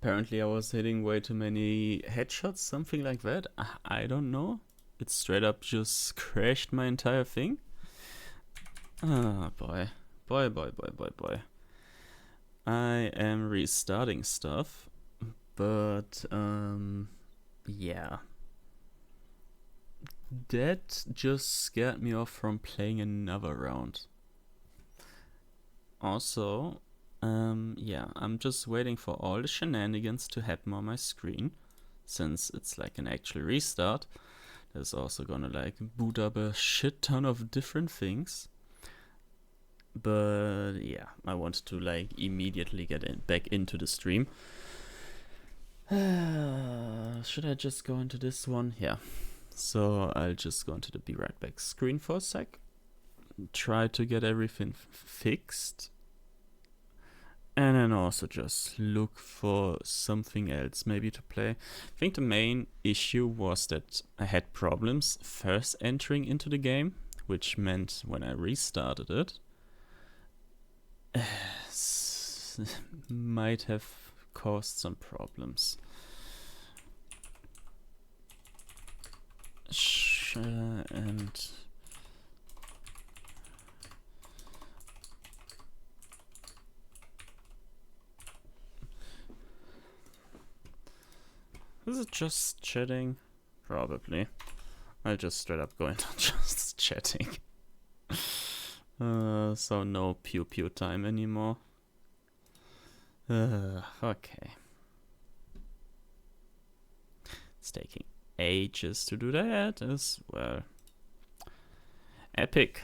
Apparently I was hitting way too many headshots, something like that. I don't know. It straight up just crashed my entire thing. Oh boy. Boy, boy, boy, boy, boy. I am restarting stuff, but yeah. That just scared me off from playing another round. Also, yeah, I'm just waiting for all the shenanigans to happen on my screen, since it's like an actual restart. That's also gonna like boot up a shit ton of different things. But yeah, I wanted to like immediately get back into the stream. Should I just go into this one? Yeah. So I'll just go into the be right back screen for a sec. Try to get everything fixed. And then also just look for something else maybe to play. I think the main issue was that I had problems first entering into the game, which meant when I restarted it, might have caused some problems. And is it just chatting? Probably. I'll just straight up go into just chatting. So no pew pew time anymore. Okay. It's taking ages to do that as well. Epic.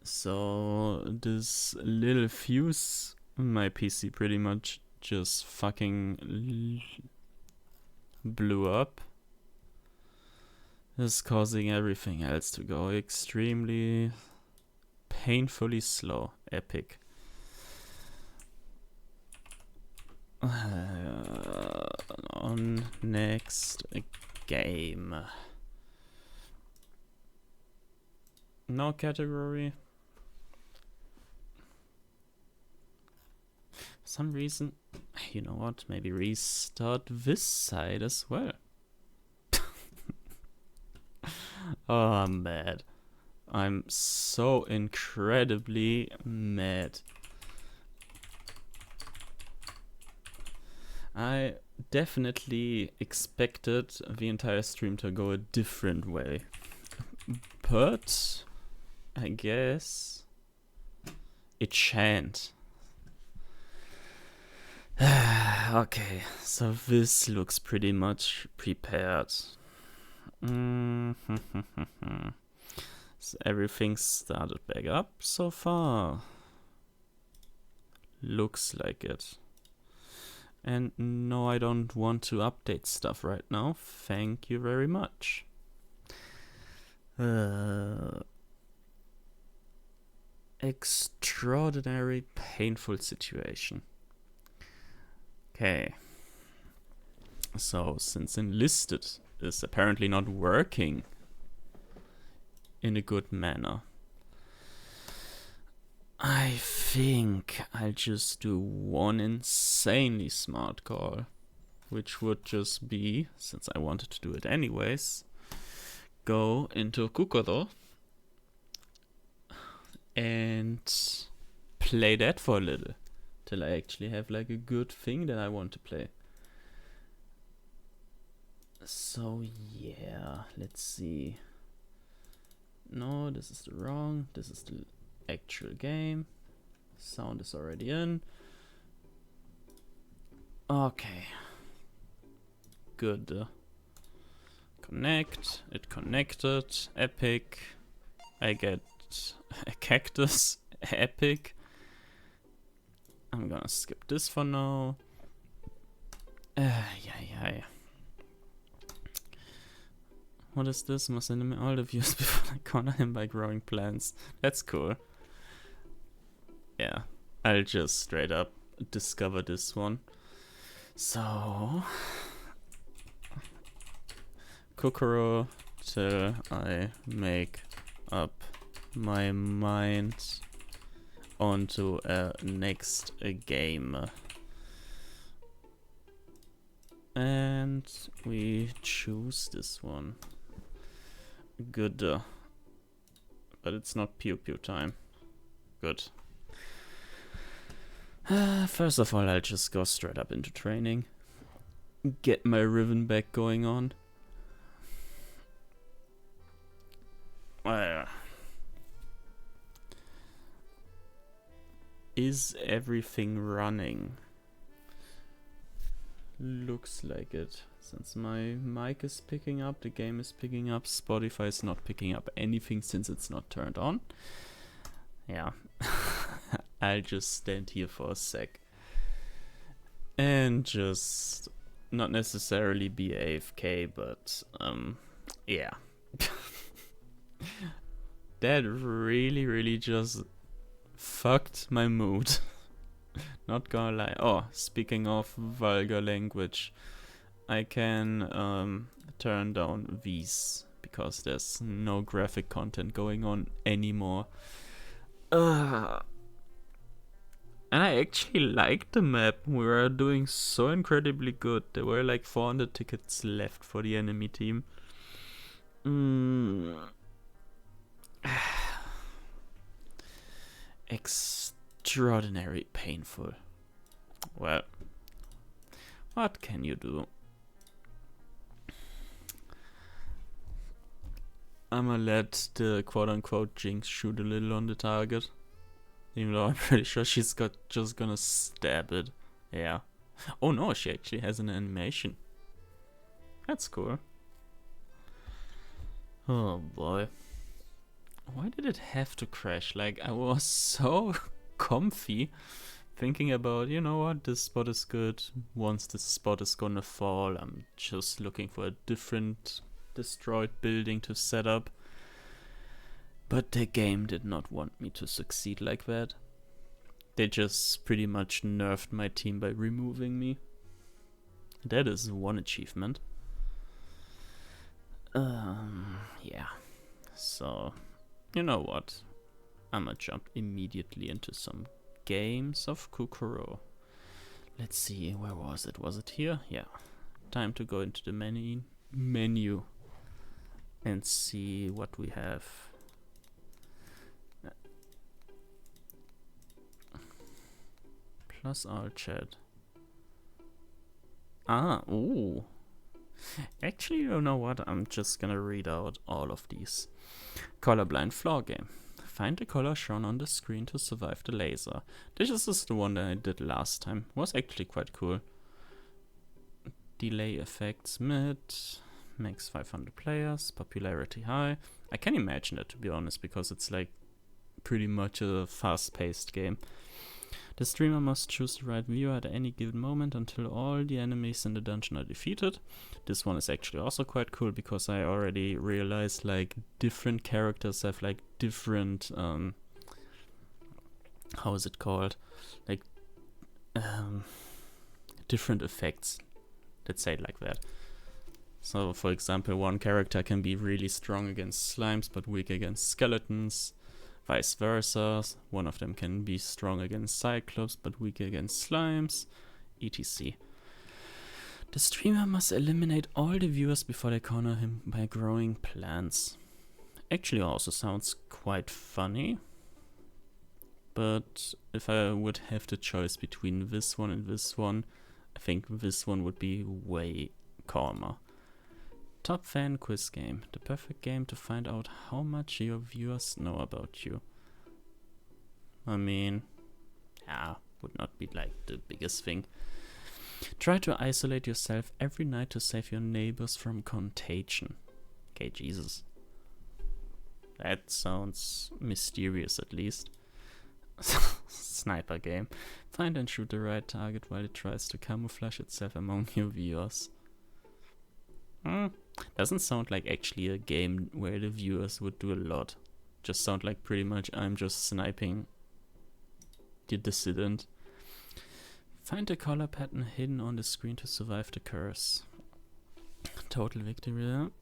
So this little fuse on my PC pretty much just fucking blew up. This is causing everything else to go extremely painfully slow. Epic. On next game. No category. For some reason, you know what? Maybe restart this side as well. Oh, I'm mad. I'm so incredibly mad. I definitely expected the entire stream to go a different way. But I guess it shan't. Okay, so this looks pretty much prepared. So everything started back up so far. Looks like it. And no, I don't want to update stuff right now. Thank you very much. Extraordinary painful situation. Okay. So, since Enlisted is apparently not working in a good manner, I think I'll just do one insanely smart call, which would just be, since I wanted to do it anyways, go into Kukoro and play that for a little, till I actually have like a good thing that I want to play. So yeah, let's see. No, this is the wrong. This is the actual game. Sound is already in. Okay. Good. Connect. It connected. Epic. I get a cactus. Epic. I'm gonna skip this for now. Yeah. What is this? Must animate all the views before I corner him by growing plants. That's cool. Yeah, I'll just straight up discover this one. So, Kokoro till I make up my mind onto a next game. And we choose this one. Good. But it's not pew pew time. Good. First of all, I'll just go straight up into training. Get my ribbon back going on. Is everything running? Looks like it. Since my mic is picking up, the game is picking up, Spotify is not picking up anything since it's not turned on. Yeah. I'll just stand here for a sec. And just not necessarily be AFK, but yeah. That really just fucked my mood. Not gonna lie. Oh, speaking of vulgar language, I can turn down these because there's no graphic content going on anymore. And I actually liked the map. We were doing so incredibly good. There were like 400 tickets left for the enemy team. Extraordinary painful. Well, what can you do? I'ma let the quote-unquote Jinx shoot a little on the target. Even though I'm pretty sure she's just gonna stab it. Yeah. Oh no, she actually has an animation. That's cool. Oh boy. Why did it have to crash? Like, I was so comfy thinking about, you know what, this spot is good. Once this spot is gonna fall, I'm just looking for a different destroyed building to set up. But the game did not want me to succeed like that. They just pretty much nerfed my team by removing me. That is one achievement. Yeah. So, you know what? I'ma jump immediately into some games of Kukuro. Let's see, where was it? Was it here? Yeah. Time to go into the menu and see what we have. Plus all chat. Ooh. Actually, you know what? I'm just gonna read out all of these. Colorblind floor game. Find the color shown on the screen to survive the laser. This is the one that I did last time. Was actually quite cool. Delay effects mid. Max 500 players. Popularity high. I can imagine that, to be honest, because it's like pretty much a fast-paced game. The streamer must choose the right viewer at any given moment until all the enemies in the dungeon are defeated. This one is actually also quite cool because I already realized like different characters have like different how is it called? Like different effects. Let's say it like that. So for example, one character can be really strong against slimes but weak against skeletons. Vice versa, one of them can be strong against cyclops but weak against slimes, etc. The streamer must eliminate all the viewers before they corner him by growing plants. Actually also sounds quite funny, but if I would have the choice between this one and this one, I think this one would be way calmer. Top fan quiz game. The perfect game to find out how much your viewers know about you. I mean, yeah, would not be like the biggest thing. Try to isolate yourself every night to save your neighbors from contagion. Okay, Jesus. That sounds mysterious at least. Sniper game. Find and shoot the right target while it tries to camouflage itself among your viewers. Doesn't sound like actually a game where the viewers would do a lot. Just sound like pretty much I'm just sniping the dissident. Find the color pattern hidden on the screen to survive the curse. Total victory up.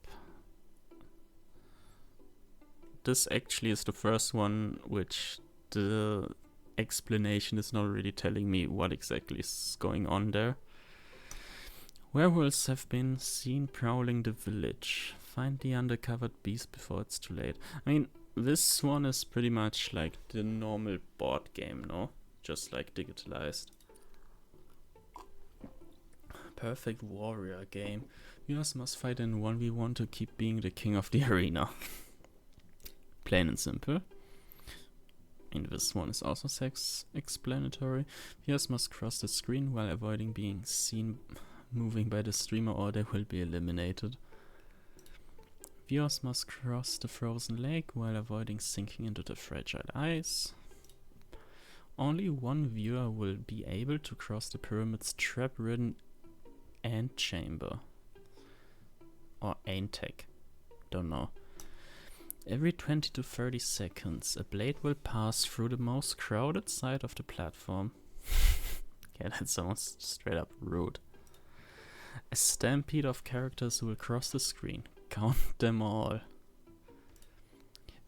This actually is the first one which the explanation is not really telling me what exactly is going on there. Werewolves have been seen prowling the village. Find the undercovered beast before it's too late. I mean, this one is pretty much like the normal board game, no? Just like digitalized. Perfect warrior game. Viewers must fight in 1v1 to keep being the king of the arena. Plain and simple. And this one is also self-explanatory. Viewers must cross the screen while avoiding being seen moving by the streamer or they will be eliminated. Viewers must cross the frozen lake while avoiding sinking into the fragile ice. Only one viewer will be able to cross the pyramid's trap-ridden antchamber. Or antech. Don't know. Every 20 to 30 seconds, a blade will pass through the most crowded side of the platform. Yeah, that sounds straight up rude. A stampede of characters will cross the screen. Count them all.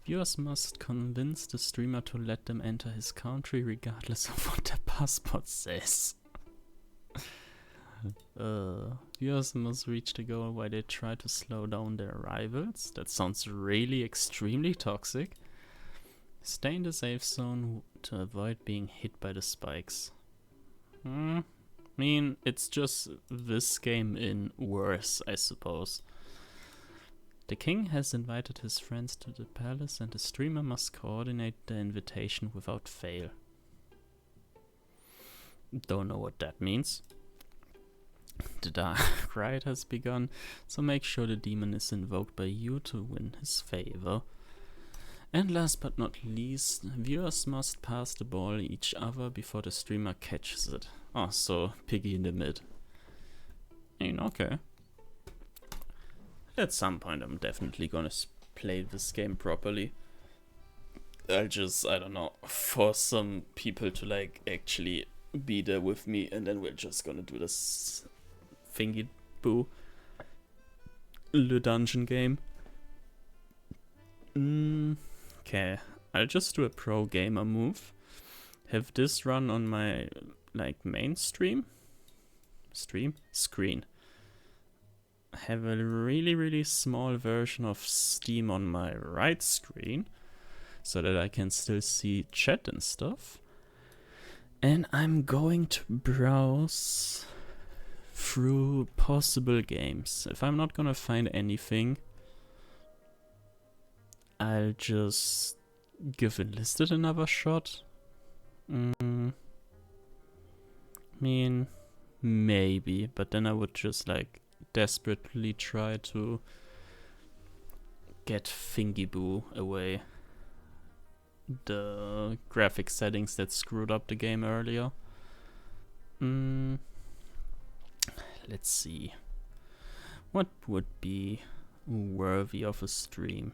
Viewers must convince the streamer to let them enter his country regardless of what their passport says. Viewers must reach the goal while they try to slow down their rivals. That sounds really extremely toxic. Stay in the safe zone to avoid being hit by the spikes. I mean, it's just this game in worse, I suppose. The king has invited his friends to the palace and the streamer must coordinate the invitation without fail. Don't know what that means. The dark ride has begun, so make sure the demon is invoked by you to win his favor. And last but not least, viewers must pass the ball each other before the streamer catches it. Oh, so piggy in the mid. I mean, okay. At some point I'm definitely gonna play this game properly. I'll just, I don't know, force some people to like actually be there with me and then we're just gonna do this thingy boo Le Dungeon game. Okay, I'll just do a pro gamer move. Have this run on my like main screen. Have a really small version of Steam on my right screen so that I can still see chat and stuff. And I'm going to browse through possible games. If I'm not gonna find anything, I'll just give Enlisted another shot. I mean, maybe, but then I would just like desperately try to get Thingy Boo away. The graphic settings that screwed up the game earlier. Let's see. What would be worthy of a stream?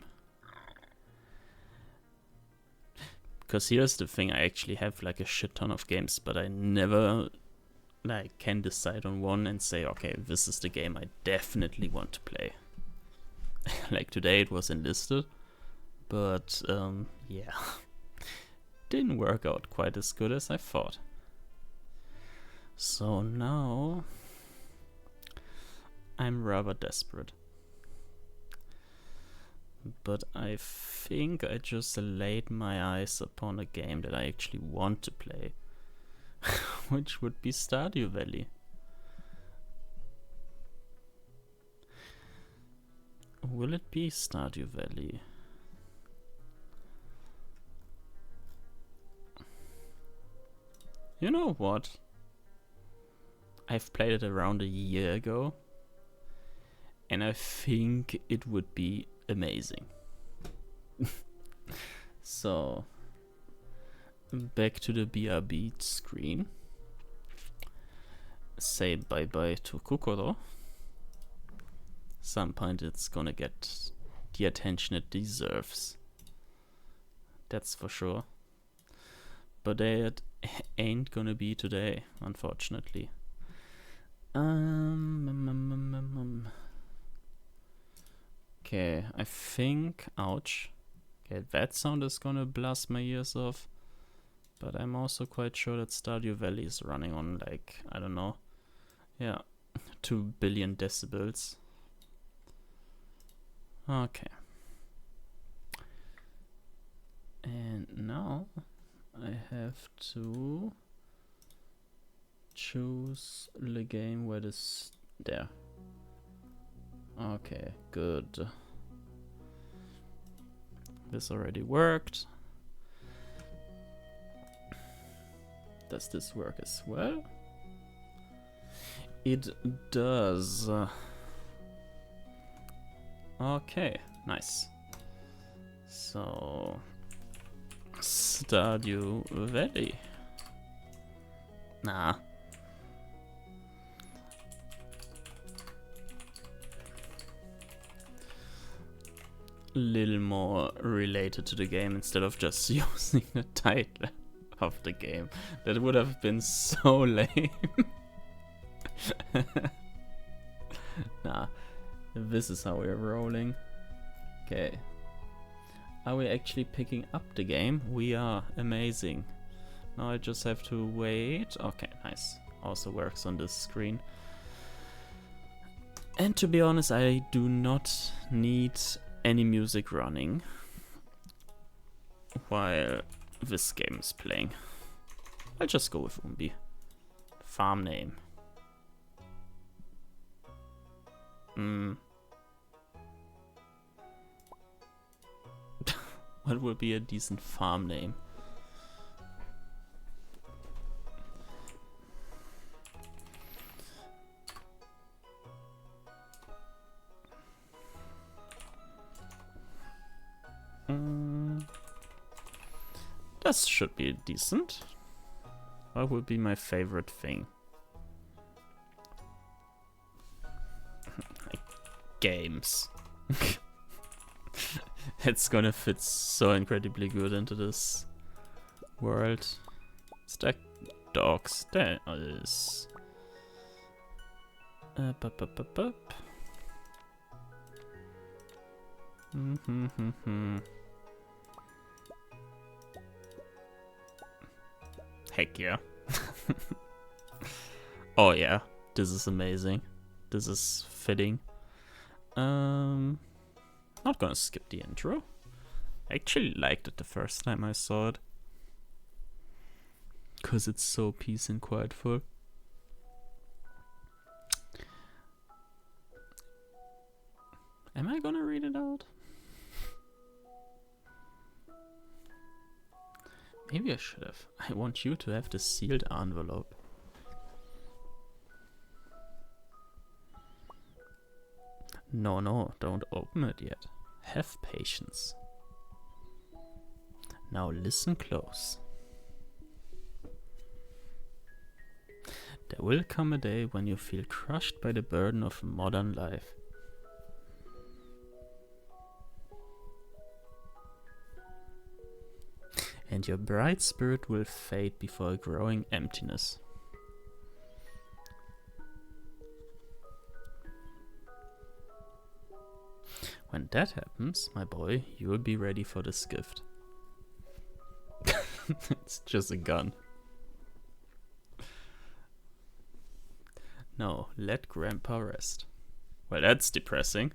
Because here's the thing, I actually have like a shit ton of games, but I never like can decide on one and say, okay, this is the game I definitely want to play. Like today it was Enlisted, but yeah, didn't work out quite as good as I thought. So now I'm rather desperate. But I think I just laid my eyes upon a game that I actually want to play. Which would be Stardew Valley. Will it be Stardew Valley? You know what? I've played it around a year ago, and I think it would be amazing. So, back to the BRB screen. Say bye-bye to Kokoro. Some point it's gonna get the attention it deserves. That's for sure. But it ain't gonna be today, unfortunately. Okay, I think, ouch. Okay, that sound is gonna blast my ears off. But I'm also quite sure that Stardew Valley is running on like, I don't know. Yeah, 2 billion decibels. Okay. And now I have to choose the game where this there. Okay, good. This already worked. Does this work as well? It does. Okay, nice. So, Stardew Valley. Nah. A little more related to the game instead of just using the title of the game. That would have been so lame. Nah, this is how we're rolling. Okay. Are we actually picking up the game? We are. Amazing. Now I just have to wait. Okay, nice. Also works on this screen. And to be honest, I do not need any music running while this game is playing. I'll just go with Umbi. Farm name. What would be a decent farm name? This should be decent. What would be my favorite thing? Games. It's gonna fit so incredibly good into this world. Stack dogs. There is. Heck yeah. Oh yeah, this is amazing. This is fitting. Not gonna skip the intro. I actually liked it the first time I saw it. Cause it's so peace and quietful. Am I gonna read it out? Maybe I should have. I want you to have the sealed envelope. No, don't open it yet. Have patience. Now listen close. There will come a day when you feel crushed by the burden of modern life. And your bright spirit will fade before a growing emptiness. When that happens, my boy, you will be ready for this gift. It's just a gun. No, let Grandpa rest. Well, that's depressing.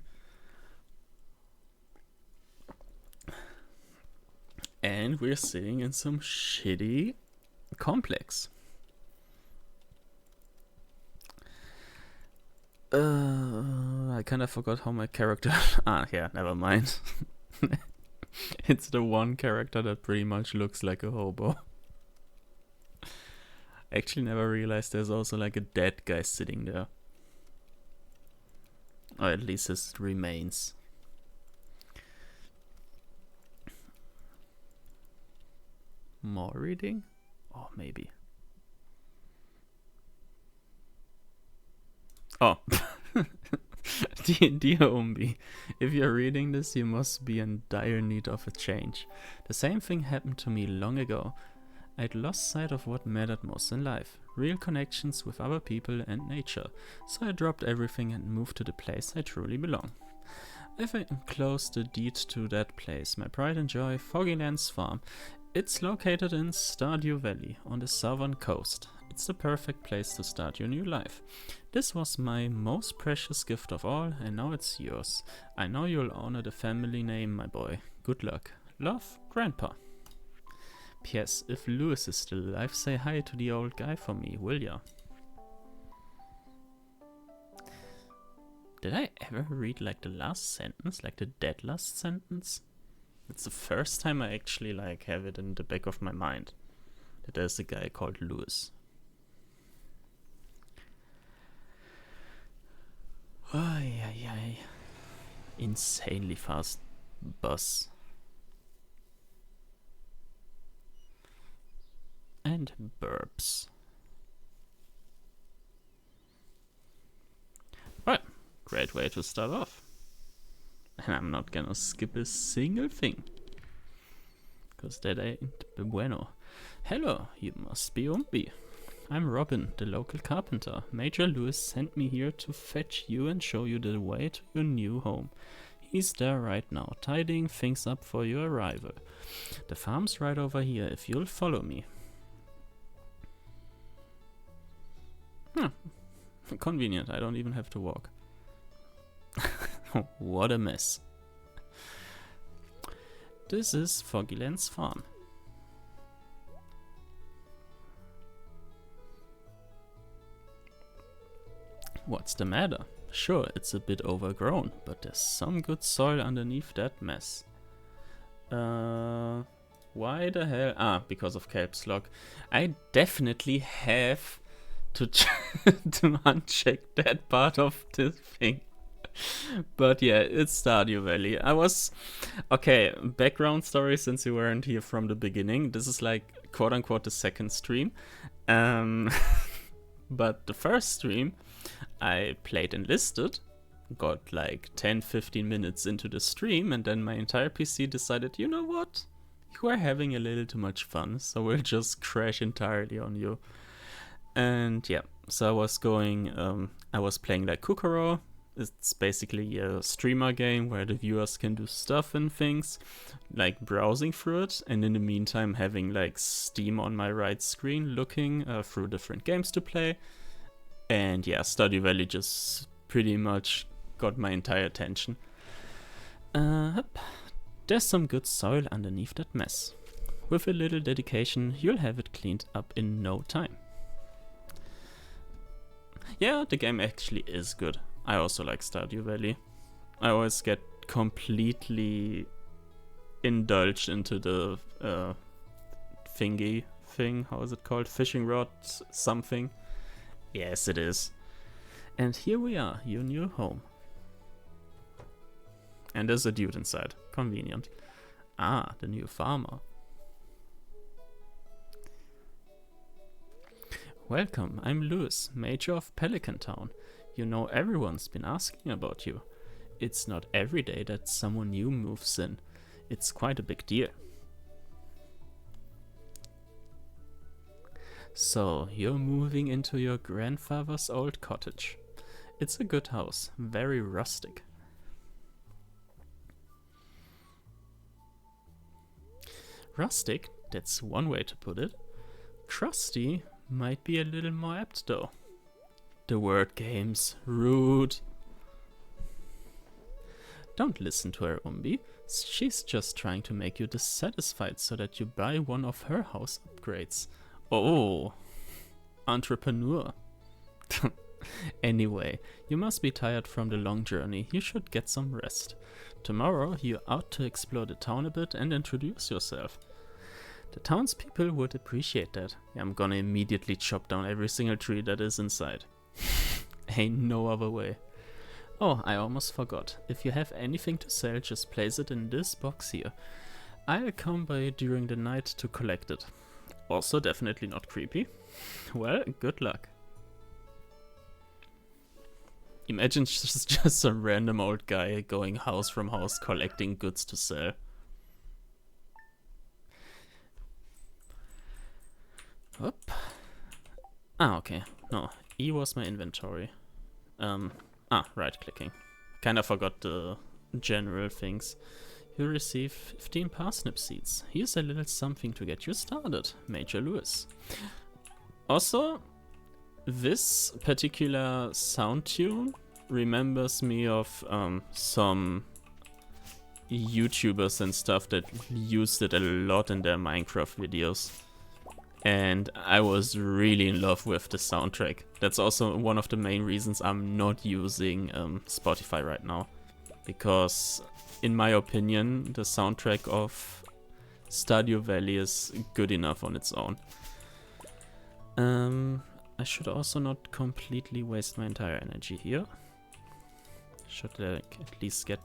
And we're sitting in some shitty complex. I kind of forgot how my character... yeah, never mind. It's the one character that pretty much looks like a hobo. Actually never realized there's also like a dead guy sitting there. Or at least his remains. More reading? Oh, maybe. Oh. Dear Umbi, if you're reading this, you must be in dire need of a change. The same thing happened to me long ago. I'd lost sight of what mattered most in life, real connections with other people and nature, so I dropped everything and moved to the place I truly belong. I've enclosed the deed to that place, my pride and joy, Foggylands Farm. It's located in Stardew Valley, on the southern coast. It's the perfect place to start your new life. This was my most precious gift of all, and now it's yours. I know you'll honor the family name, my boy. Good luck. Love, Grandpa. P.S. If Lewis is still alive, say hi to the old guy for me, will ya? Did I ever read like the last sentence, like the dead last sentence? It's the first time I actually like have it in the back of my mind that there's a guy called Lewis. Ay, ay, ay. Insanely fast bus. And burps. Right, great way to start off. And I'm not gonna skip a single thing, cause that ain't bueno. Hello, you must be Umbi. I'm Robin, the local carpenter. Major Lewis sent me here to fetch you and show you the way to your new home. He's there right now, tidying things up for your arrival. The farm's right over here, if you'll follow me. Convenient, I don't even have to walk. What a mess. This is Foggyland's farm. What's the matter? Sure, it's a bit overgrown, but there's some good soil underneath that mess. Why the hell? Ah, because of caps lock. I definitely have to uncheck that part of the thing. But yeah, it's Stardew Valley. Okay, background story since you weren't here from the beginning. This is like quote unquote the second stream. But the first stream I played Enlisted, got like 10-15 minutes into the stream, and then my entire PC decided, you know what? You are having a little too much fun, so we'll just crash entirely on you. And yeah, so I was playing like Kukuro. It's basically a streamer game where the viewers can do stuff and things, like browsing through it, and in the meantime having like Steam on my right screen looking through different games to play. And yeah, Stardew Valley just pretty much got my entire attention. There's some good soil underneath that mess. With a little dedication, you'll have it cleaned up in no time. Yeah, the game actually is good. I also like Stardew Valley. I always get completely indulged into the thingy thing. How is it called? Fishing rod something. Yes, it is. And here we are, your new home. And there's a dude inside. Convenient. Ah, the new farmer. Welcome, I'm Lewis, Major of Pelican Town. You know, everyone's been asking about you. It's not every day that someone new moves in. It's quite a big deal. So, you're moving into your grandfather's old cottage. It's a good house, very rustic. Rustic? That's one way to put it. Crusty might be a little more apt though. The word games, rude. Don't listen to her, Umbi. She's just trying to make you dissatisfied so that you buy one of her house upgrades. Oh, entrepreneur. Anyway, you must be tired from the long journey. You should get some rest. Tomorrow, you're out to explore the town a bit and introduce yourself. The townspeople would appreciate that. I'm gonna immediately chop down every single tree that is inside. Ain't no other way. Oh, I almost forgot. If you have anything to sell, just place it in this box here. I'll come by during the night to collect it. Also definitely not creepy. Well, good luck. Imagine just some random old guy going house from house collecting goods to sell. Whoop. Ah, okay. No, E was my inventory. Right clicking. Kinda forgot the general things. You receive 15 parsnip seeds. Here's a little something to get you started, Major Lewis. Also, this particular sound tune remembers me of some YouTubers and stuff that used it a lot in their Minecraft videos. And I was really in love with the soundtrack. That's also one of the main reasons I'm not using Spotify right now. Because, in my opinion, the soundtrack of Stardew Valley is good enough on its own. I should also not completely waste my entire energy here. Should like at least get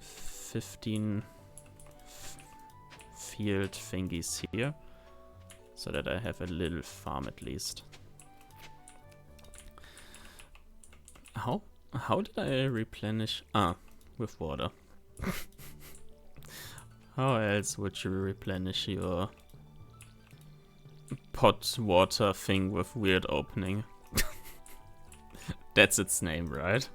15 field thingies here, so that I have a little farm at least. How did I replenish? With water. How else would you replenish your pot water thing with weird opening? That's its name, right?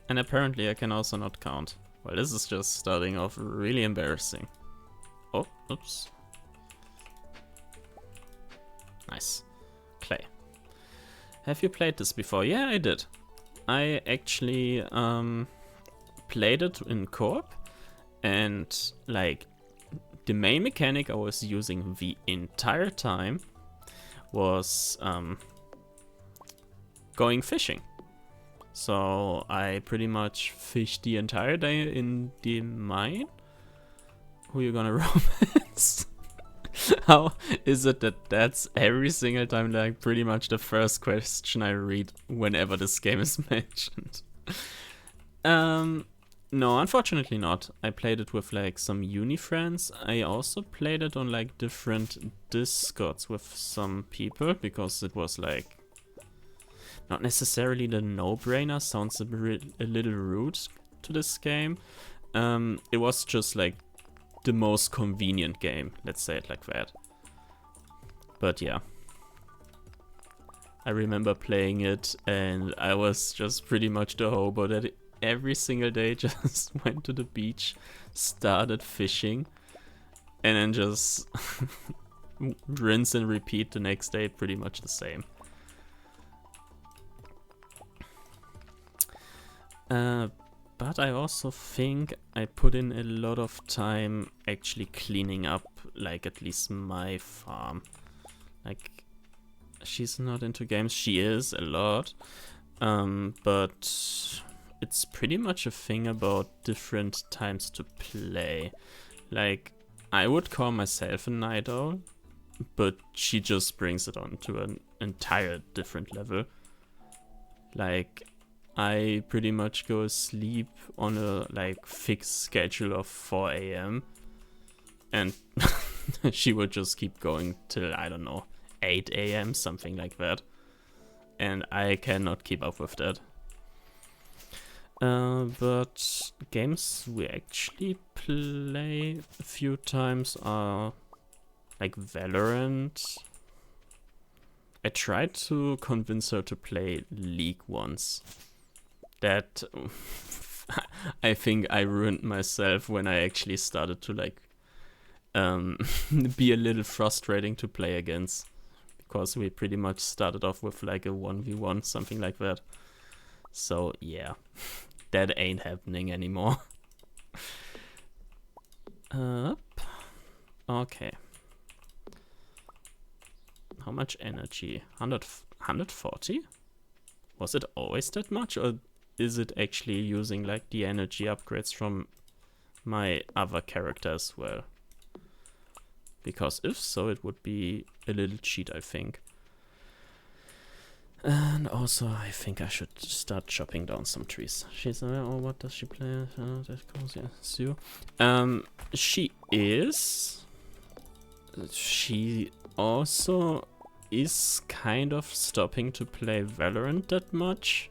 And apparently I can also not count. Well, this is just starting off really embarrassing. Oh, oops. Nice. Clay. Have you played this before? Yeah, I did. I actually played it in co-op, and like the main mechanic I was using the entire time was going fishing. So I pretty much fished the entire day in the mine. Who you gonna romance? How is it that that's every single time like pretty much the first question I read whenever this game is mentioned? No, unfortunately not. I played it with like some uni friends. I also played it on like different Discords with some people because it was like not necessarily the no-brainer. Sounds a little rude to this game. It was just like the most convenient game, let's say it like that. But yeah, I remember playing it and I was just pretty much the hobo that every single day just went to the beach, started fishing, and then just rinse and repeat the next day, pretty much the same. But I also think I put in a lot of time actually cleaning up, like, at least my farm. Like, she's not into games. She is a lot. But it's pretty much a thing about different times to play. Like, I would call myself a night owl, but she just brings it on to an entire different level. Like, I pretty much go asleep on a like fixed schedule of 4 AM, and she would just keep going till, I don't know, 8 AM, something like that. And I cannot keep up with that. But games we actually play a few times are like Valorant. I tried to convince her to play League once. That I think I ruined myself when I actually started to like be a little frustrating to play against, because we pretty much started off with like a 1v1, something like that. So yeah, that ain't happening anymore. Okay. How much energy? 140? Was it always that much, or is it actually using like the energy upgrades from my other character as well? Because if so, it would be a little cheat, I think. And also, I think I should start chopping down some trees. She's oh, what does she play? That goes, yeah, Sue. She is. She also is kind of stopping to play Valorant that much.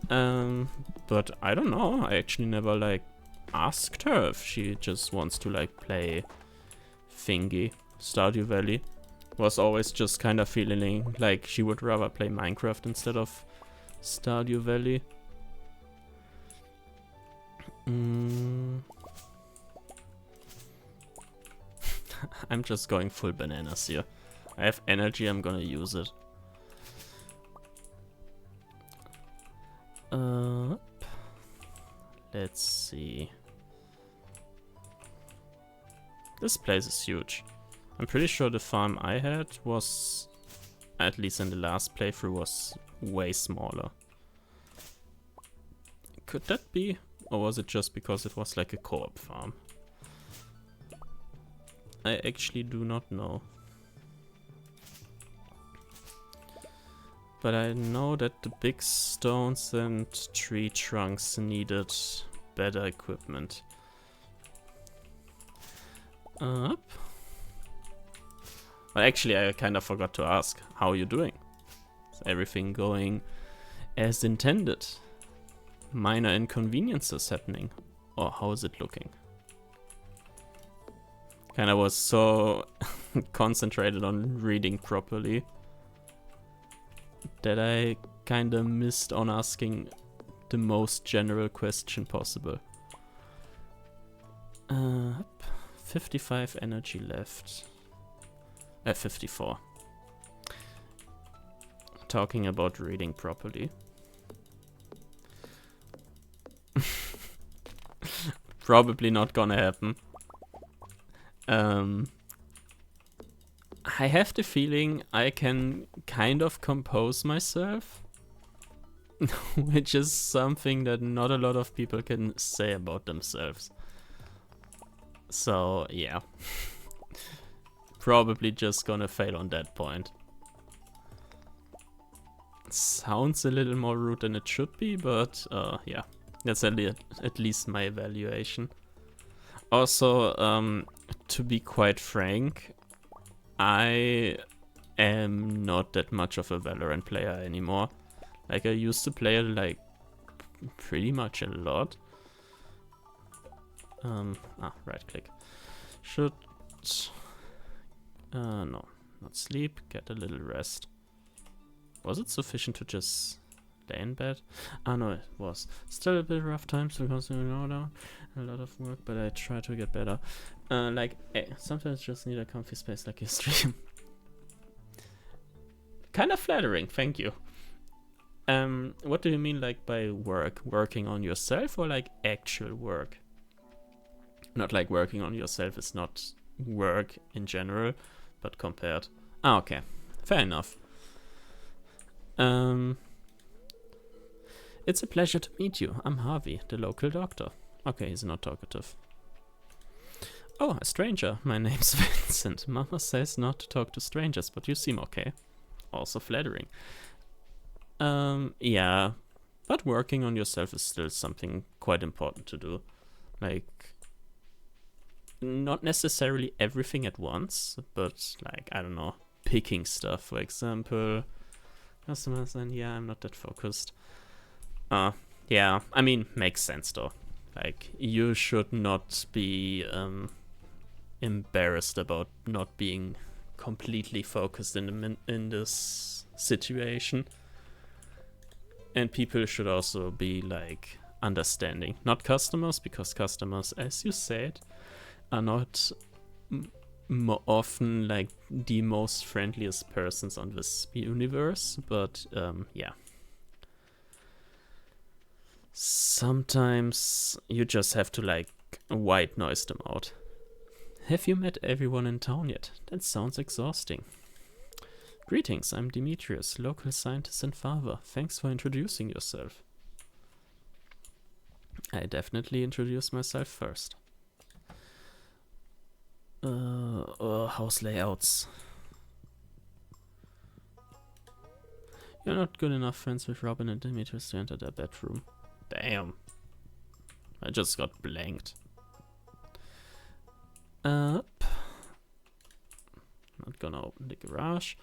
But I don't know. I actually never like asked her if she just wants to like play thingy. Stardew Valley was always just kind of feeling like she would rather play Minecraft instead of Stardew Valley. I'm just going full bananas here. I have energy, I'm gonna use it. Let's see. This place is huge. I'm pretty sure the farm I had was, at least in the last playthrough, was way smaller. Could that be? Or was it just because it was like a co-op farm? I actually do not know. But I know that the big stones and tree trunks needed better equipment. Up. Well, actually, I kind of forgot to ask, how are you doing? Is everything going as intended? Minor inconveniences happening? Or how is it looking? Kinda was so concentrated on reading properly that I kinda missed on asking the most general question possible. 55 energy left. 54. Talking about reading properly. Probably not gonna happen. I have the feeling I can kind of compose myself, which is something that not a lot of people can say about themselves. So, yeah. Probably just gonna fail on that point. Sounds a little more rude than it should be, but yeah. That's at least my evaluation. Also, to be quite frank, I am not that much of a Valorant player anymore. Like, I used to play it like pretty much a lot. Right click. Should no, not sleep, get a little rest. Was it sufficient to just lay in bed? No, it was. Still a bit rough times because you know a lot of work, but I try to get better. Sometimes just need a comfy space like your stream. Kind of flattering, thank you. What do you mean like by work? Working on yourself or like actual work? Not like working on yourself is not work in general, but compared. Okay, fair enough. It's a pleasure to meet you. I'm Harvey, the local doctor. Okay, he's not talkative. Oh, a stranger. My name's Vincent. Mama says not to talk to strangers, but you seem okay. Also flattering. Yeah, but working on yourself is still something quite important to do. Like, not necessarily everything at once, but like, I don't know, picking stuff, for example. Customers, and yeah, I'm not that focused. Yeah, I mean, makes sense though. Like, you should not be embarrassed about not being completely focused in this situation. And people should also be like understanding. Not customers, because customers, as you said, are not more often like the most friendliest persons on this universe, but yeah. Sometimes you just have to like white noise them out. Have you met everyone in town yet? That sounds exhausting. Greetings, I'm Demetrius, local scientist and father. Thanks for introducing yourself. I definitely introduced myself first. House layouts. You're not good enough friends with Robin and Demetrius to enter their bedroom. Damn. I just got blanked. Up. Not gonna open the garage.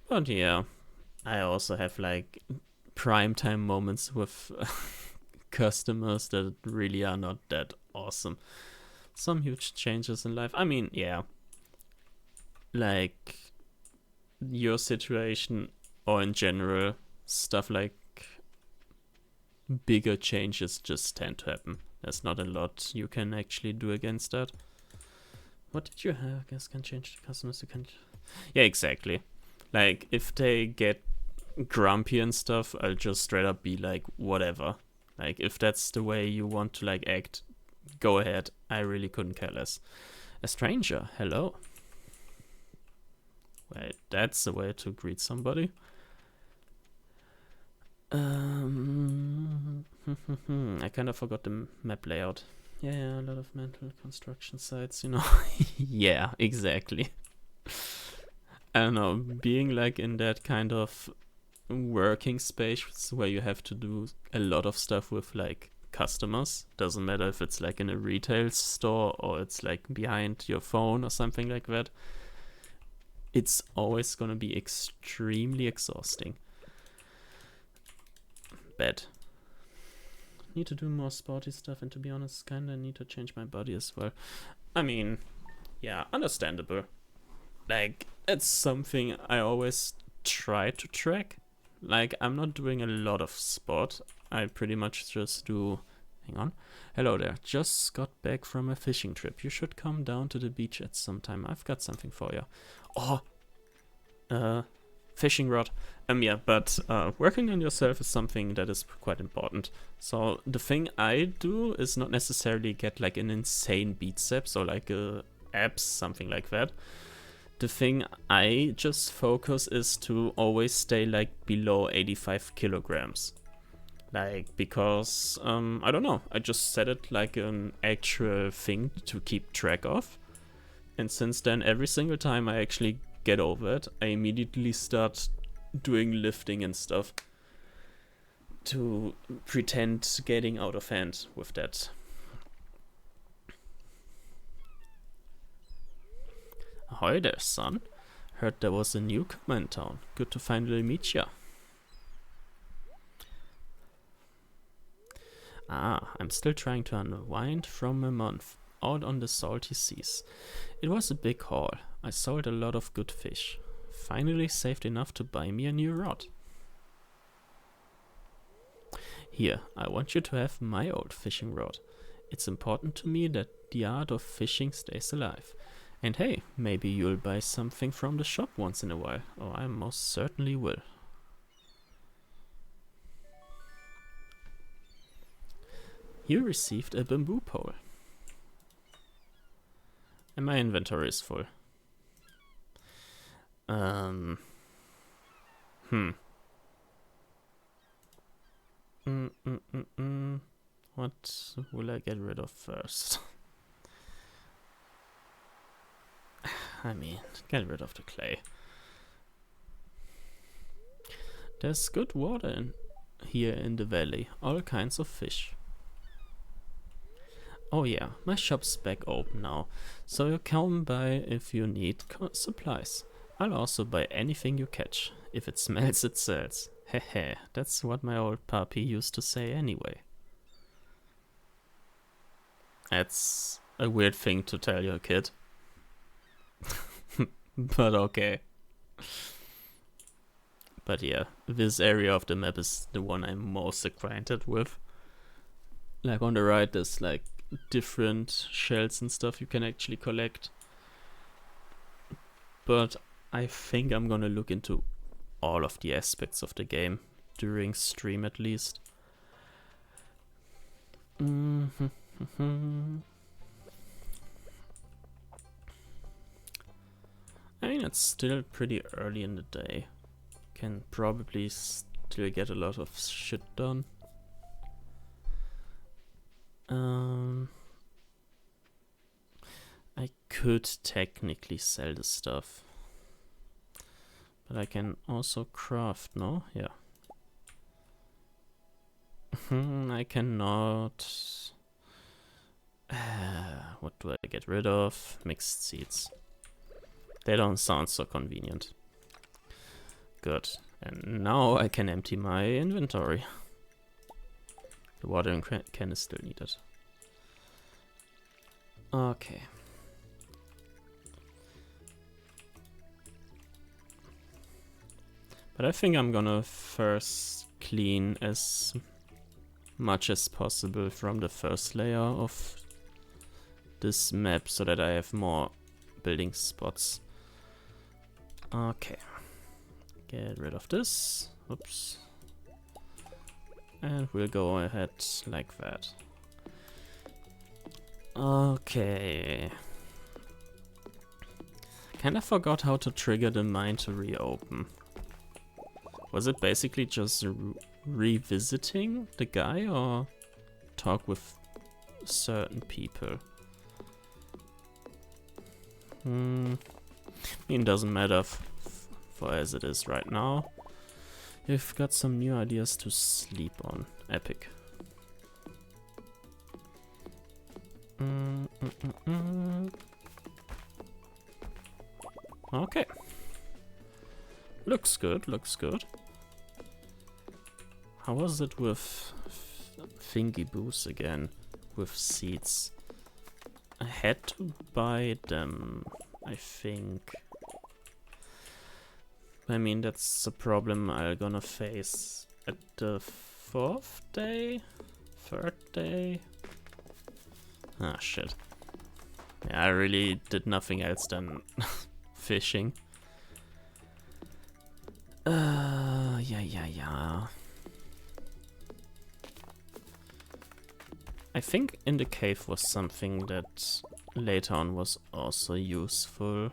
But yeah, I also have like primetime moments with customers that really are not that awesome. Some huge changes in life. I mean, yeah. Like your situation or in general, stuff like bigger changes just tend to happen. There's not a lot you can actually do against that. What did you have? I guess can change the customers. You can. Yeah, exactly. Like if they get grumpy and stuff, I'll just straight up be like, whatever. Like if that's the way you want to like act, go ahead. I really couldn't care less. A stranger, hello. Wait, that's the way to greet somebody. I kind of forgot the map layout. Yeah, a lot of mental construction sites, you know. Yeah, exactly. I don't know, being like in that kind of working space where you have to do a lot of stuff with like customers, doesn't matter if it's like in a retail store or it's like behind your phone or something like that, it's always gonna be extremely exhausting. Bad. Need to do more sporty stuff, and to be honest, kinda need to change my body as well. I mean, yeah, understandable. Like, it's something I always try to track. Like, I'm not doing a lot of sport. I pretty much just do... Hang on. Hello there. Just got back from a fishing trip. You should come down to the beach at some time. I've got something for you. Oh! Fishing rod. Yeah, but working on yourself is something that is quite important. So the thing I do is not necessarily get like an insane biceps or like abs, something like that. The thing I just focus is to always stay like below 85 kilograms. Like, because, I don't know, I just set it like an actual thing to keep track of. And since then, every single time I actually get over it, I immediately start doing lifting and stuff to pretend getting out of hand with that. Ahoy there, son. Heard there was a newcomer in town. Good to finally meet ya. I'm still trying to unwind from a month out on the salty seas. It was a big haul. I sold a lot of good fish. Finally saved enough to buy me a new rod. Here, I want you to have my old fishing rod. It's important to me that the art of fishing stays alive. And hey, maybe you'll buy something from the shop once in a while. Oh, I most certainly will. You received a bamboo pole. And my inventory is full. What will I get rid of first? I mean, get rid of the clay. There's good water here in the valley, all kinds of fish. Oh yeah, my shop's back open now, so you come by if you need supplies. I'll also buy anything you catch. If it smells, it sells. Hehe, that's what my old puppy used to say anyway. That's a weird thing to tell your kid. But okay. But yeah, this area of the map is the one I'm most acquainted with. Like on the right there's like different shells and stuff you can actually collect. But I think I'm gonna look into all of the aspects of the game during stream at least. I mean, it's still pretty early in the day. Can probably still get a lot of shit done. I could technically sell the stuff. But I can also craft, no? Yeah. I cannot... what do I get rid of? Mixed seeds. They don't sound so convenient. Good. And now I can empty my inventory. The watering can is still needed. Okay. But I think I'm gonna first clean as much as possible from the first layer of this map so that I have more building spots. Okay. Get rid of this. Oops. And we'll go ahead like that. Okay. Kinda forgot how to trigger the mine to reopen. Was it basically just revisiting the guy or talk with certain people? I mean, doesn't matter for as it is right now. You've got some new ideas to sleep on. Epic. Okay. Looks good, looks good. How was it with thingy boos again? With seeds? I had to buy them, I think. I mean, that's a problem I'm gonna face at the 4th day? 3rd day? Ah, shit. Yeah, I really did nothing else than fishing. Yeah. I think in the cave was something that later on was also useful.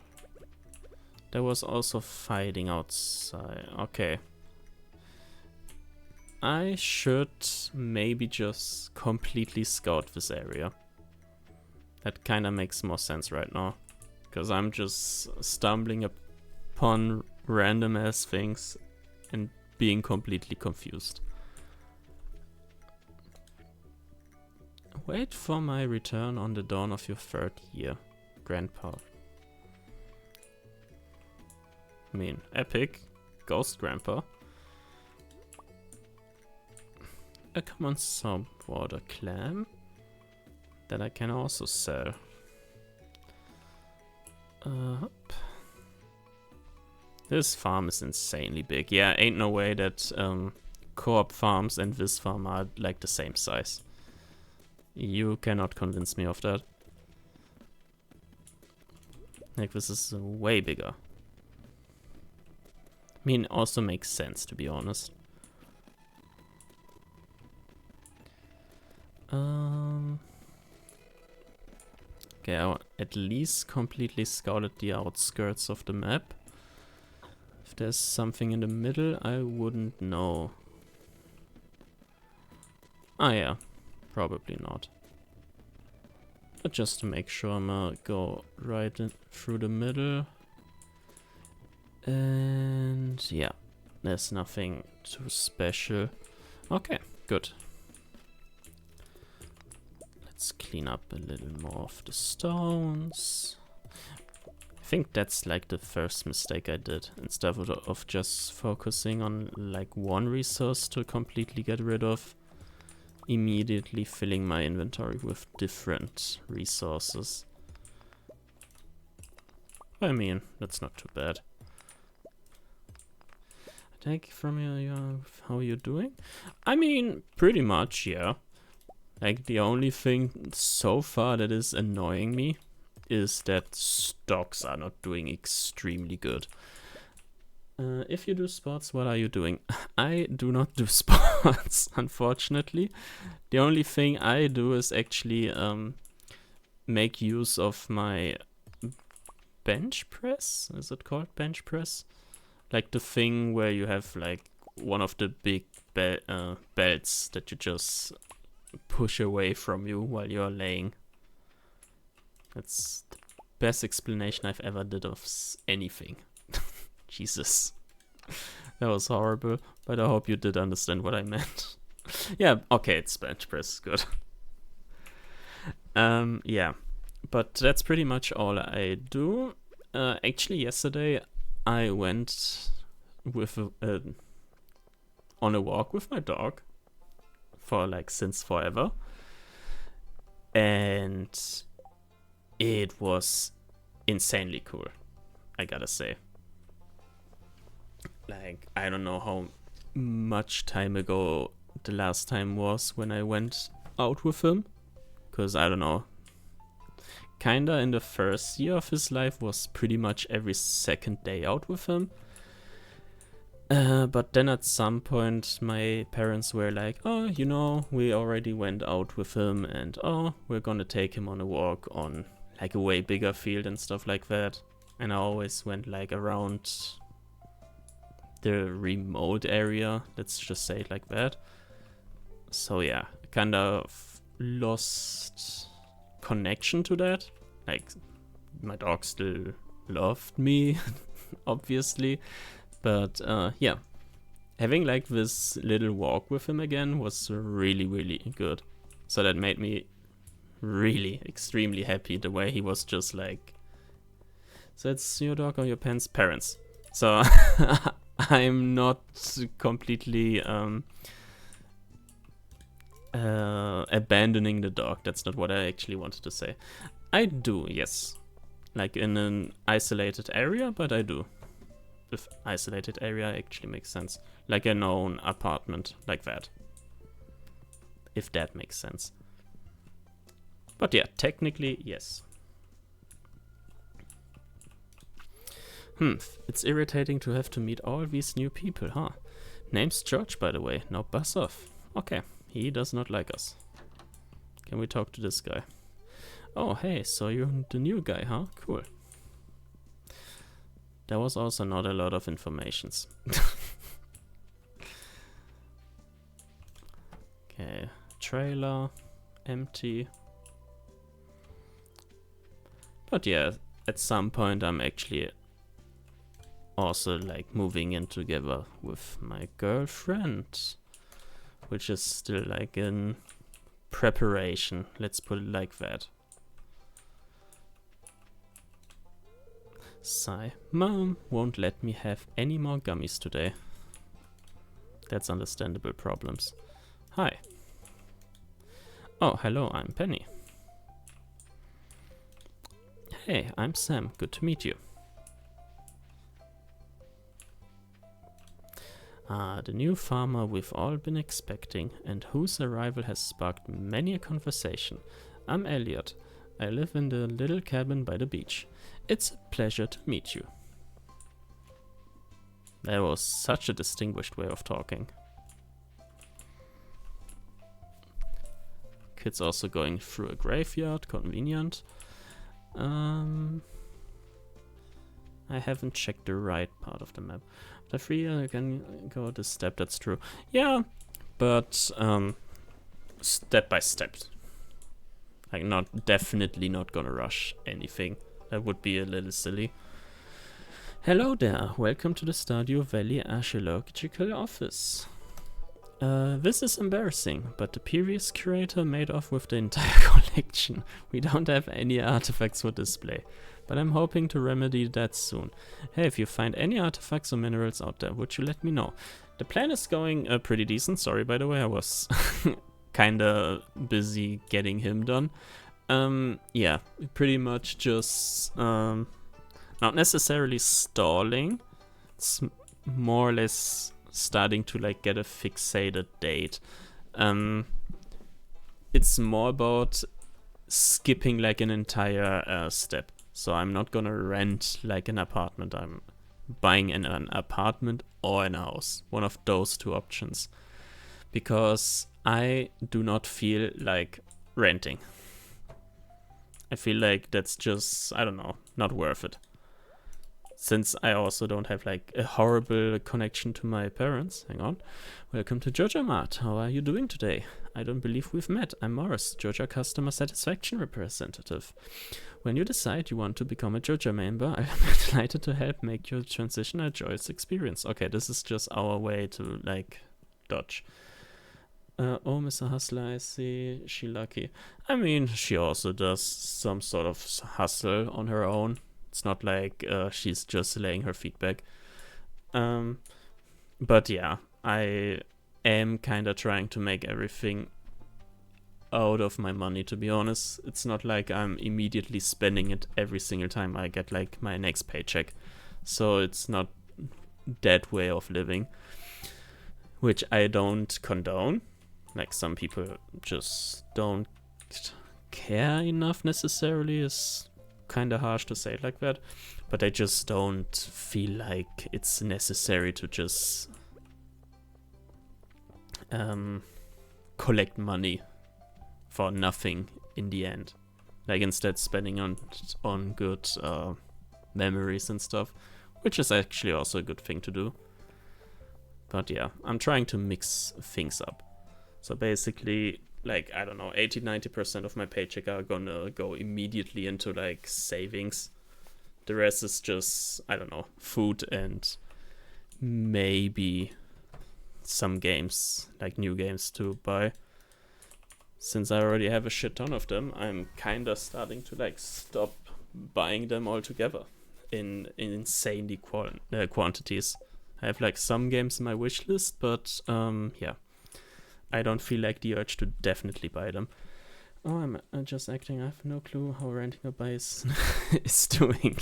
There was also fighting outside. Okay. I should maybe just completely scout this area. That kinda makes more sense right now. Because I'm just stumbling upon random ass things and being completely confused. Wait for my return on the dawn of your 3rd year, Grandpa. I mean, epic. Ghost Grandpa. A common saltwater clam that I can also sell. This farm is insanely big. Yeah, ain't no way that co-op farms and this farm are like the same size. You cannot convince me of that. Like, this is way bigger. I mean, also makes sense, to be honest. Okay, I at least completely scouted the outskirts of the map. If there's something in the middle, I wouldn't know. Ah yeah, probably not. But just to make sure, I'm gonna go right in through the middle. And yeah, there's nothing too special. Okay, good. Let's clean up a little more of the stones. I think that's like the first mistake I did. Instead of just focusing on like one resource to completely get rid of, immediately filling my inventory with different resources. I mean, that's not too bad. Take from you, how are you doing? I mean, pretty much, yeah. Like, the only thing so far that is annoying me is that stocks are not doing extremely good. If you do sports, what are you doing? I do not do sports, unfortunately. The only thing I do is actually make use of my bench press. Is it called bench press? Like the thing where you have like one of the big belts that you just push away from you while you're laying. That's the best explanation I've ever did of anything. Jesus. That was horrible, but I hope you did understand what I meant. Yeah, okay, it's bench press, good. Yeah, but that's pretty much all I do. Actually, yesterday I went with on a walk with my dog for like since forever, and it was insanely cool, I gotta say. Like, I don't know how much time ago the last time was when I went out with him. Because, I don't know, kinda in the first year of his life was pretty much every second day out with him. But then at some point my parents were like, oh, you know, we already went out with him and oh, we're gonna take him on a walk on like a way bigger field and stuff like that. And I always went like around the remote area, let's just say it like that. So yeah, kind of lost connection to that. Like, my dog still loved me, obviously. But yeah, having like this little walk with him again was really, really good. So that made me really extremely happy, the way he was just like, so it's your dog or your parents. So I'm not completely abandoning the dog. That's not what I actually wanted to say. I do, yes. Like in an isolated area, but I do. If isolated area actually makes sense. Like an own apartment, like that. If that makes sense. But yeah, technically, yes. It's irritating to have to meet all these new people, huh? Name's George, by the way. Now buzz off. Okay, he does not like us. Can we talk to this guy? Oh, hey, so you're the new guy, huh? Cool. There was also not a lot of informations. Okay, trailer, empty. But yeah, at some point I'm actually also like moving in together with my girlfriend, which is still like in preparation, let's put it like that. Sigh. Mom won't let me have any more gummies today. That's understandable problems. Hi. Oh, hello, I'm Penny. Hey, I'm Sam. Good to meet you. Ah, the new farmer we've all been expecting, and whose arrival has sparked many a conversation. I'm Elliot. I live in the little cabin by the beach. It's a pleasure to meet you. That was such a distinguished way of talking. Kids also going through a graveyard, convenient. I haven't checked the right part of the map. The free I can go this step, that's true. Yeah, but step by step. Like definitely not gonna rush anything. That would be a little silly. Hello there, welcome to the Stardew Valley Archaeological Office. This is embarrassing, but the previous curator made off with the entire collection. We don't have any artifacts for display, but I'm hoping to remedy that soon. Hey, if you find any artifacts or minerals out there, would you let me know? The plan is going pretty decent. Sorry, by the way, I was kinda busy getting him done. Yeah, pretty much just not necessarily stalling. It's more or less starting to like get a fixated date. It's more about skipping like an entire step. So I'm not gonna rent like an apartment. I'm buying an apartment or an house. One of those two options. Because I do not feel like renting. I feel like that's just, I don't know, not worth it. Since I also don't have like a horrible connection to my parents. Hang on. Welcome to Georgia Mart. How are you doing today? I don't believe we've met. I'm Morris, Georgia Customer Satisfaction Representative. When you decide you want to become a Georgia member, I'm delighted to help make your transition a joyous experience. Okay, this is just our way to like dodge. Oh, Mr. Hustler, I see. She lucky. I mean, she also does some sort of hustle on her own. It's not like she's just laying her feet back. But yeah, I am kind of trying to make everything out of my money, to be honest. It's not like I'm immediately spending it every single time I get like my next paycheck. So it's not that way of living, which I don't condone. Like some people just don't care enough necessarily, is kind of harsh to say it like that, but I just don't feel like it's necessary to just collect money for nothing in the end. Like instead spending on good memories and stuff, which is actually also a good thing to do. But yeah, I'm trying to mix things up. So basically, like, I don't know, 80-90% of my paycheck are gonna go immediately into like savings. The rest is just, I don't know, food and maybe some games, like new games to buy. Since I already have a shit ton of them, I'm kinda starting to like stop buying them altogether in insanely quantities. I have like some games in my wish list, but yeah, I don't feel like the urge to definitely buy them. Oh, I'm just acting. I have no clue how renting a buy is doing.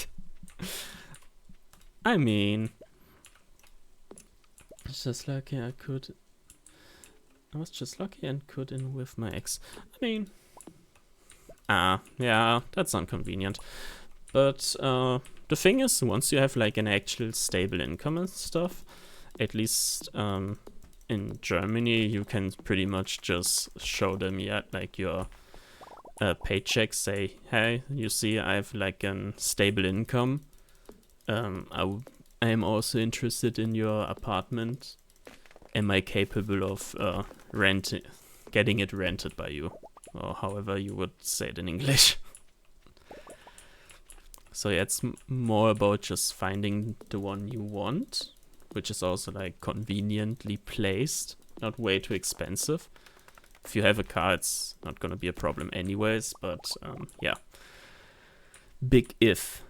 I mean, it's just lucky I was just lucky and could in with my ex. I mean, yeah, that's inconvenient. But the thing is, once you have like an actual stable income and stuff, at least in Germany, you can pretty much just show them, yeah, like your paycheck, say, hey, you see, I have like a stable income. I am also interested in your apartment. Am I capable of getting it rented by you? Or however you would say it in English. So yeah, it's more about just finding the one you want, which is also like conveniently placed, not way too expensive. If you have a car, it's not gonna be a problem anyways, but yeah. Big if.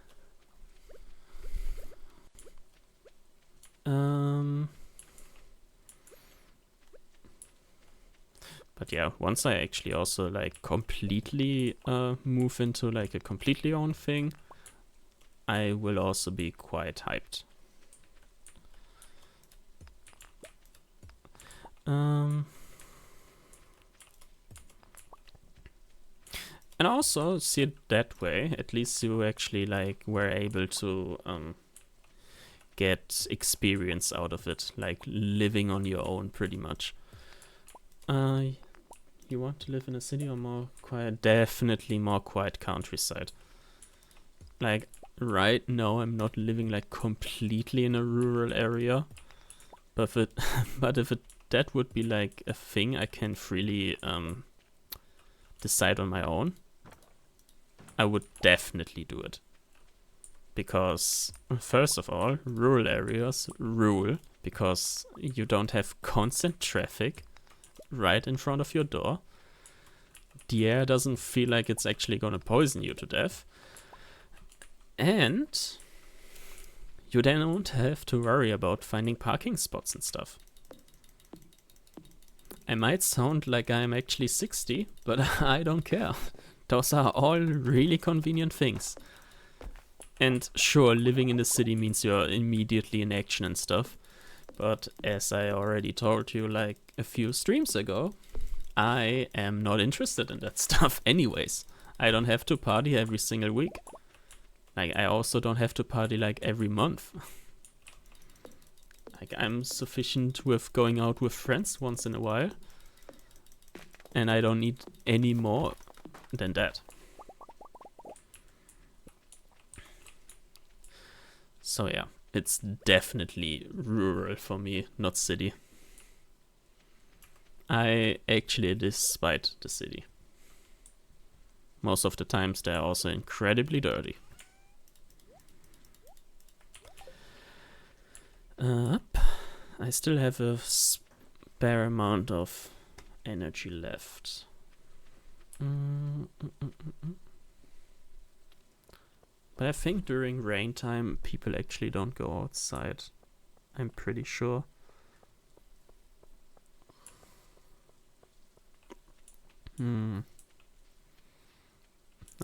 But yeah, once I actually also like completely move into like a completely own thing, I will also be quite hyped. And also see it that way, at least you actually like were able to get experience out of it, like living on your own pretty much. You want to live in a city or more quiet? Definitely more quiet countryside. Like right now I'm not living like completely in a rural area, but if that would be like a thing I can freely decide on my own, I would definitely do it. Because first of all, rural areas rule because you don't have constant traffic right in front of your door. The air doesn't feel like it's actually gonna poison you to death. And you then don't have to worry about finding parking spots and stuff. I might sound like I'm actually 60, but I don't care. Those are all really convenient things. And sure, living in the city means you're immediately in action and stuff. But as I already told you like a few streams ago, I am not interested in that stuff anyways. I don't have to party every single week. Like, I also don't have to party like every month. Like, I'm sufficient with going out with friends once in a while. And I don't need any more than that. So yeah, it's definitely rural for me, not city. I actually despite the city. Most of the times they're also incredibly dirty. Up. I still have a spare amount of energy left. But I think during rain time people actually don't go outside. I'm pretty sure. Now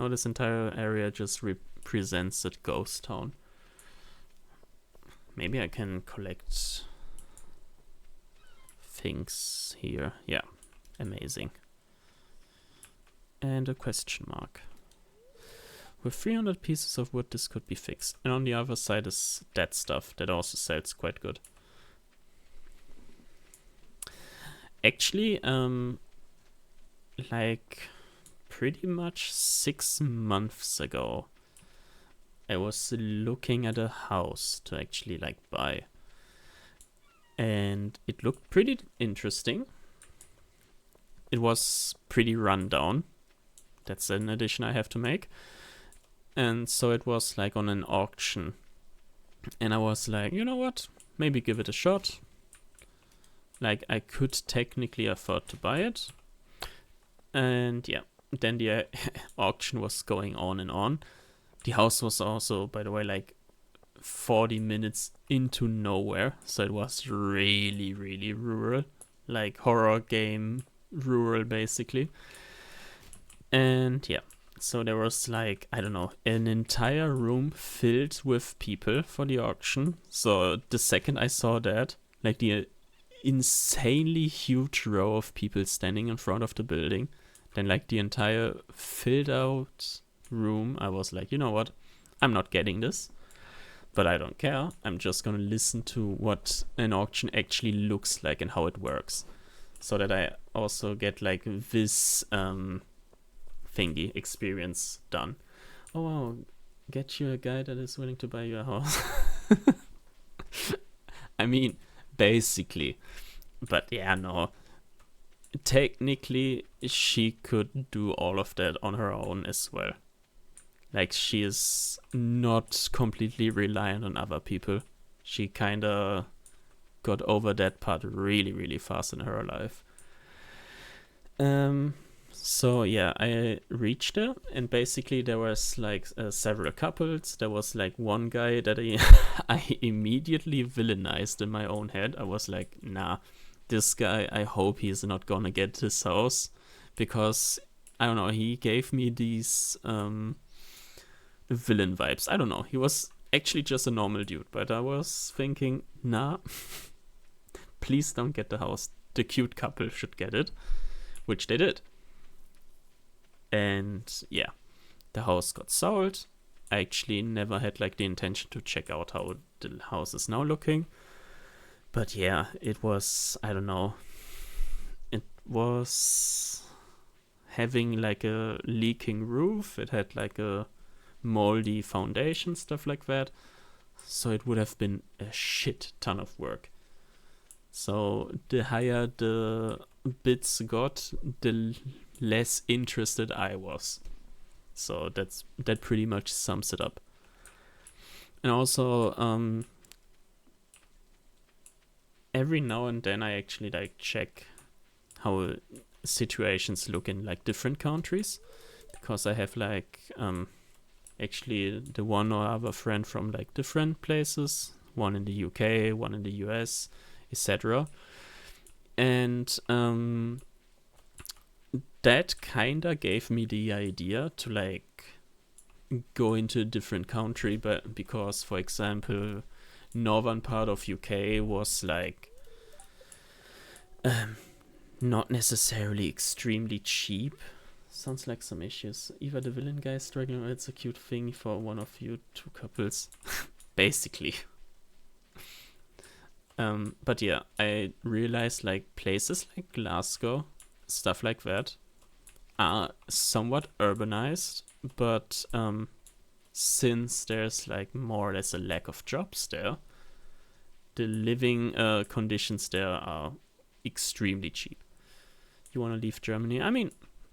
this entire area just represents a ghost town. Maybe I can collect things here. Yeah, Amazing. And a question mark. With 300 pieces of wood, this could be fixed. And on the other side is that stuff that also sells quite good. Actually, like pretty much 6 months ago, I was looking at a house to actually like buy. And it looked pretty interesting. It was pretty run down. That's an addition I have to make. And so it was like on an auction. And I was like, you know what? Maybe give it a shot. Like I could technically afford to buy it. And yeah, then the auction was going on and on. The house was also, by the way, like 40 minutes into nowhere. So it was really, really rural. Like horror game rural, basically. And yeah, so there was like, I don't know, an entire room filled with people for the auction. So the second I saw that, like the insanely huge row of people standing in front of the building, then like the entire filled out room, I was like, you know what, I'm not getting this, but I don't care. I'm just gonna listen to what an auction actually looks like and how it works, so that I also get like this thingy experience done. Oh wow, get you a guy that is willing to buy your house. I mean, basically. But yeah, no. Technically, she could do all of that on her own as well. Like, she is not completely reliant on other people. She kinda got over that part really, really fast in her life. So yeah, I reached her, and basically there was like several couples. There was like one guy that I immediately villainized in my own head. I was like, nah, this guy, I hope he's not gonna get this house, because I don't know, he gave me these villain vibes. I don't know, he was actually just a normal dude, but I was thinking, nah, please don't get the house. The cute couple should get it, which they did. And yeah, the house got sold. I actually never had like the intention to check out how the house is now looking. But yeah, it was, I don't know, it was having like a leaking roof. It had like a moldy foundation, stuff like that. So it would have been a shit ton of work. So the higher the bids got, the less interested I was. So that pretty much sums it up. And also, every now and then I actually like check how situations look in like different countries, because I have like actually the one or other friend from like different places, one in the UK, one in the US, etc. And that kinda gave me the idea to like go into a different country, but because, for example, northern part of UK was like not necessarily extremely cheap. Sounds like some issues. Either the villain guy is struggling, or it's a cute thing for one of you two couples. Basically. But yeah, I realized like places like Glasgow, stuff like that, are somewhat urbanized, but since there's like more or less a lack of jobs there, the living conditions there are extremely cheap. You want to leave Germany? I mean,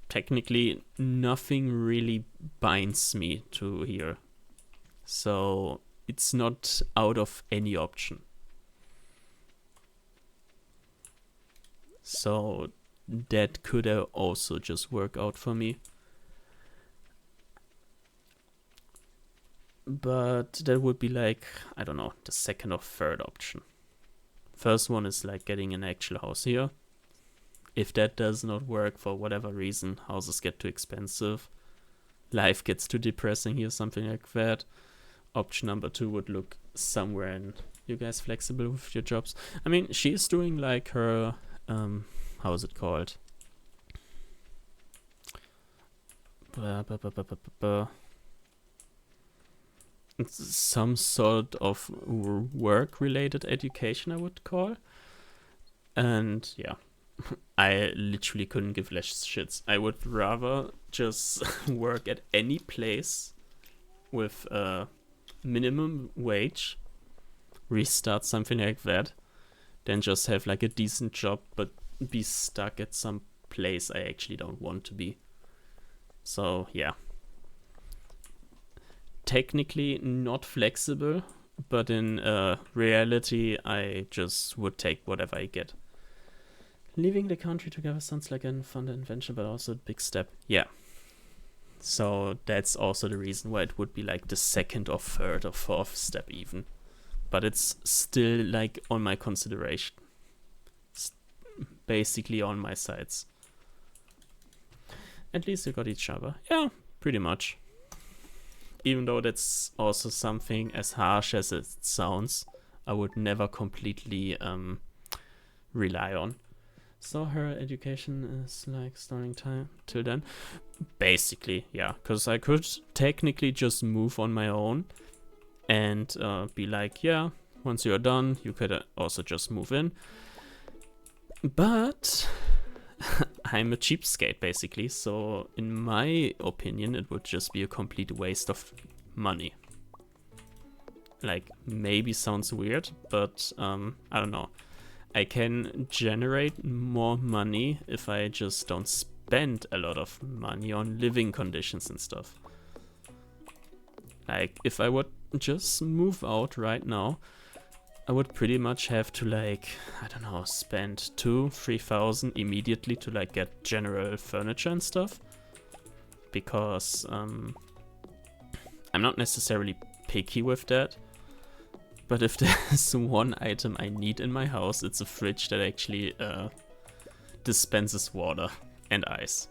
technically nothing really binds me to here, so it's not out of any option. So that could also just work out for me. But that would be like, I don't know, the second or third option. First one is like getting an actual house here. If that does not work for whatever reason, houses get too expensive, life gets too depressing here, something like that, option number 2 would look somewhere in, you guys flexible with your jobs? I mean, she's doing like her, how is it called? It's some sort of work-related education, I would call. And yeah, I literally couldn't give less shits. I would rather just work at any place with a minimum wage, restart something like that, than just have like a decent job but be stuck at some place I actually don't want to be. So yeah, technically not flexible, but in reality I just would take whatever I get. Leaving the country together sounds like a fun adventure, but also a big step. Yeah. So that's also the reason why it would be like the second or third or fourth step even. But it's still like on my consideration. It's basically on my sides. At least we got each other. Yeah, pretty much. Even though that's also something, as harsh as it sounds, I would never completely rely on. So her education is like starting time till then. Basically, yeah, because I could technically just move on my own and be like, yeah, once you're done, you could also just move in. But I'm a cheapskate, basically, so in my opinion, it would just be a complete waste of money. Like, maybe sounds weird, but I don't know. I can generate more money if I just don't spend a lot of money on living conditions and stuff. Like, if I would just move out right now, I would pretty much have to, like, I don't know, spend 2,000-3,000 immediately to, like, get general furniture and stuff. Because I'm not necessarily picky with that. But if there's one item I need in my house, it's a fridge that actually dispenses water and ice.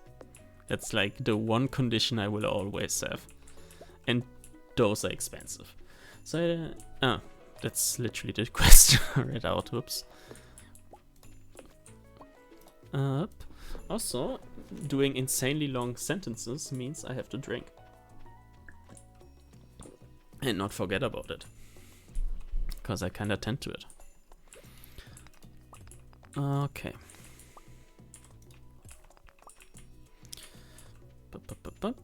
That's like the one condition I will always have. And those are expensive. So, that's literally the question I read out. Whoops. Also, doing insanely long sentences means I have to drink. And not forget about it. Because I kinda tend to it. Okay. Bup.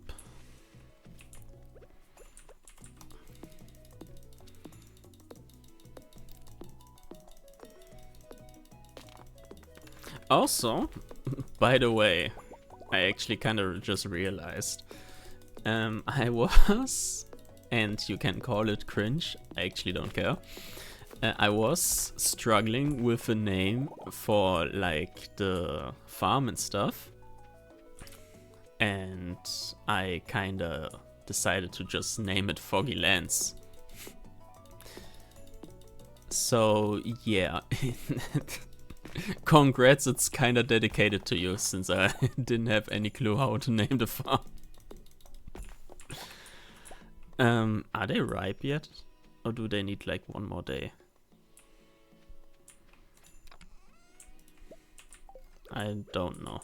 Also, by the way, I actually kinda just realized I was, and you can call it cringe, I actually don't care. I was struggling with a name for like the farm and stuff, and I kinda decided to just name it Foggy Lands. So yeah, congrats, it's kinda dedicated to you since I didn't have any clue how to name the farm. Are they ripe yet? Or do they need like one more day? I don't know.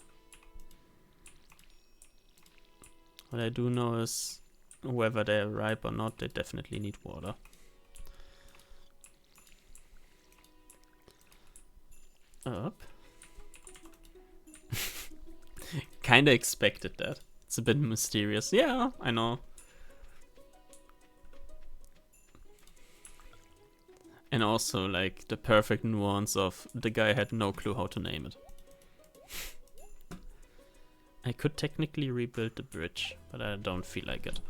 What I do know is whether they're ripe or not, they definitely need water. Up. Kinda expected that. It's a bit mysterious. Yeah, I know. And also, like, the perfect nuance of the guy had no clue how to name it. I could technically rebuild the bridge, but I don't feel like it.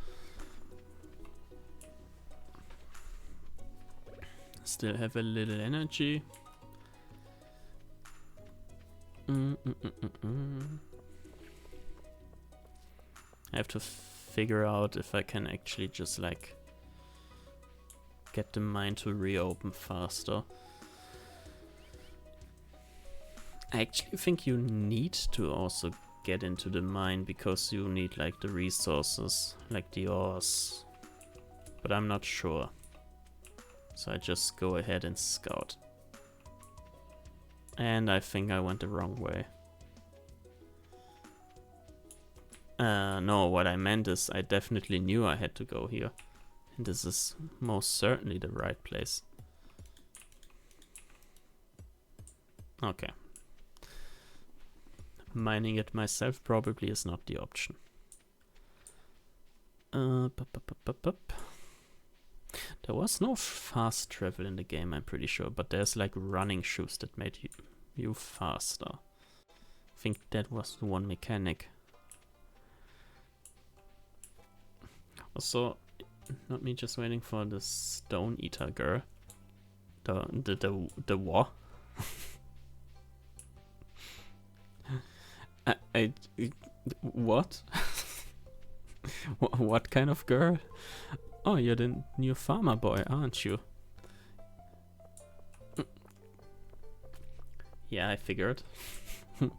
Still have a little energy. I have to figure out if I can actually just, like, get the mine to reopen faster. I actually think you need to also get into the mine because you need like the resources, like the ores. But I'm not sure. So I just go ahead and scout. And I think I went the wrong way. No, what I meant is I definitely knew I had to go here. And this is most certainly the right place. Okay. Mining it myself probably is not the option. There was no fast travel in the game, I'm pretty sure, but there's like running shoes that made you faster. I think that was the one mechanic. Also, not me just waiting for the stone eater girl. The what? What? What kind of girl? Oh, you're the new farmer boy, aren't you? Yeah, I figured.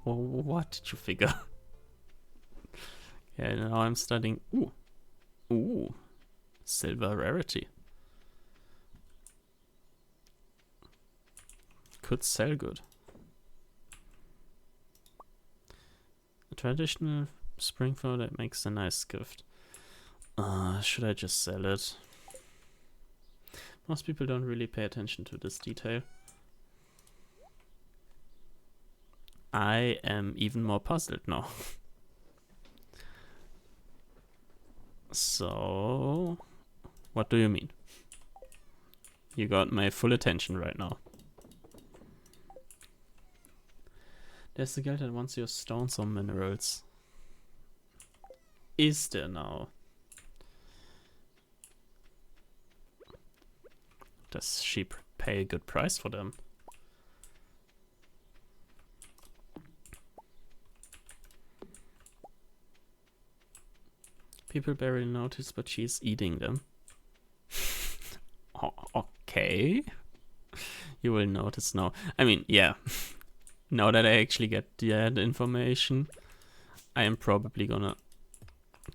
What did you figure? Yeah, now I'm studying. Ooh, silver rarity. Could sell good. A traditional spring flower that makes a nice gift. Should I just sell it? Most people don't really pay attention to this detail. I am even more puzzled now. So, what do you mean? You got my full attention right now. There's the guy that wants your stones or minerals. Is there now? Does she pay a good price for them? People barely notice, but she's eating them. Okay. You will notice now. I mean, yeah. Now that I actually get that information, I am probably gonna...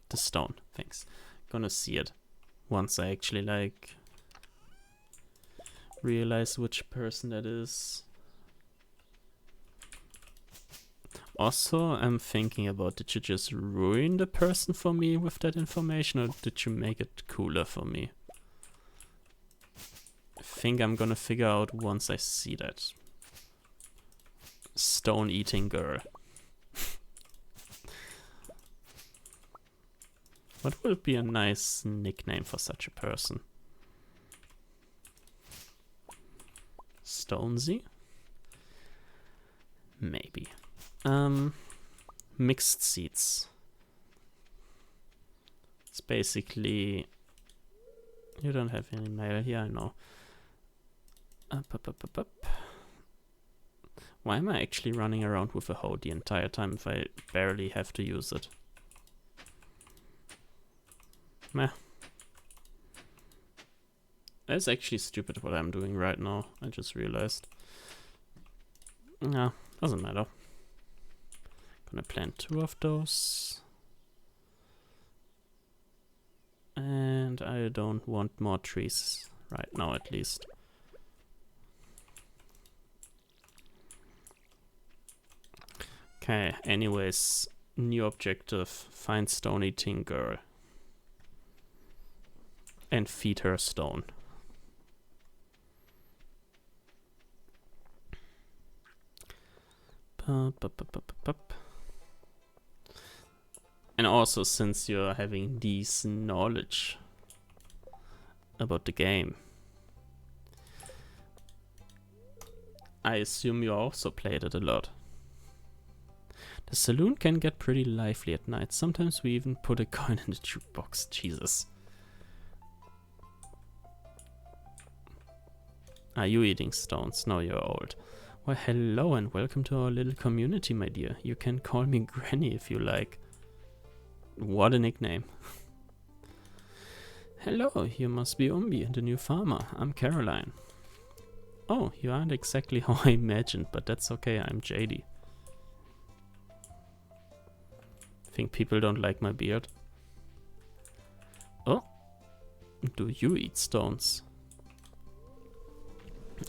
The stone, thanks. Gonna see it. Once I actually, like... realize which person that is. Also, I'm thinking about, did you just ruin the person for me with that information, or did you make it cooler for me? I think I'm gonna figure out once I see that. Stone eating girl. What would be a nice nickname for such a person? Stonesy? Maybe. Mixed seeds. It's basically... You don't have any mail here, I know. Why am I actually running around with a hoe the entire time if I barely have to use it? Meh. That's actually stupid what I'm doing right now, I just realized. No, doesn't matter. Gonna plant 2 of those. And I don't want more trees right now, at least. Okay, anyways, new objective, find stone eating girl. And feed her stone. And also, since you're having this knowledge about the game, I assume you also played it a lot. The saloon can get pretty lively at night. Sometimes we even put a coin in the jukebox. Jesus. Are you eating stones? No, you're old. Well, hello and welcome to our little community, my dear. You can call me Granny if you like. What a nickname. Hello, you must be Umbi, the new farmer. I'm Caroline. Oh, you aren't exactly how I imagined, but that's okay, I'm JD. Think people don't like my beard? Oh, do you eat stones?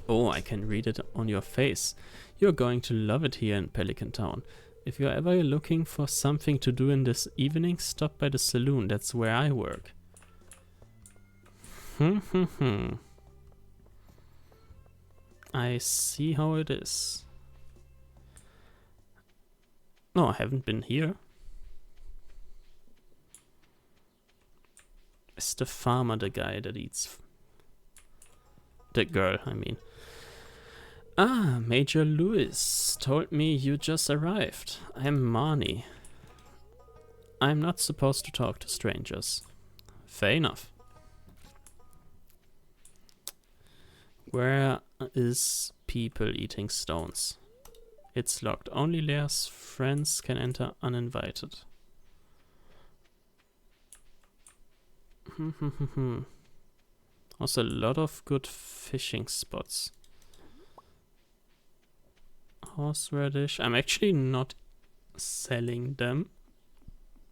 Oh, I can read it on your face. You're going to love it here in Pelican Town. If you're ever looking for something to do in this evening, stop by the saloon. That's where I work. I see how it is. No, I haven't been here. Is the farmer the guy that eats? The girl, I mean. Ah, Major Lewis told me you just arrived. I'm Marnie. I'm not supposed to talk to strangers. Fair enough. Where is people eating stones? It's locked. Only Leah's friends can enter uninvited. Also a lot of good fishing spots. Horseradish. I'm actually not selling them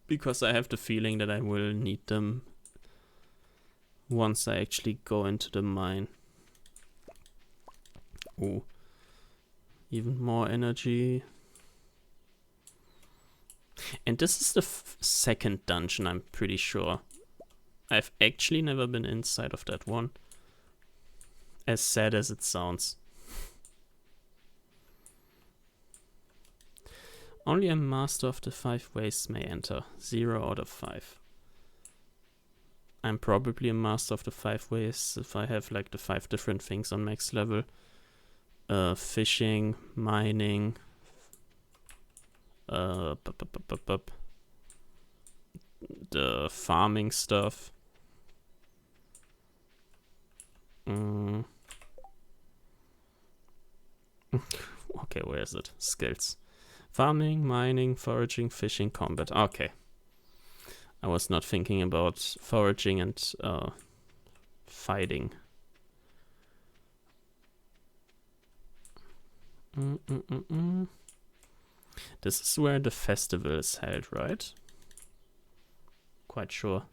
because I have the feeling that I will need them once I actually go into the mine. Oh, even more energy. And this is the second dungeon, I'm pretty sure. I've actually never been inside of that one. As sad as it sounds. Only a master of the 5 ways may enter. 0 out of 5. I'm probably a master of the 5 ways if I have like the 5 different things on max level. Fishing, mining, the farming stuff. Okay, where is it? Skills. Farming, mining, foraging, fishing, combat. Okay. I was not thinking about foraging and fighting. This is where the festival is held, right? Quite sure.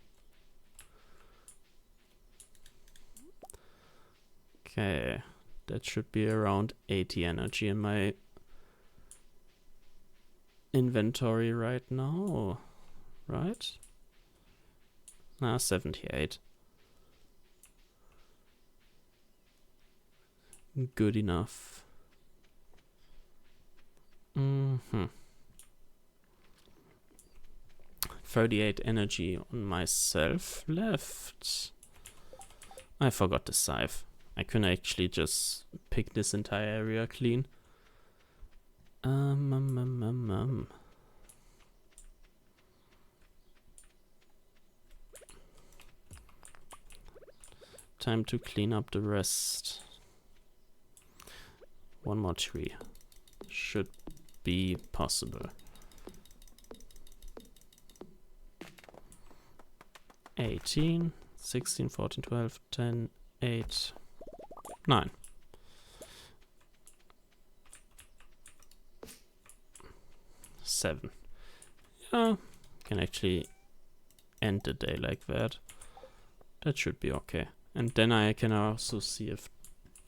Okay, that should be around 80 energy in my inventory right now, right? Nah, 78. Good enough. 38 energy on myself left. I forgot the scythe. I can actually just pick this entire area clean. Time to clean up the rest. One more tree. Should be possible. 18, 16, 14, 12, 10, 8, 9. Seven. Yeah, can actually end the day like that. That should be okay. And then I can also see if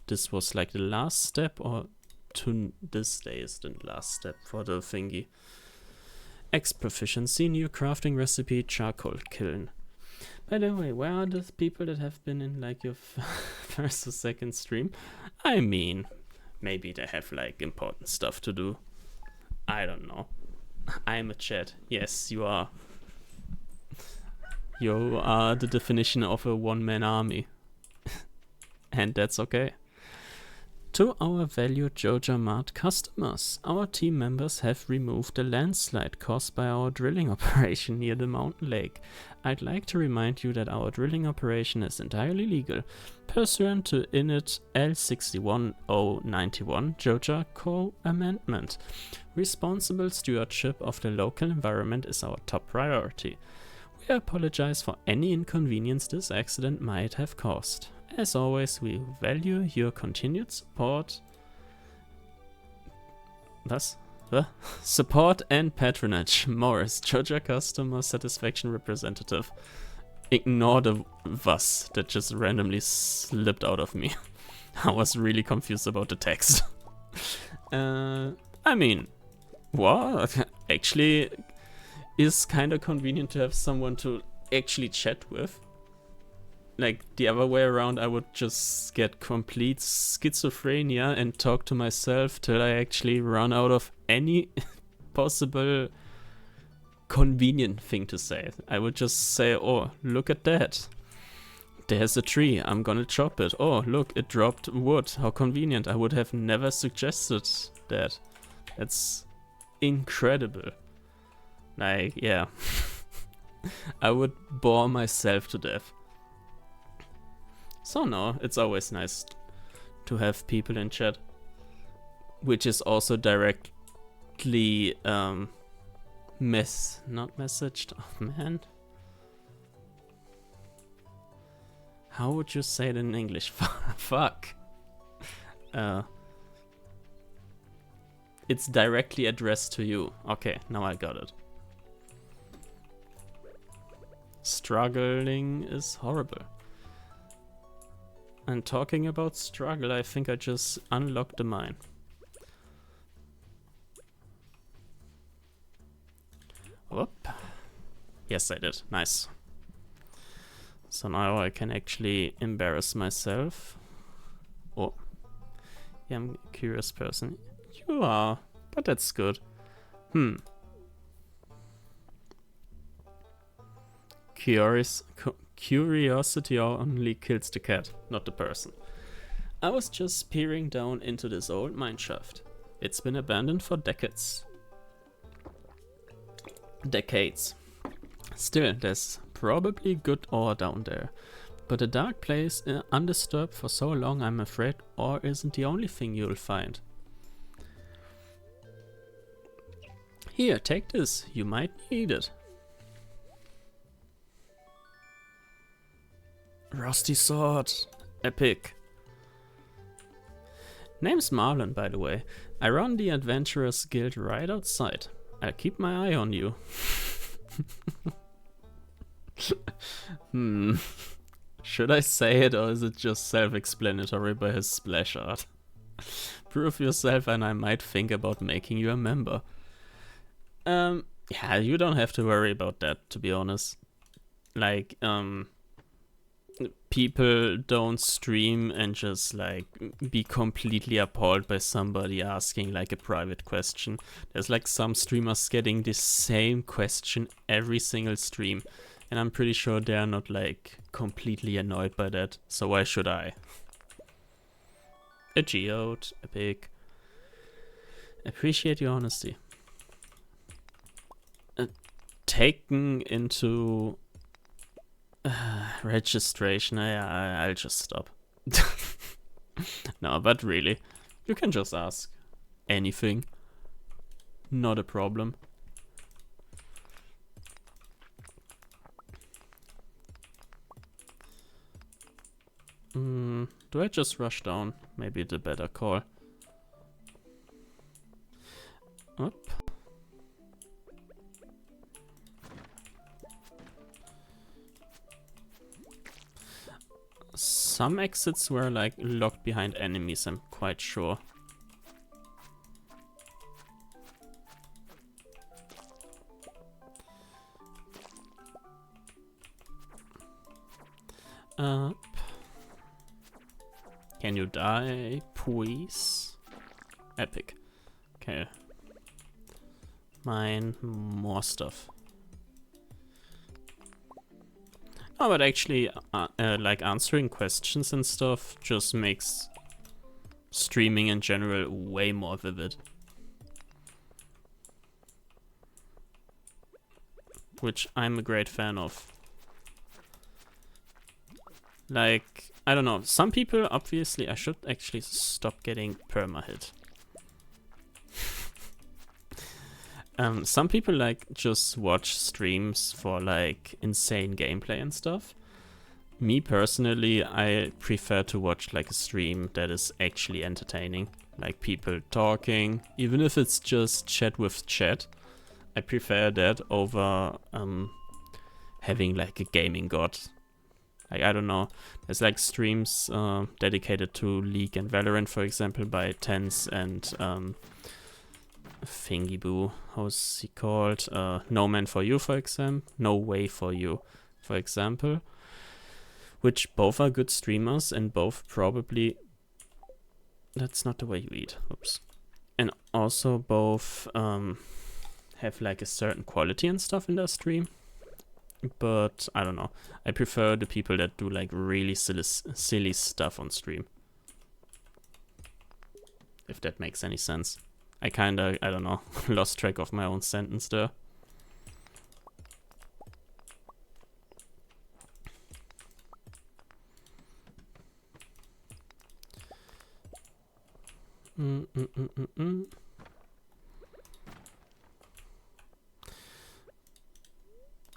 this was like the last step or to this day is the last step for the thingy. X proficiency, new crafting recipe, charcoal kiln. By the way, where are the people that have been in like your first or second stream? I mean, maybe they have like important stuff to do. I don't know. I'm a chat. Yes, you are. You are the definition of a one-man army. And that's okay. To our valued Joja Mart customers, our team members have removed the landslide caused by our drilling operation near the mountain lake. I'd like to remind you that our drilling operation is entirely legal, pursuant to Init L61091 Joja Co. Amendment. Responsible stewardship of the local environment is our top priority. We apologize for any inconvenience this accident might have caused. As always, we value your continued support. Support and patronage. Morris, Joja Customer Satisfaction Representative. Ignore the was that just randomly slipped out of me. I was really confused about the text. I mean, What? Actually, is kind of convenient to have someone to actually chat with. Like, the other way around, I would just get complete schizophrenia and talk to myself till I actually run out of any possible convenient thing to say. I would just say, oh, look at that. There's a tree, I'm gonna chop it. Oh, look, it dropped wood. How convenient. I would have never suggested that. That's incredible. Like, yeah. I would bore myself to death. So no, it's always nice to have people in chat. Which is also directly not messaged. Oh man. How would you say it in English? Fuck. It's directly addressed to you. Okay, now I got it. Struggling is horrible. And talking about struggle, I think I just unlocked the mine. Whoop. Yes, I did. Nice. So now I can actually embarrass myself. Oh. Yeah, I'm a curious person. You are, but that's good. Curiosity only kills the cat, not the person. I was just peering down into this old mine shaft. It's been abandoned for decades. Still, there's probably good ore down there. But a dark place undisturbed for so long, I'm afraid ore isn't the only thing you'll find. Here, take this. You might need it. Rusty sword. Epic. Name's Marlon, by the way. I run the Adventurers Guild right outside. I'll keep my eye on you. Should I say it, or is it just self-explanatory by his splash art? Prove yourself and I might think about making you a member. Yeah, you don't have to worry about that, to be honest. Like, people don't stream and just, like, be completely appalled by somebody asking, like, a private question. There's, like, some streamers getting the same question every single stream. And I'm pretty sure they're not, like, completely annoyed by that. So why should I? A geode, epic. Appreciate your honesty. Taken into registration, I'll just stop. No, but really, you can just ask anything. Not a problem. Do I just rush down? Maybe the better call. Up. Some exits were like locked behind enemies, I'm quite sure. Up. Can you die, please? Epic. Okay. Mine, more stuff. Oh, but actually, like answering questions and stuff just makes streaming in general way more vivid. Which I'm a great fan of. Like, I don't know, some people, obviously, I should actually stop getting perma-hit. Some people like just watch streams for like insane gameplay and stuff. Me personally, I prefer to watch like a stream that is actually entertaining. Like people talking, even if it's just chat with chat. I prefer that over having like a gaming god. Like, I don't know, there's like streams dedicated to League and Valorant, for example, by Tens and thingy boo. How's he called? No Man for You, for example. No Way for You, for example. Which both are good streamers and both probably... That's not the way you eat. Oops. And also both have like a certain quality and stuff in their stream. But I don't know. I prefer the people that do like really silly stuff on stream. If that makes any sense. I don't know, lost track of my own sentence there.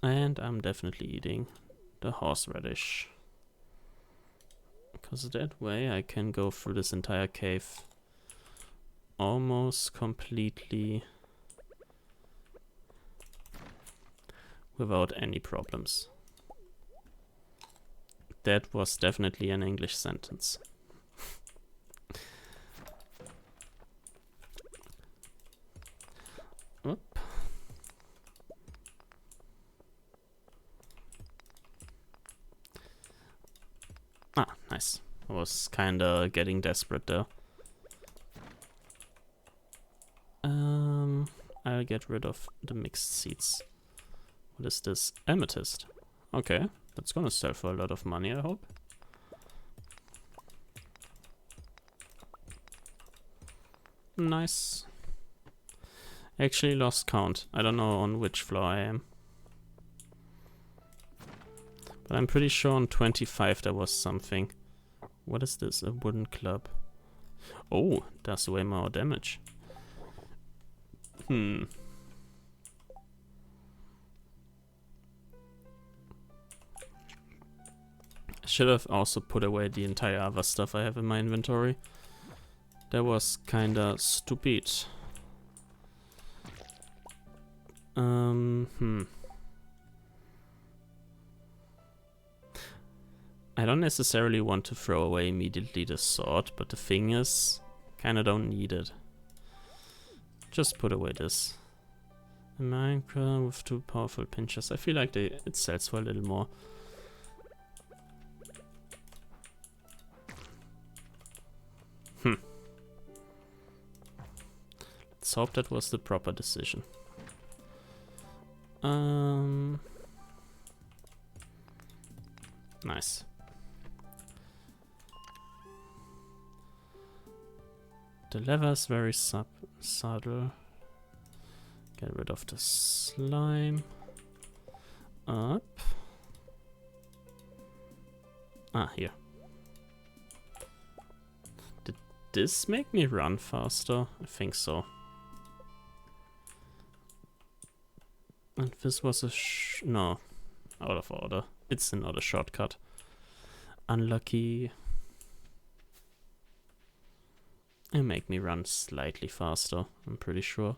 And I'm definitely eating the horseradish. Because that way I can go through this entire cave almost completely without any problems. That was definitely an English sentence. Oop. Ah, nice. I was kinda getting desperate there. I'll get rid of the mixed seeds. What is this? Amethyst. Okay, that's gonna sell for a lot of money, I hope. Nice. Actually lost count. I don't know on which floor I am. But I'm pretty sure on 25 there was something. What is this? A wooden club. Oh, does way more damage. I should have also put away the entire other stuff I have in my inventory. That was kinda stupid. I don't necessarily want to throw away immediately the sword, but the thing is, kinda don't need it. Just put away this. A Minecraft with 2 powerful pinchers. I feel like it sells for a little more. Let's hope that was the proper decision. Nice. The lever is very subtle. Get rid of the slime. Up. Ah, here. Did this make me run faster? I think so. And this was a no. Out of order. It's another shortcut. Unlucky. It'll make me run slightly faster, I'm pretty sure.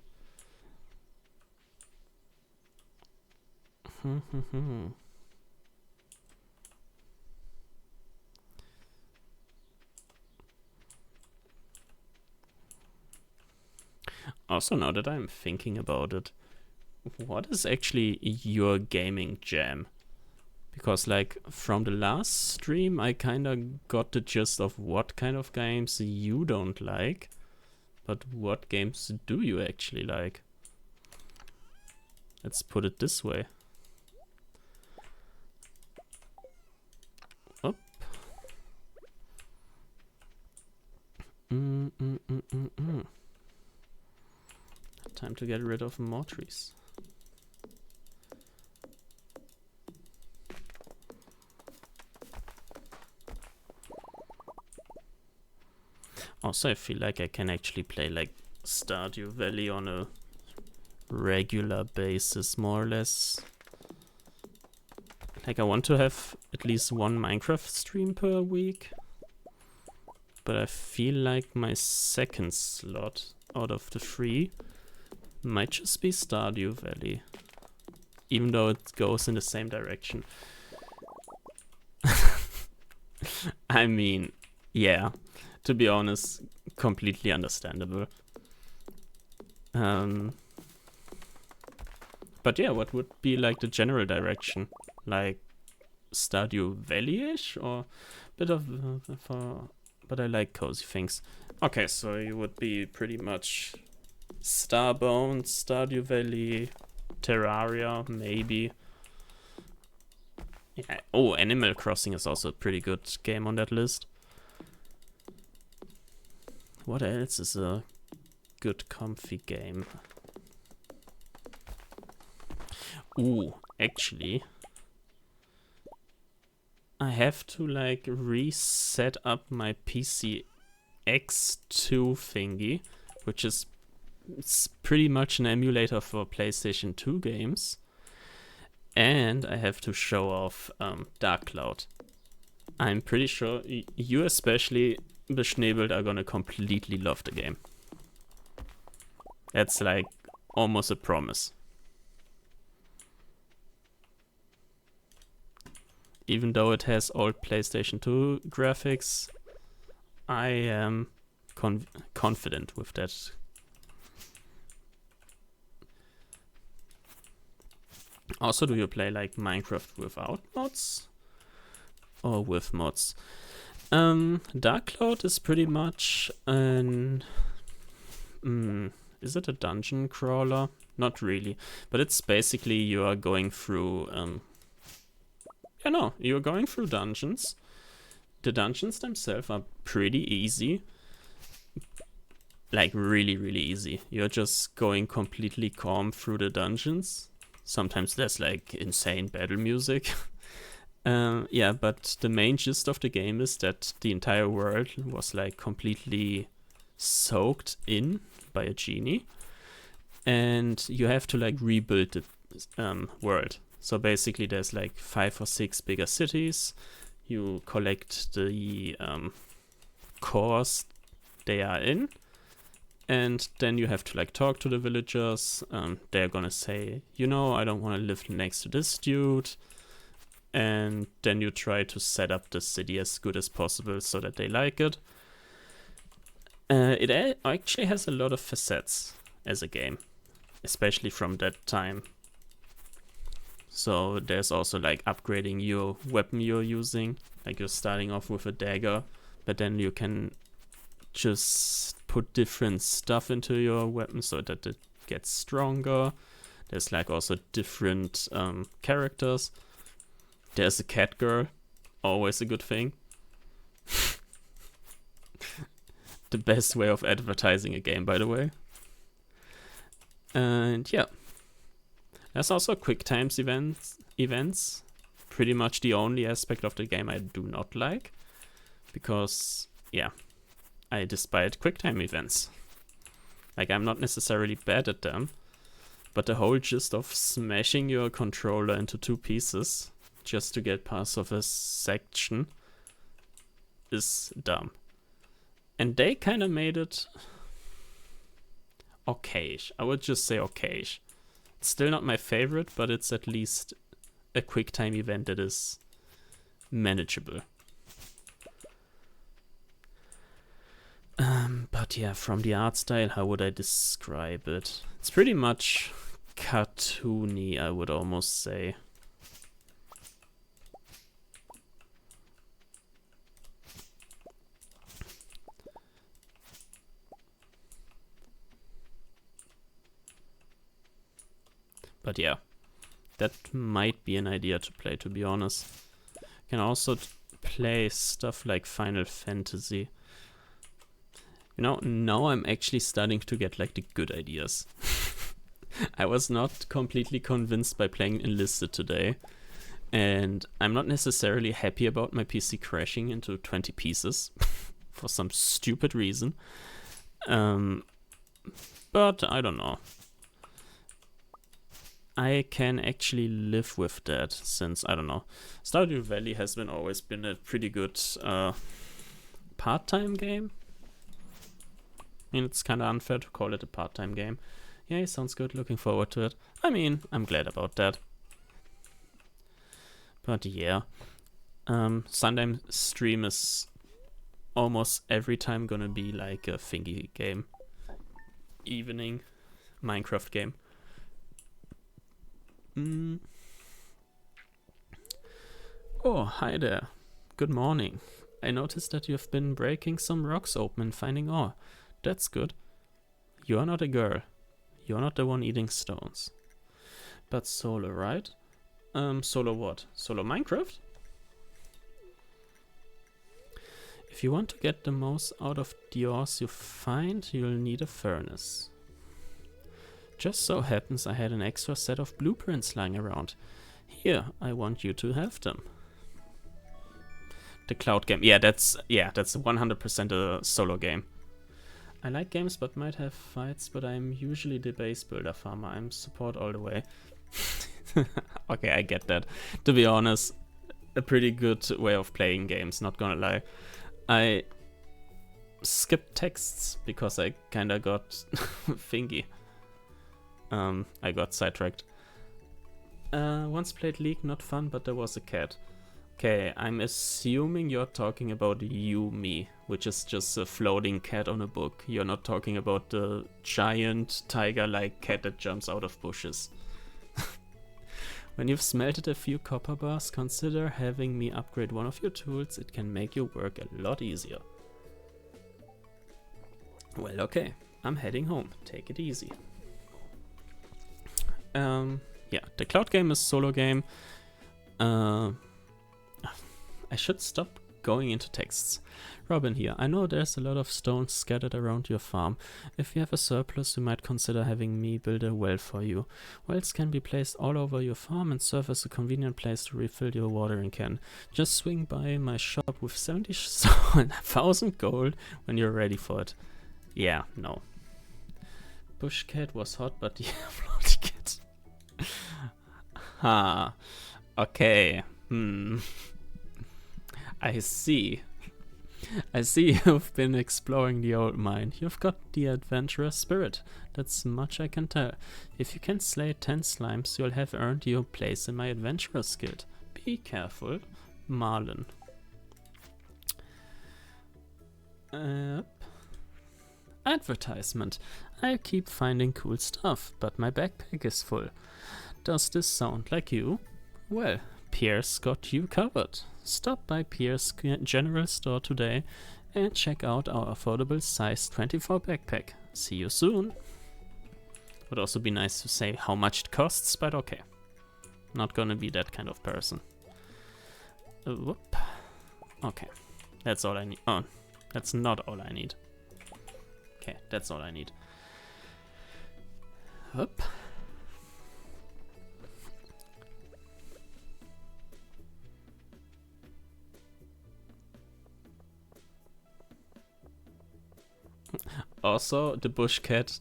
Also, now that I'm thinking about it, what is actually your gaming jam? Because like from the last stream I kinda got the gist of what kind of games you don't like, but what games do you actually like? Let's put it this way. Up. Time to get rid of more trees. Also, I feel like I can actually play like Stardew Valley on a regular basis, more or less. Like I want to have at least 1 Minecraft stream per week. But I feel like my second slot out of the 3 might just be Stardew Valley. Even though it goes in the same direction. I mean, yeah. To be honest, completely understandable. But yeah, what would be like the general direction? Like Stardew Valley-ish, or bit of but I like cozy things. Okay, so you would be pretty much Starbound, Stardew Valley, Terraria, maybe. Yeah. Oh, Animal Crossing is also a pretty good game on that list. What else is a good comfy game? Ooh, actually, I have to like reset up my PC X2 thingy, which is it's pretty much an emulator for PlayStation 2 games. And I have to show off Dark Cloud. I'm pretty sure you especially, Beschnebelt, are gonna completely love the game. That's like almost a promise. Even though it has old PlayStation 2 graphics, I am confident with that. Also, do you play like Minecraft without mods? Or with mods? Dark Cloud is pretty much an... is it a dungeon crawler? Not really. But it's basically you are going through... you're going through dungeons. The dungeons themselves are pretty easy. Like really, really easy. You're just going completely calm through the dungeons. Sometimes there's like insane battle music. Yeah, but the main gist of the game is that the entire world was like completely soaked in by a genie. And you have to like rebuild the world. So basically there's like 5 or 6 bigger cities. You collect the cores they are in. And then you have to like talk to the villagers. They're gonna say, I don't want to live next to this dude. And then you try to set up the city as good as possible so that they like it. It actually has a lot of facets as a game, especially from that time. So there's also like upgrading your weapon you're using. Like you're starting off with a dagger, but then you can just put different stuff into your weapon so that it gets stronger. There's like also different characters. There's a cat girl, always a good thing. The best way of advertising a game, by the way. And yeah, there's also quick times events. Pretty much the only aspect of the game I do not like, because yeah, I despise quick time events. Like I'm not necessarily bad at them, but the whole gist of smashing your controller into 2 pieces just to get past of a section is dumb. And they kind of made it okayish. I would just say okayish. It's still not my favorite, but it's at least a quick time event that is manageable. But yeah, from the art style, how would I describe it? It's pretty much cartoony, I would almost say. But yeah, that might be an idea to play, to be honest. You can also play stuff like Final Fantasy. Now I'm actually starting to get like the good ideas. I was not completely convinced by playing Enlisted today. And I'm not necessarily happy about my PC crashing into 20 pieces for some stupid reason. But I don't know. I can actually live with that since, I don't know, Stardew Valley has always been a pretty good part-time game. I mean, it's kind of unfair to call it a part-time game. Yeah, sounds good, looking forward to it. I mean, I'm glad about that. But yeah, Sunday stream is almost every time gonna be like a thingy game. Evening. Minecraft game. Oh, hi there. Good morning. I noticed that you've been breaking some rocks open and finding ore. That's good. You're not a girl. You're not the one eating stones. But solo, right? Solo what? Solo Minecraft? If you want to get the most out of the ores you find, you'll need a furnace. Just so happens I had an extra set of blueprints lying around. Here, I want you to have them. The cloud game. Yeah, that's 100% a solo game. I like games but might have fights, but I'm usually the base builder farmer. I'm support all the way. Okay, I get that. To be honest, a pretty good way of playing games, not gonna lie. I skipped texts because I kinda got thingy. I got sidetracked. Once played League, not fun, but there was a cat. Okay, I'm assuming you're talking about Yumi, which is just a floating cat on a book. You're not talking about the giant tiger-like cat that jumps out of bushes. When you've smelted a few copper bars, consider having me upgrade one of your tools. It can make your work a lot easier. Well, okay, I'm heading home. Take it easy. Yeah, the cloud game is solo game. I should stop going into texts. Robin here. I know there's a lot of stones scattered around your farm. If you have a surplus, you might consider having me build a well for you. Wells can be placed all over your farm and serve as a convenient place to refill your watering can. Just swing by my shop with 70,000 gold when you're ready for it. Yeah, no. Bush cat was hot, but yeah, floaty cat. Ha. Okay. I see. I see you've been exploring the old mine. You've got the adventurous spirit. That's much I can tell. If you can slay 10 slimes, you'll have earned your place in my adventurous guild. Be careful. Marlin. Advertisement. I keep finding cool stuff, but my backpack is full. Does this sound like you? Well, Pierre's got you covered. Stop by Pierre's general store today and check out our affordable size 24 backpack. See you soon. Would also be nice to say how much it costs, but okay. Not gonna be that kind of person. Whoop. Okay. That's all I need. Oh, that's not all I need. Okay, that's all I need. Whoop. Also, the bush cat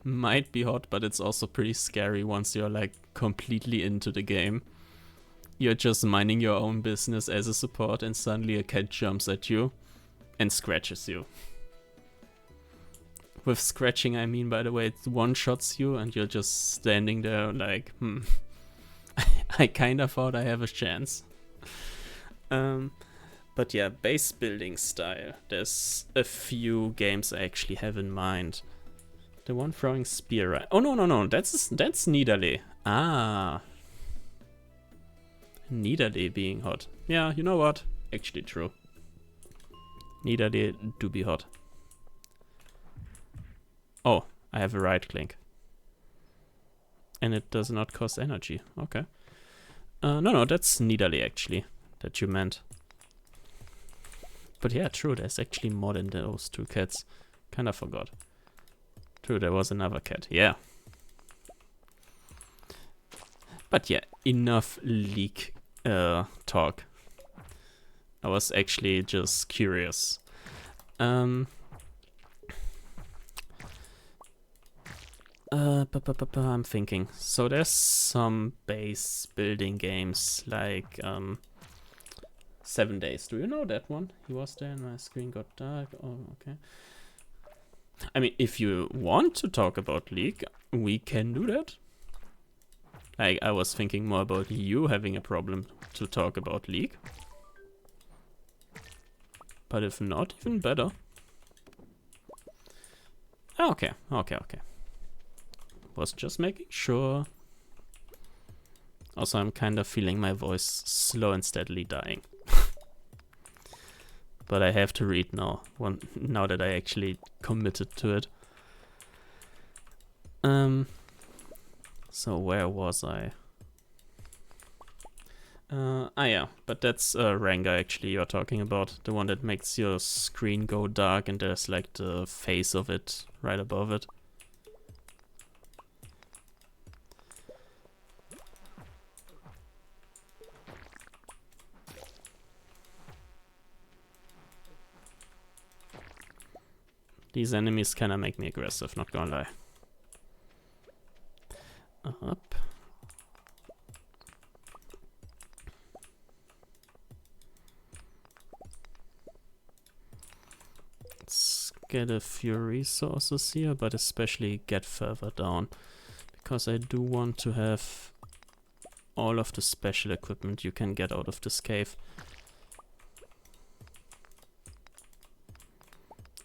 might be hot, but it's also pretty scary once you're like completely into the game. You're just minding your own business as a support and suddenly a cat jumps at you and scratches you. With scratching, I mean, by the way, it one-shots you and you're just standing there like, I kinda thought I have a chance. But yeah, base building style. There's a few games I actually have in mind. The one throwing spear, right? Oh no, that's Niederley. Ah. Niederley being hot. Yeah, you know what? Actually true. Niederley do be hot. Oh, I have a right click. And it does not cost energy. Okay. No, that's Niederley actually, that you meant. But yeah, true, there's actually more than those two cats. Kinda forgot. True, there was another cat, yeah. But yeah, enough League talk. I was actually just curious. I'm thinking. So there's some base building games like 7 Days. Do you know that one? He was there and my screen got dark. Oh, okay. I mean, if you want to talk about League, we can do that. Like, I was thinking more about you having a problem to talk about League. But if not, even better. Okay. Was just making sure. Also, I'm kind of feeling my voice slow and steadily dying. But I have to read now, now that I actually committed to it. So where was I? Yeah, but that's Ranga actually you're talking about. The one that makes your screen go dark and there's like the face of it right above it. These enemies kinda make me aggressive, not gonna lie. Up. Let's get a few resources here, but especially get further down. Because I do want to have all of the special equipment you can get out of this cave.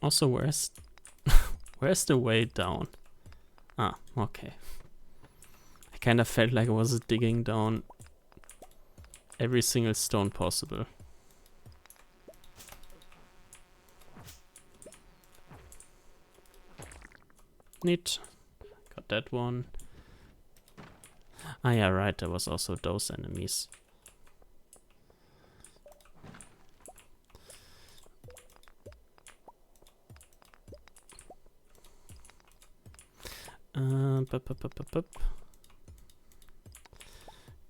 Also, where's the way down? Ah, okay. I kind of felt like I was digging down every single stone possible. Neat. Got that one. Ah, yeah, right. There was also those enemies.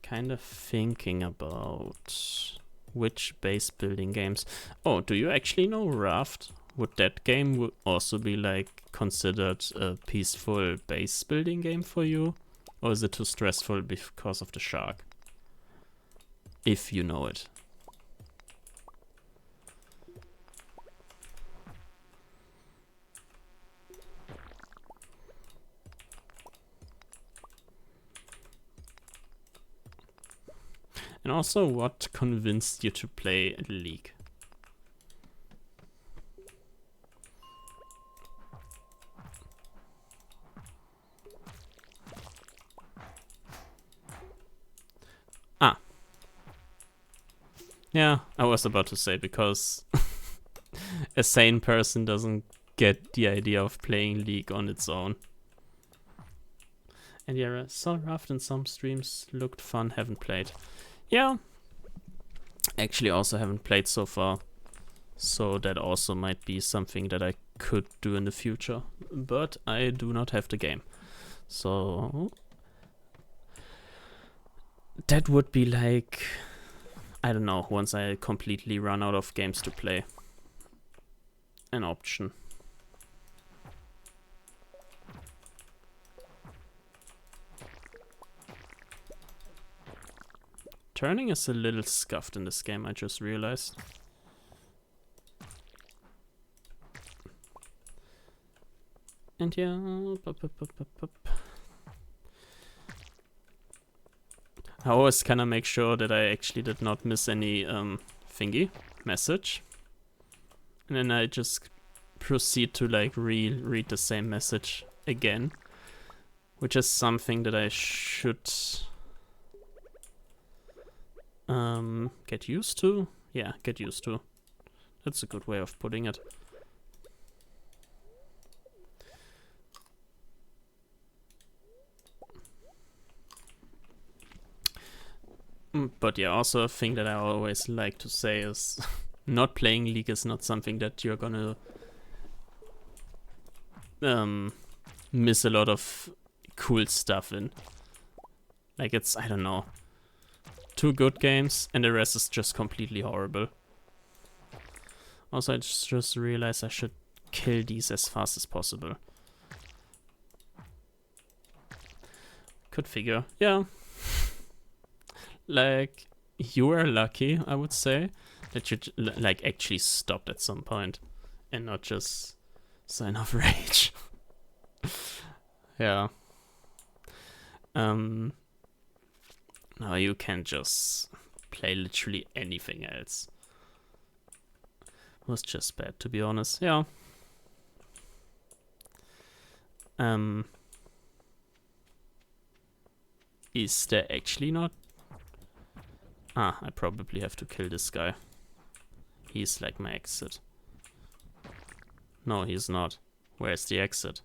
Kind of thinking about which base building games. Oh, do you actually know Raft? Would that game also be like considered a peaceful base building game for you? Or is it too stressful because of the shark? If you know it. And also, what convinced you to play League? Ah. Yeah, I was about to say, because a sane person doesn't get the idea of playing League on its own. And yeah, I saw Raft in some streams, looked fun, haven't played. Yeah, actually also haven't played so far, so that also might be something that I could do in the future, but I do not have the game. So that would be like, I don't know, once I completely run out of games to play, an option. Turning is a little scuffed in this game, I just realized. And yeah, I always kind of make sure that I actually did not miss any thingy message. And then I just proceed to like read the same message again. Which is something that I should get used to. Yeah, get used to. That's a good way of putting it. But yeah, also a thing that I always like to say is not playing League is not something that you're gonna miss a lot of cool stuff in. Like, it's, I don't know, 2 good games and the rest is just completely horrible. Also, I just realized I should kill these as fast as possible. Could figure, yeah. Like, you were lucky, I would say, that you like actually stopped at some point and not just sign off rage. Yeah. No, you can just play literally anything else. Was just bad, to be honest. Yeah. Is there actually not? Ah, I probably have to kill this guy. He's like my exit. No, he's not. Where's the exit?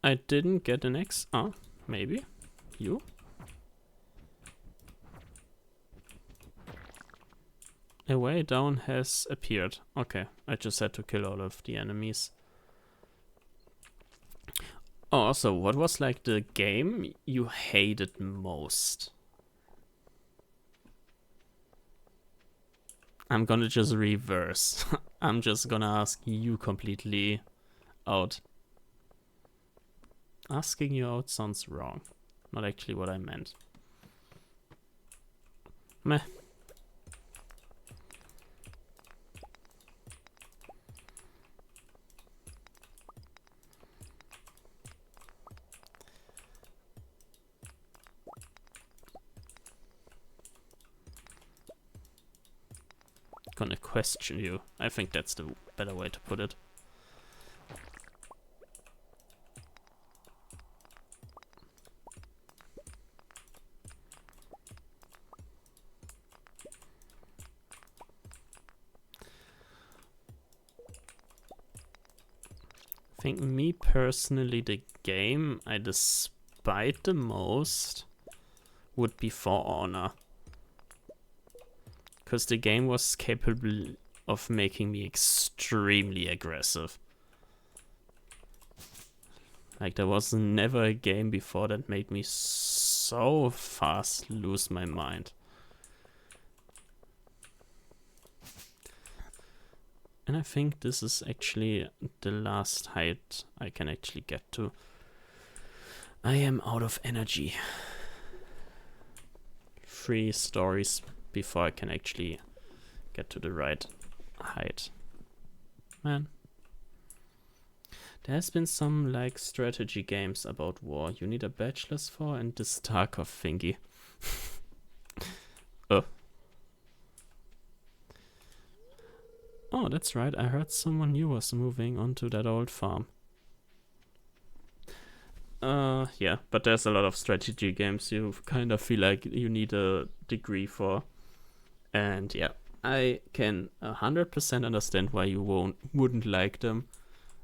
I didn't get an X. Ah, maybe. You? A way down has appeared. Okay, I just had to kill all of the enemies. Oh, also, what was like the game you hated most? I'm gonna just reverse. I'm just gonna ask you completely out. Asking you out sounds wrong. Not actually what I meant. Meh. Gonna question you. I think that's the better way to put it. I think me personally, the game I despise the most would be For Honor. Because the game was capable of making me extremely aggressive. Like, there was never a game before that made me so fast lose my mind. And I think this is actually the last height I can actually get to. I am out of energy. 3 stories before I can actually get to the right height. Man. There has been some like strategy games about war. You need a bachelor's for and this Tarkov thingy. Oh, that's right. I heard someone new was moving onto that old farm. Yeah, but there's a lot of strategy games you kind of feel like you need a degree for. And yeah, I can 100% understand why you wouldn't like them.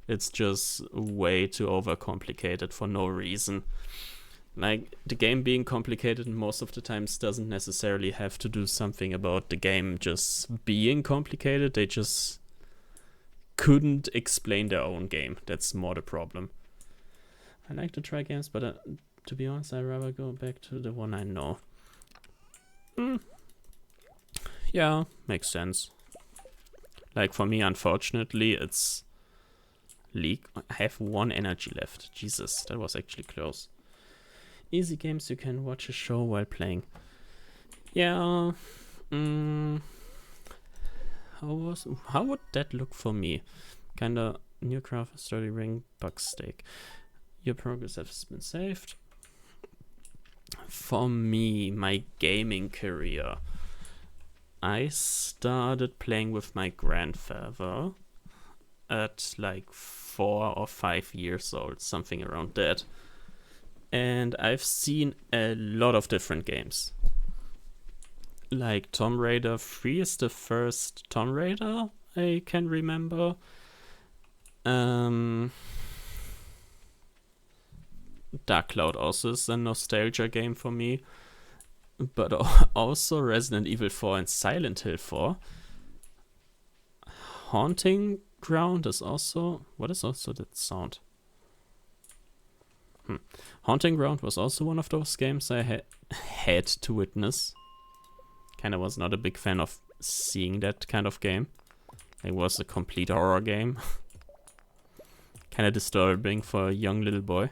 It's just way too overcomplicated for no reason. Like, the game being complicated most of the times doesn't necessarily have to do something about the game just being complicated. They just couldn't explain their own game. That's more the problem. I like to try games, but to be honest, I'd rather go back to the one I know. Yeah, makes sense. Like, for me, unfortunately, it's League. I have 1 energy left. Jesus, that was actually close. Easy games you can watch a show while playing. Yeah. How would that look for me? Kinda new craft, sturdy ring, bug steak. Your progress has been saved. For me, my gaming career. I started playing with my grandfather at like 4 or 5 years old, something around that. And I've seen a lot of different games. Like Tomb Raider 3 is the first Tomb Raider I can remember. Dark Cloud also is a nostalgia game for me. But also Resident Evil 4 and Silent Hill 4. Haunting Ground is also... What is also that sound? Haunting Ground was also one of those games I had to witness. Kinda was not a big fan of seeing that kind of game. It was a complete horror game. Kinda disturbing for a young little boy.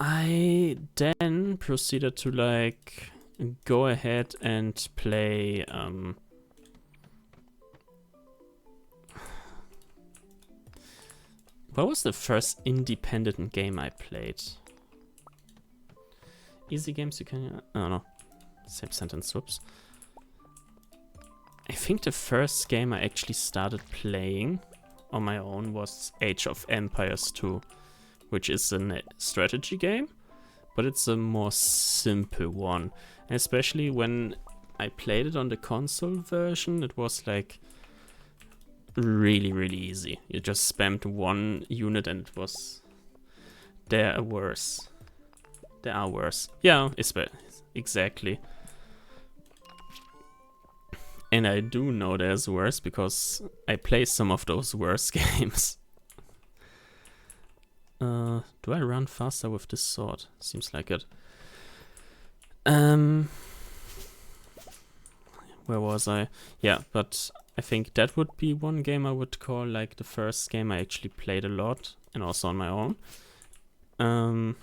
I then proceeded to like go ahead and play What was the first independent game I played? Easy games you can... Oh no. Same sentence, whoops. I think the first game I actually started playing on my own was Age of Empires 2, which is a strategy game, but it's a more simple one. And especially when I played it on the console version, it was like really, really easy. You just spammed one unit and it was... There are worse. There are worse. Yeah, exactly. And I do know there's worse because I play some of those worse games. Do I run faster with this sword? Seems like it. Where was I? Yeah, but I think that would be one game I would call like the first game I actually played a lot and also on my own.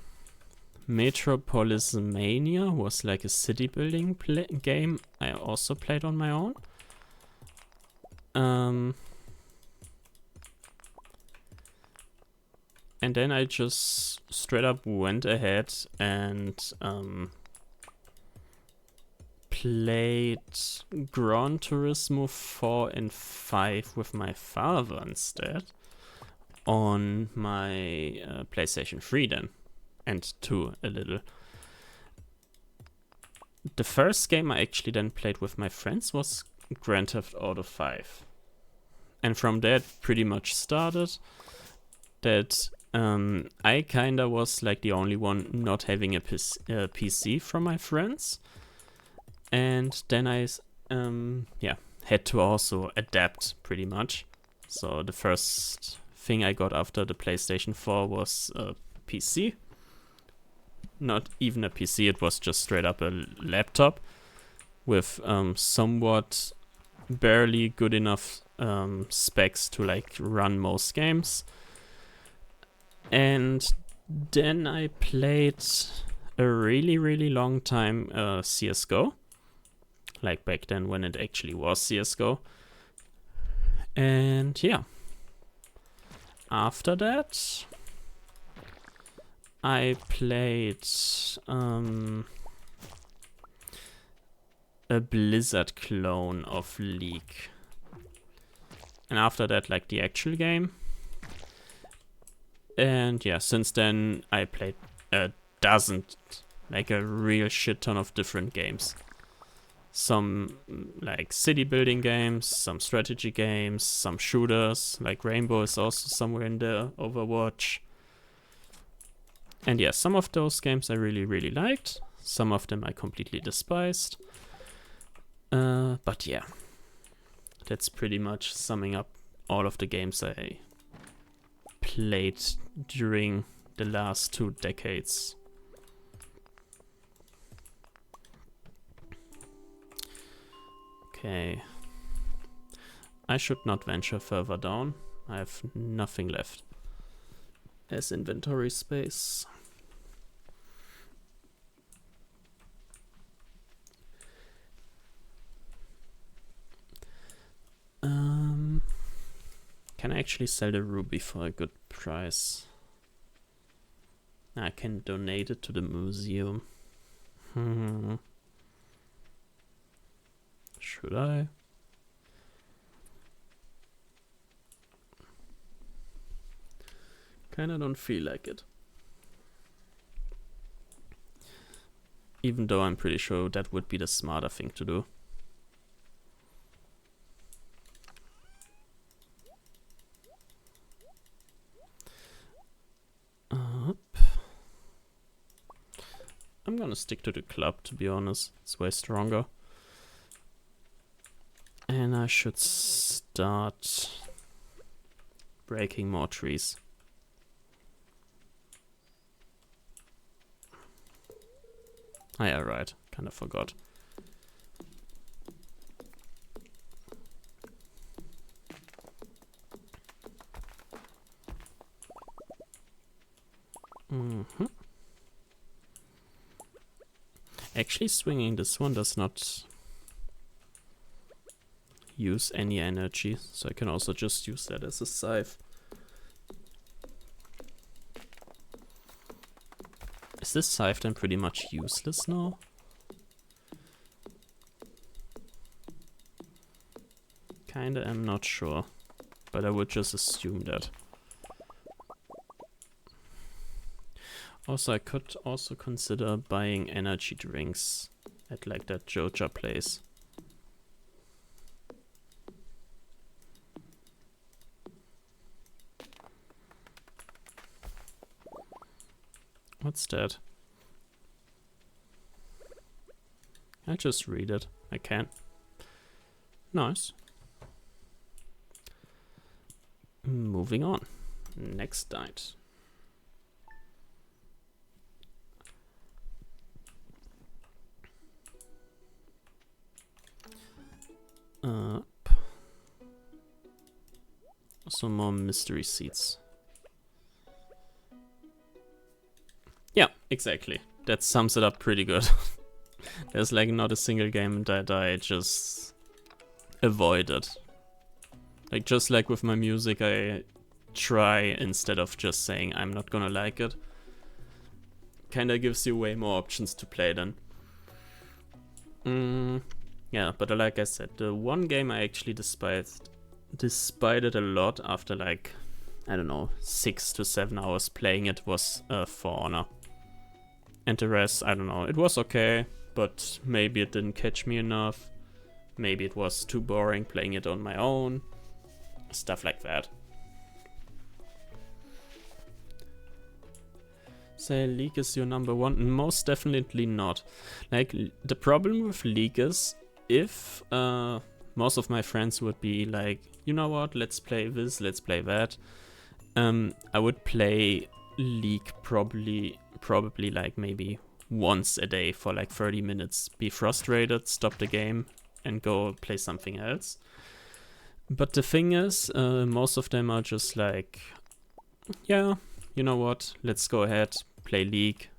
Metropolis Mania was like a city building game I also played on my own. And then I just straight up went ahead and played Gran Turismo 4 and 5 with my father instead on my PlayStation 3 then. And 2 a little. The first game I actually then played with my friends was Grand Theft Auto 5. And from that pretty much started that I kinda was like the only one not having a PC from my friends. And then I had to also adapt pretty much. So the first thing I got after the PlayStation 4 was a PC. Not even a PC, it was just straight up a laptop with somewhat barely good enough specs to like run most games. And then I played a really, really long time CSGO. Like back then when it actually was CSGO. And yeah. After that, I played a Blizzard clone of League. And after that, like the actual game. And yeah, since then I played a dozen, like a real shit ton of different games. Some like city building games, some strategy games, some shooters, like Rainbow is also somewhere in there, Overwatch. And yeah, some of those games I really, really liked. Some of them I completely despised. But yeah, that's pretty much summing up all of the games I played during the last 2 decades. Okay. I should not venture further down. I have nothing left as inventory space. Can I actually sell the ruby for a good price? I can donate it to the museum. Should I? Kinda don't feel like it. Even though I'm pretty sure that would be the smarter thing to do. I'm gonna stick to the club, to be honest. It's way stronger. And I should start breaking more trees. Oh yeah, right. Kinda forgot. Actually, swinging this one does not use any energy, so I can also just use that as a scythe. this scythe then pretty much useless now? Kinda am not sure, but I would just assume that. Also, I could also consider buying energy drinks at like that Joja place. What's that? I just read it. I can. Nice. Moving on. Next diet. Up. Some more mystery seeds. Yeah, exactly. That sums it up pretty good. There's like not a single game that I just avoided. Like just like with my music, I try instead of just saying I'm not gonna like it. Kinda gives you way more options to play then. Yeah, but like I said, the one game I actually despised it a lot after like, I don't know, 6 to 7 hours playing it was For Honor. And the rest, I don't know, it was okay, but maybe it didn't catch me enough. Maybe it was too boring playing it on my own. Stuff like that. Say League is your number one? Most definitely not. Like, the problem with League is, if most of my friends would be like, you know what, let's play this, let's play that. I would play League probably like maybe once a day for like 30 minutes, be frustrated, stop the game, and go play something else. But the thing is, most of them are just like, yeah, you know what, let's go ahead, play League.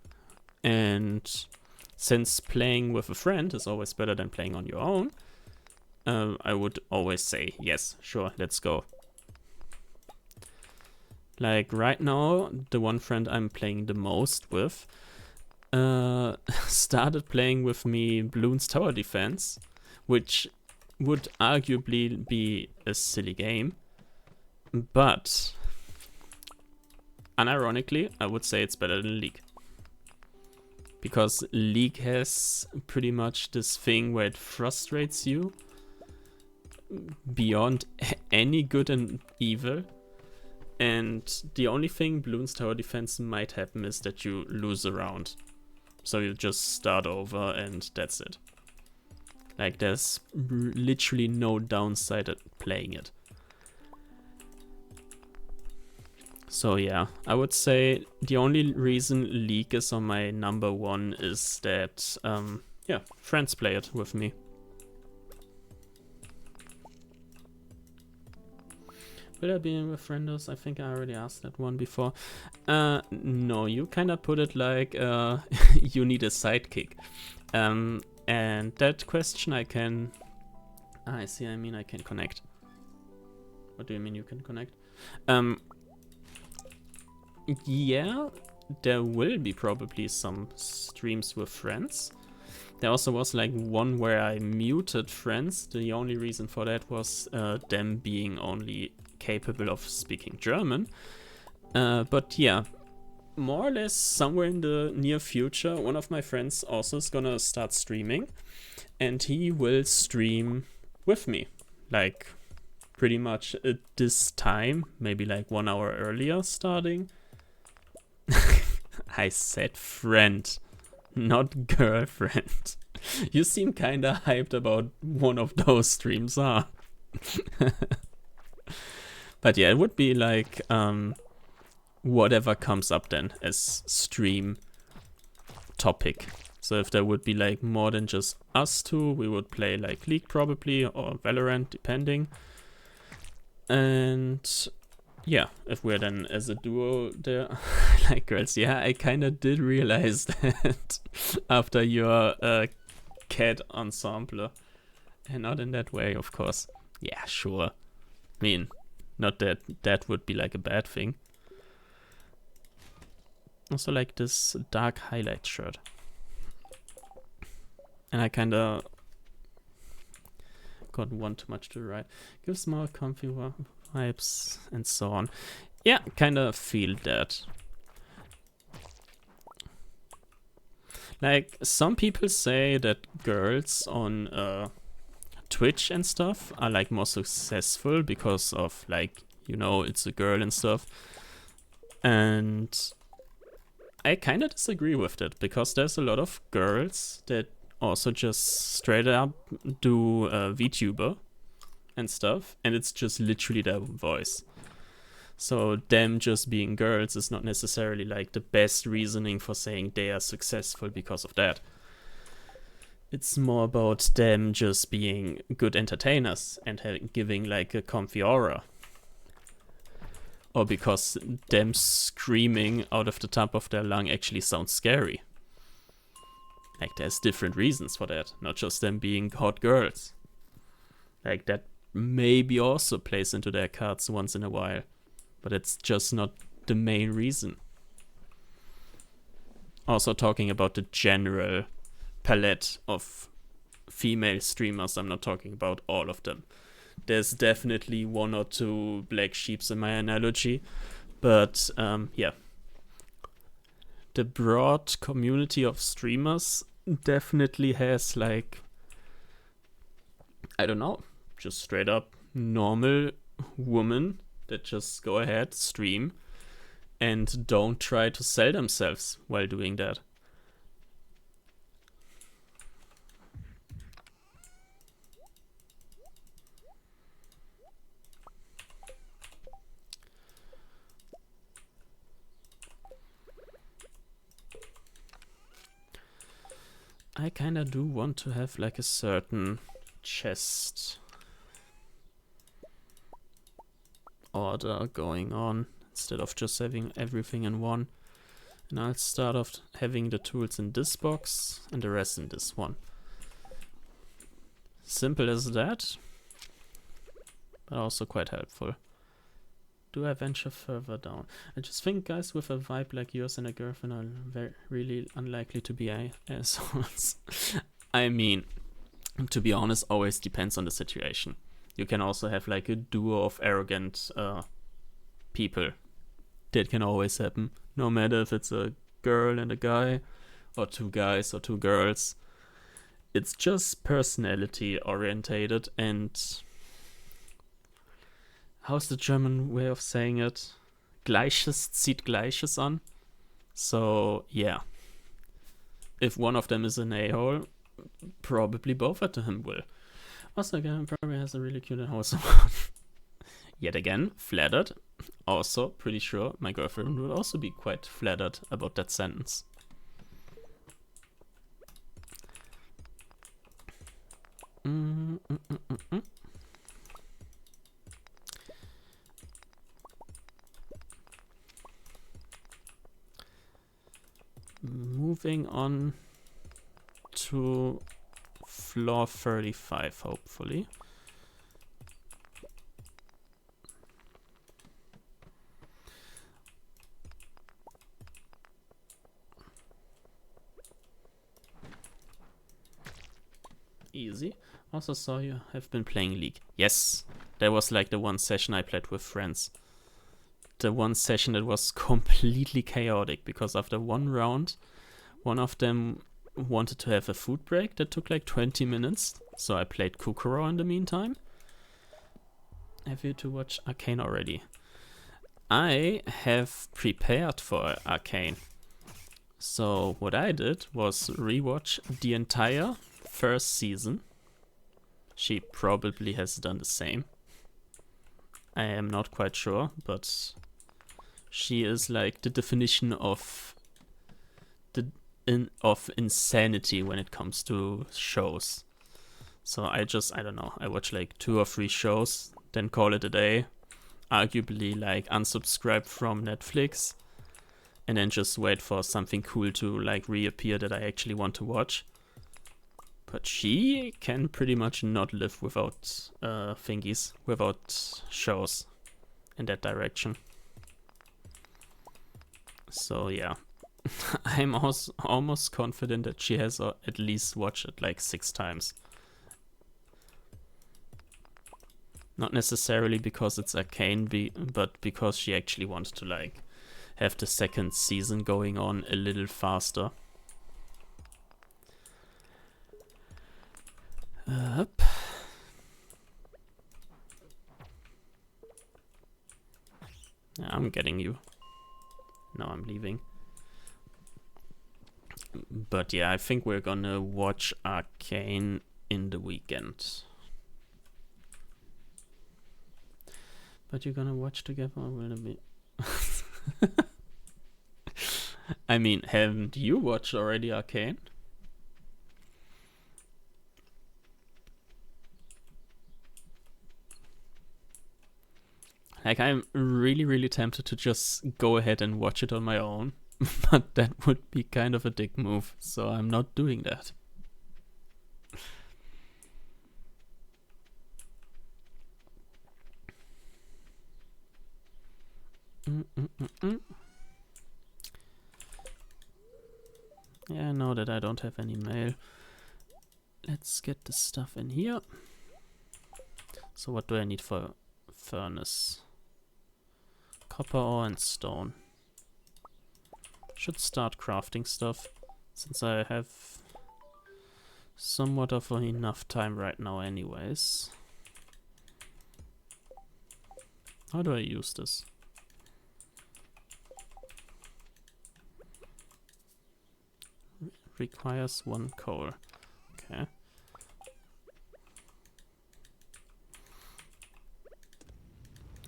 And since playing with a friend is always better than playing on your own, I would always say, yes, sure, let's go. Like right now, the one friend I'm playing the most with started playing with me Bloons Tower Defense, which would arguably be a silly game, but unironically, I would say it's better than League. Because League has pretty much this thing where it frustrates you beyond any good and evil. And the only thing Bloons Tower Defense might happen is that you lose a round. So you just start over and that's it. Like there's literally no downside at playing it. So yeah, I would say the only reason League is on my number one is that, yeah, friends play it with me. Will I be in with friendos? I think I already asked that one before. No, you kind of put it like you need a sidekick. And that question I can... I see, I mean I can connect. What do you mean you can connect? Yeah, there will be probably some streams with friends. There also was like one where I muted friends. The only reason for that was them being only capable of speaking German. But yeah, more or less somewhere in the near future, one of my friends also is gonna start streaming. And he will stream with me. Like pretty much at this time, maybe like 1 hour earlier starting. I said friend, not girlfriend. You seem kinda hyped about one of those streams, huh? But yeah, it would be like whatever comes up then as stream topic. So if there would be like more than just us two, we would play like League probably or Valorant depending. And yeah, if we're then as a duo there, like girls, yeah, I kind of did realize that after your cat ensemble. And not in that way, of course. Yeah, sure. I mean, not that that would be like a bad thing. Also like this dark highlight shirt. And I kinda got one too much to the right. Gives more comfy vibes and so on. Yeah, kinda feel that. Like, some people say that girls on Twitch and stuff are like more successful because of like, you know, it's a girl and stuff. And I kind of disagree with that, because there's a lot of girls that also just straight up do VTuber and stuff, and it's just literally their voice. So them just being girls is not necessarily like the best reasoning for saying they are successful because of that. It's more about them just being good entertainers and giving like a comfy aura. Or because them screaming out of the top of their lung actually sounds scary. Like, there's different reasons for that, not just them being hot girls. Like, that maybe also plays into their cards once in a while, but it's just not the main reason. Also talking about the general palette of female streamers, I'm not talking about all of them. There's definitely one or two black sheeps in my analogy, but yeah. The broad community of streamers definitely has like, I don't know, just straight up normal women that just go ahead, stream, and don't try to sell themselves while doing that. I kinda do want to have like a certain chest order going on instead of just having everything in one. And I'll start off having the tools in this box and the rest in this one. Simple as that, but also quite helpful. Do I venture further down? I just think guys with a vibe like yours and a girlfriend are really unlikely to be assholes. I mean, to be honest, always depends on the situation. You can also have like a duo of arrogant people. That can always happen, no matter if it's a girl and a guy, or two guys or two girls. It's just personality orientated, and how's the German way of saying it? Gleiches zieht Gleiches an. So, yeah. If one of them is an a-hole, probably both of them will. Also, again, probably has a really cute house. Yet again, flattered. Also, pretty sure my girlfriend would also be quite flattered about that sentence. Moving on to floor 35, hopefully. Easy. Also saw you have been playing League. Yes, that was like the one session I played with friends. The one session that was completely chaotic, because after one round, one of them wanted to have a food break that took like 20 minutes. So I played Kukuro in the meantime. Have you to watch Arcane already? I have prepared for Arcane. So what I did was rewatch the entire first season. She probably has done the same. I am not quite sure, but she is like the definition of insanity when it comes to shows. So I don't know, I watch like 2 or 3 shows, then call it a day, arguably like unsubscribe from Netflix, and then just wait for something cool to like reappear that I actually want to watch. But she can pretty much not live without thingies, without shows in that direction. So yeah, I'm also almost confident that she has at least watched it like 6 times. Not necessarily because it's arcane, but because she actually wants to like have the second season going on a little faster. Up. I'm getting you. No, I'm leaving. But yeah, I think we're gonna watch Arcane in the weekend. But you're gonna watch together, or will it be? I mean, haven't you watched already Arcane? Like, I'm really, really tempted to just go ahead and watch it on my own. But that would be kind of a dick move, so I'm not doing that. Yeah, I know that I don't have any mail. Let's get the stuff in here. So what do I need for furnace? Copper ore and stone. Should start crafting stuff, since I have somewhat of enough time right now anyways. How do I use this? Requires 1 coal. Okay.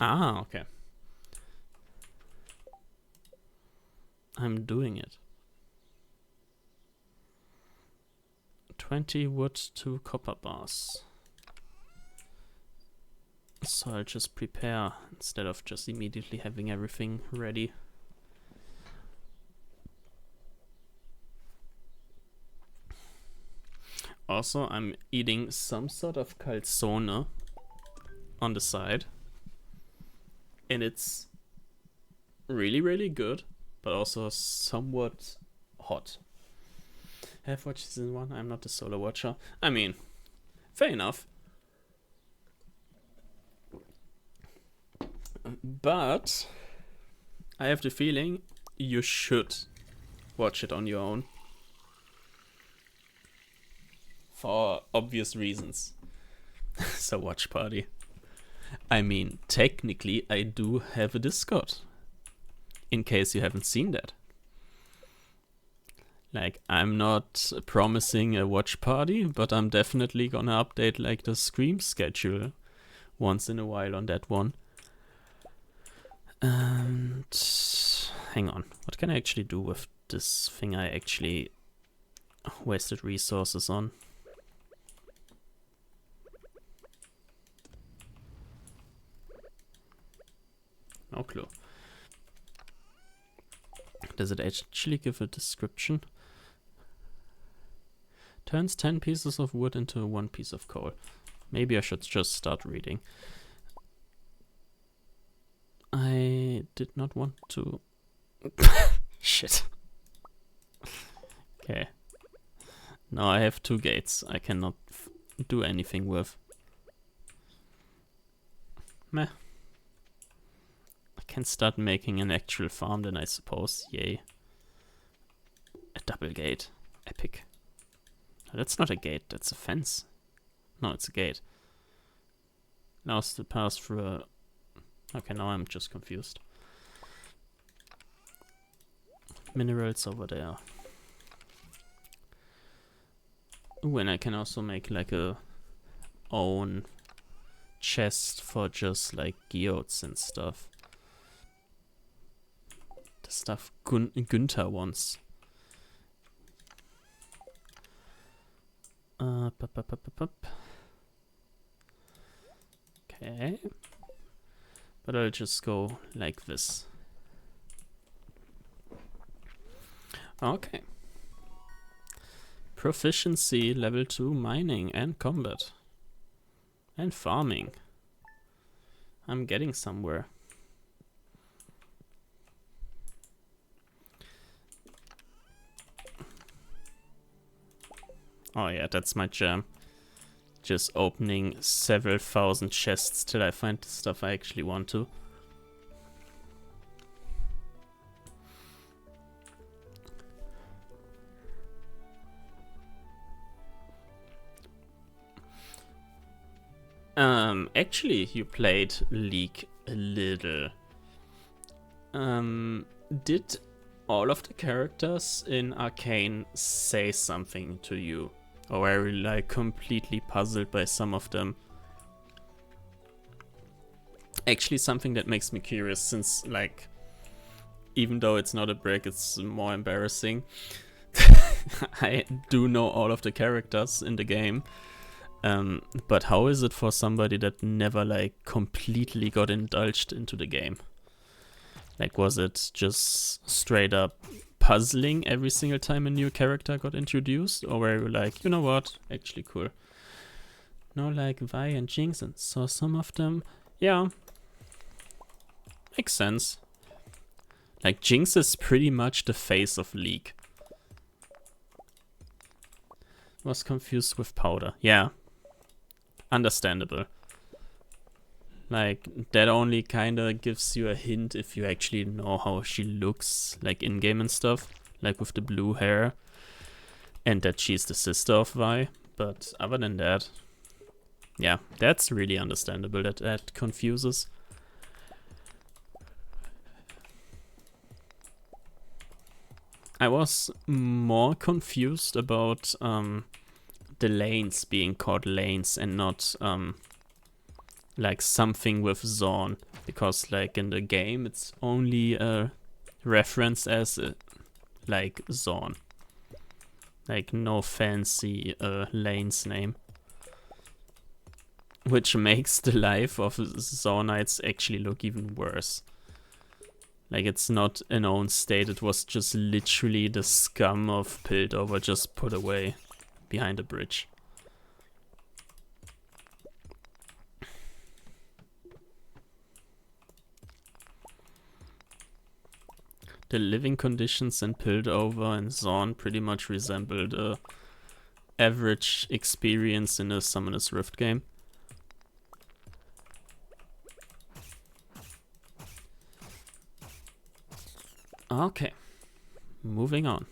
Ah, okay. I'm doing it. 20 wood, 2 copper bars. So I'll just prepare instead of just immediately having everything ready. Also, I'm eating some sort of calzone on the side. And it's really, really good, but also somewhat hot. Have watched season 1, I'm not a solo watcher. I mean, fair enough. But I have the feeling you should watch it on your own. For obvious reasons. So watch party. I mean, technically I do have a Discord. In case you haven't seen that. Like, I'm not promising a watch party, but I'm definitely gonna update like the stream schedule once in a while on that one. And hang on, what can I actually do with this thing I actually wasted resources on? No clue. Does it actually give a description? Turns 10 pieces of wood into 1 piece of coal. Maybe I should just start reading. I did not want to... Shit. Okay. Now I have 2 gates I cannot do anything with. Meh. I can start making an actual farm then, I suppose. Yay. A double gate. Epic. No, that's not a gate, that's a fence. No, it's a gate. Allows to pass through a... Okay, now I'm just confused. Minerals over there. Ooh, and I can also make like a own chest for just like geodes and stuff. The stuff Günther wants. Okay. But I'll just go like this. Okay. Proficiency level 2 mining and combat. And farming. I'm getting somewhere. Oh yeah, that's my jam. Just opening several thousand chests till I find the stuff I actually want to. Actually, you played League a little. Did all of the characters in Arcane say something to you? Or were you like completely puzzled by some of them? Actually, something that makes me curious, since like, even though it's not a brick, it's more embarrassing. I do know all of the characters in the game. But how is it for somebody that never like completely got indulged into the game? Like, was it just straight up puzzling every single time a new character got introduced? Or were you like, you know what, actually cool. No, like Vi and Jinx, and so some of them, yeah, makes sense. Like, Jinx is pretty much the face of League. Was confused with Powder, yeah. Understandable. Like, that only kinda gives you a hint if you actually know how she looks, like in-game and stuff. Like with the blue hair. And that she's the sister of Vi. But other than that, yeah, that's really understandable that that confuses. I was more confused about the lanes being called lanes and not like something with Zorn, because like in the game it's only a reference as like Zorn, like no fancy lane's name, which makes the life of Zornites actually look even worse. Like, it's not an own state, it was just literally the scum of Piltover just put away behind a bridge. The living conditions in Piltover and Zorn pretty much resemble the average experience in a Summoner's Rift game. Okay, moving on.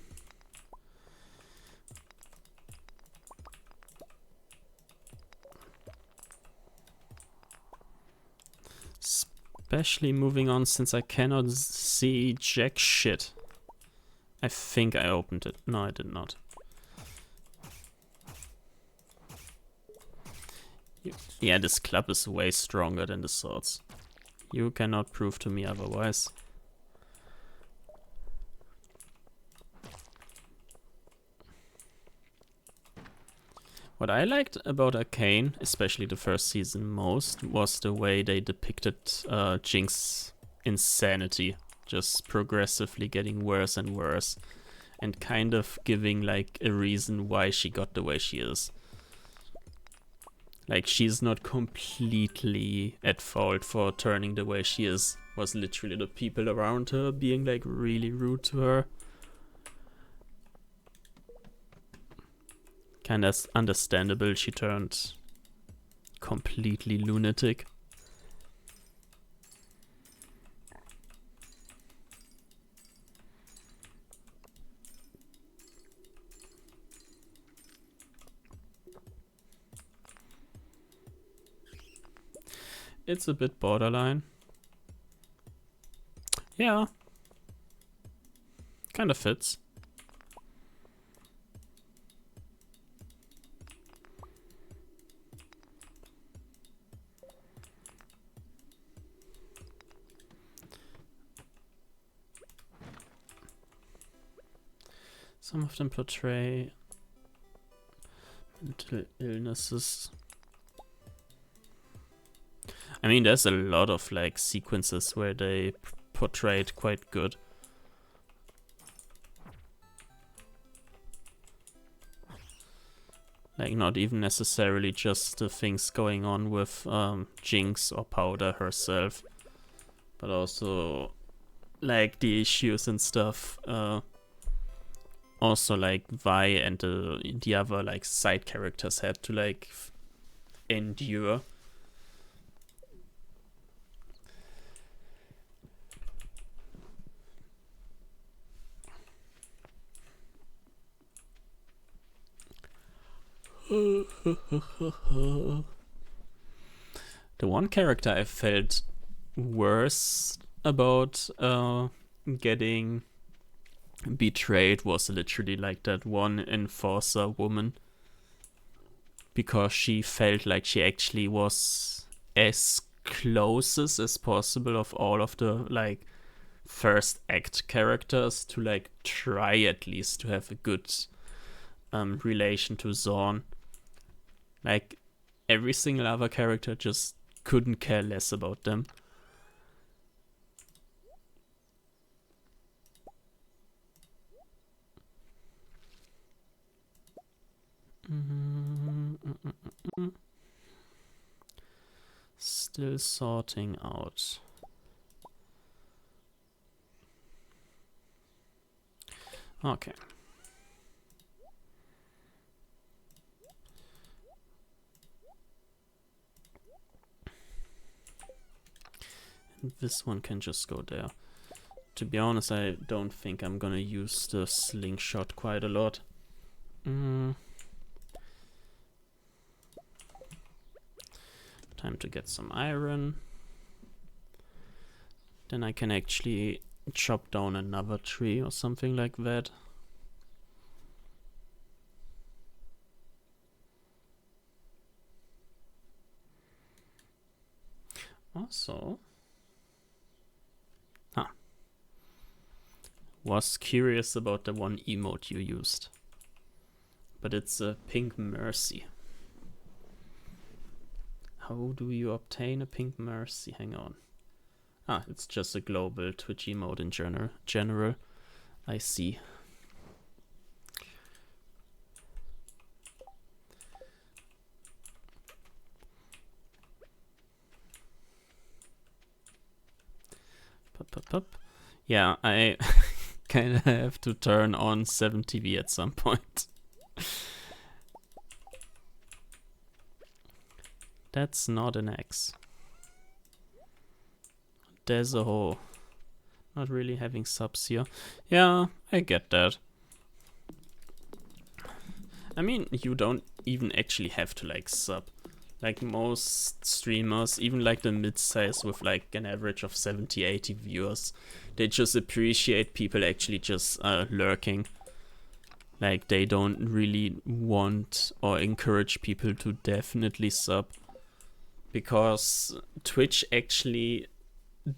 Especially moving on since I cannot see jack shit. I think I opened it. No, I did not. Yeah, this club is way stronger than the swords. You cannot prove to me otherwise. What I liked about Arcane, especially the first season most, was the way they depicted Jinx's insanity. Just progressively getting worse and worse. And kind of giving like a reason why she got the way she is. Like, she's not completely at fault for turning the way she is. It was literally the people around her being like really rude to her. Kind of understandable she turned completely lunatic. It's a bit borderline. Yeah. Kind of fits. Some of them portray mental illnesses. I mean, there's a lot of like sequences where they portrayed quite good. Like, not even necessarily just the things going on with Jinx or Powder herself, but also like the issues and stuff also like Vi and the other like side characters had to like endure. The one character I felt worse about getting betrayed was literally like that one enforcer woman, because she felt like she actually was as closest as possible of all of the like first act characters to like try at least to have a good relation to Zorn. Like every single other character just couldn't care less about them. Still sorting out. Okay. And this one can just go there. To be honest, I don't think I'm gonna use the slingshot quite a lot. Time to get some iron. Then I can actually chop down another tree or something like that. Also, was curious about the one emote you used, but it's a pink mercy. How do you obtain a pink mercy? Hang on. It's just a global Twitch emote in general. I see. Pop. Yeah, I kind of have to turn on 7TV at some point. That's not an X. There's a hole. Not really having subs here. Yeah, I get that. I mean, you don't even actually have to like sub. Like most streamers, even like the mid-size with like an average of 70-80 viewers, they just appreciate people actually just lurking. Like they don't really want or encourage people to definitely sub, because Twitch actually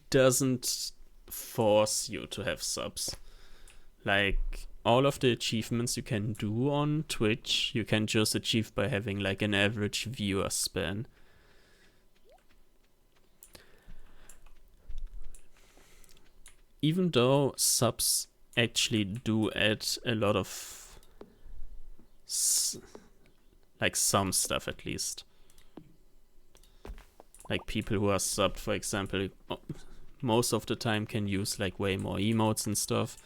doesn't force you to have subs. Like all of the achievements you can do on Twitch, you can just achieve by having like an average viewer span. Even though subs actually do add a lot of like some stuff at least. Like people who are subbed, for example, most of the time can use like way more emotes and stuff.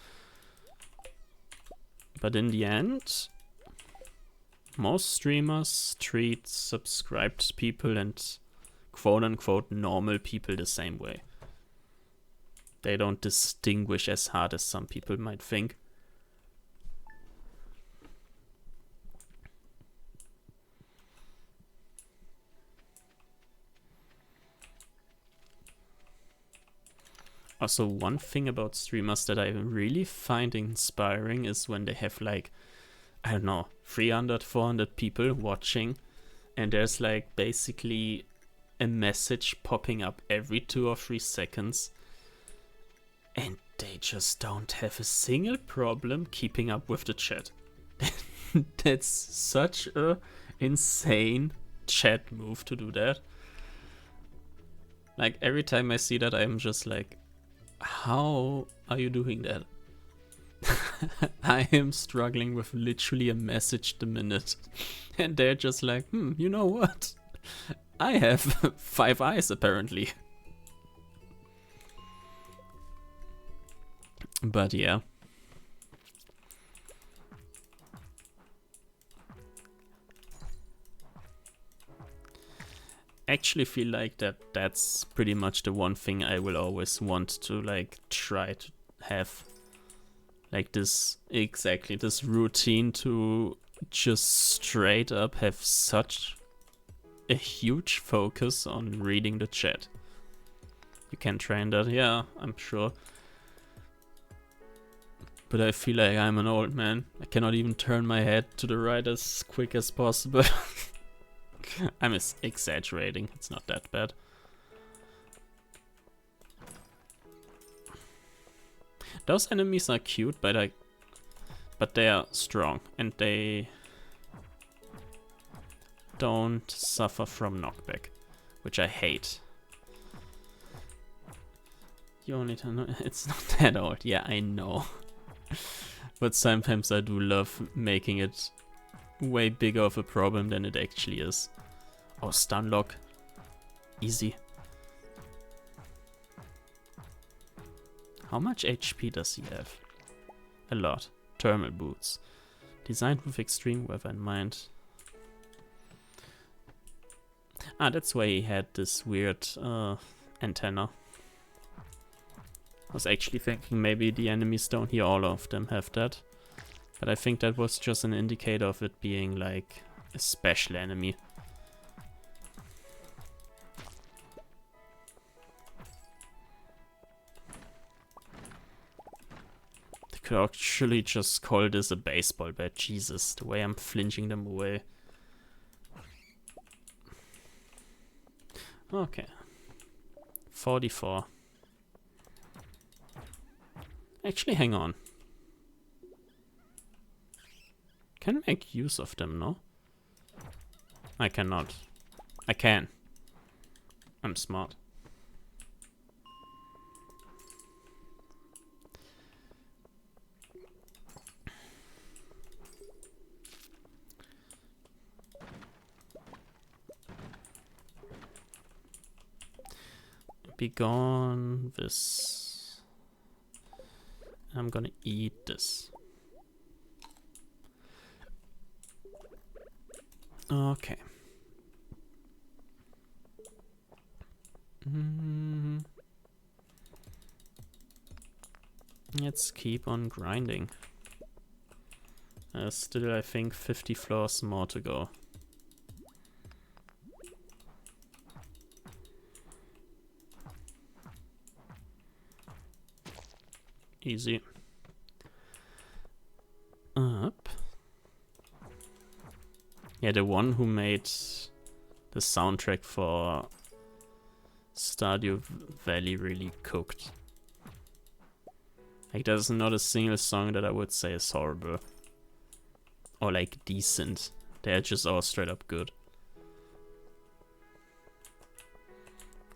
But in the end, most streamers treat subscribed people and quote-unquote normal people the same way. They don't distinguish as hard as some people might think. Also, one thing about streamers that I really find inspiring is when they have like, I don't know, 300, 400 people watching, and there's like basically a message popping up every 2 or 3 seconds, and they just don't have a single problem keeping up with the chat. That's such a insane chat move to do that. Like every time I see that, I'm just like, how are you doing that? I am struggling with literally a message a minute, and they're just like, you know what? I have 5 eyes apparently. But yeah. actually feel like that's pretty much the one thing I will always want to like try to have, like this routine to just straight up have such a huge focus on reading the chat. You can train that, yeah, I'm sure. But I feel like I'm an old man. I cannot even turn my head to the right as quick as possible. I'm exaggerating, it's not that bad. Those enemies are cute, but they are strong and they don't suffer from knockback, which I hate. You only know it's not that old. Yeah, I know. But sometimes I do love making it way bigger of a problem than it actually is. Oh, stun lock. Easy. How much HP does he have? A lot. Thermal boots. Designed with extreme weather in mind. Ah, that's why he had this weird antenna. I was actually thinking maybe the enemies down here, all of them have that. But I think that was just an indicator of it being like a special enemy. They could actually just call this a baseball bat. Jesus, the way I'm flinching them away. Okay. 44. Actually, hang on. Can I make use of them, no? I cannot. I can. I'm smart. Be gone this. I'm gonna eat this. Okay. Let's keep on grinding. Still, I think 50 floors more to go. Easy. Up. Yeah, the one who made the soundtrack for Stardew Valley really cooked. Like, there's not a single song that I would say is horrible. Or like decent. They're just all straight up good.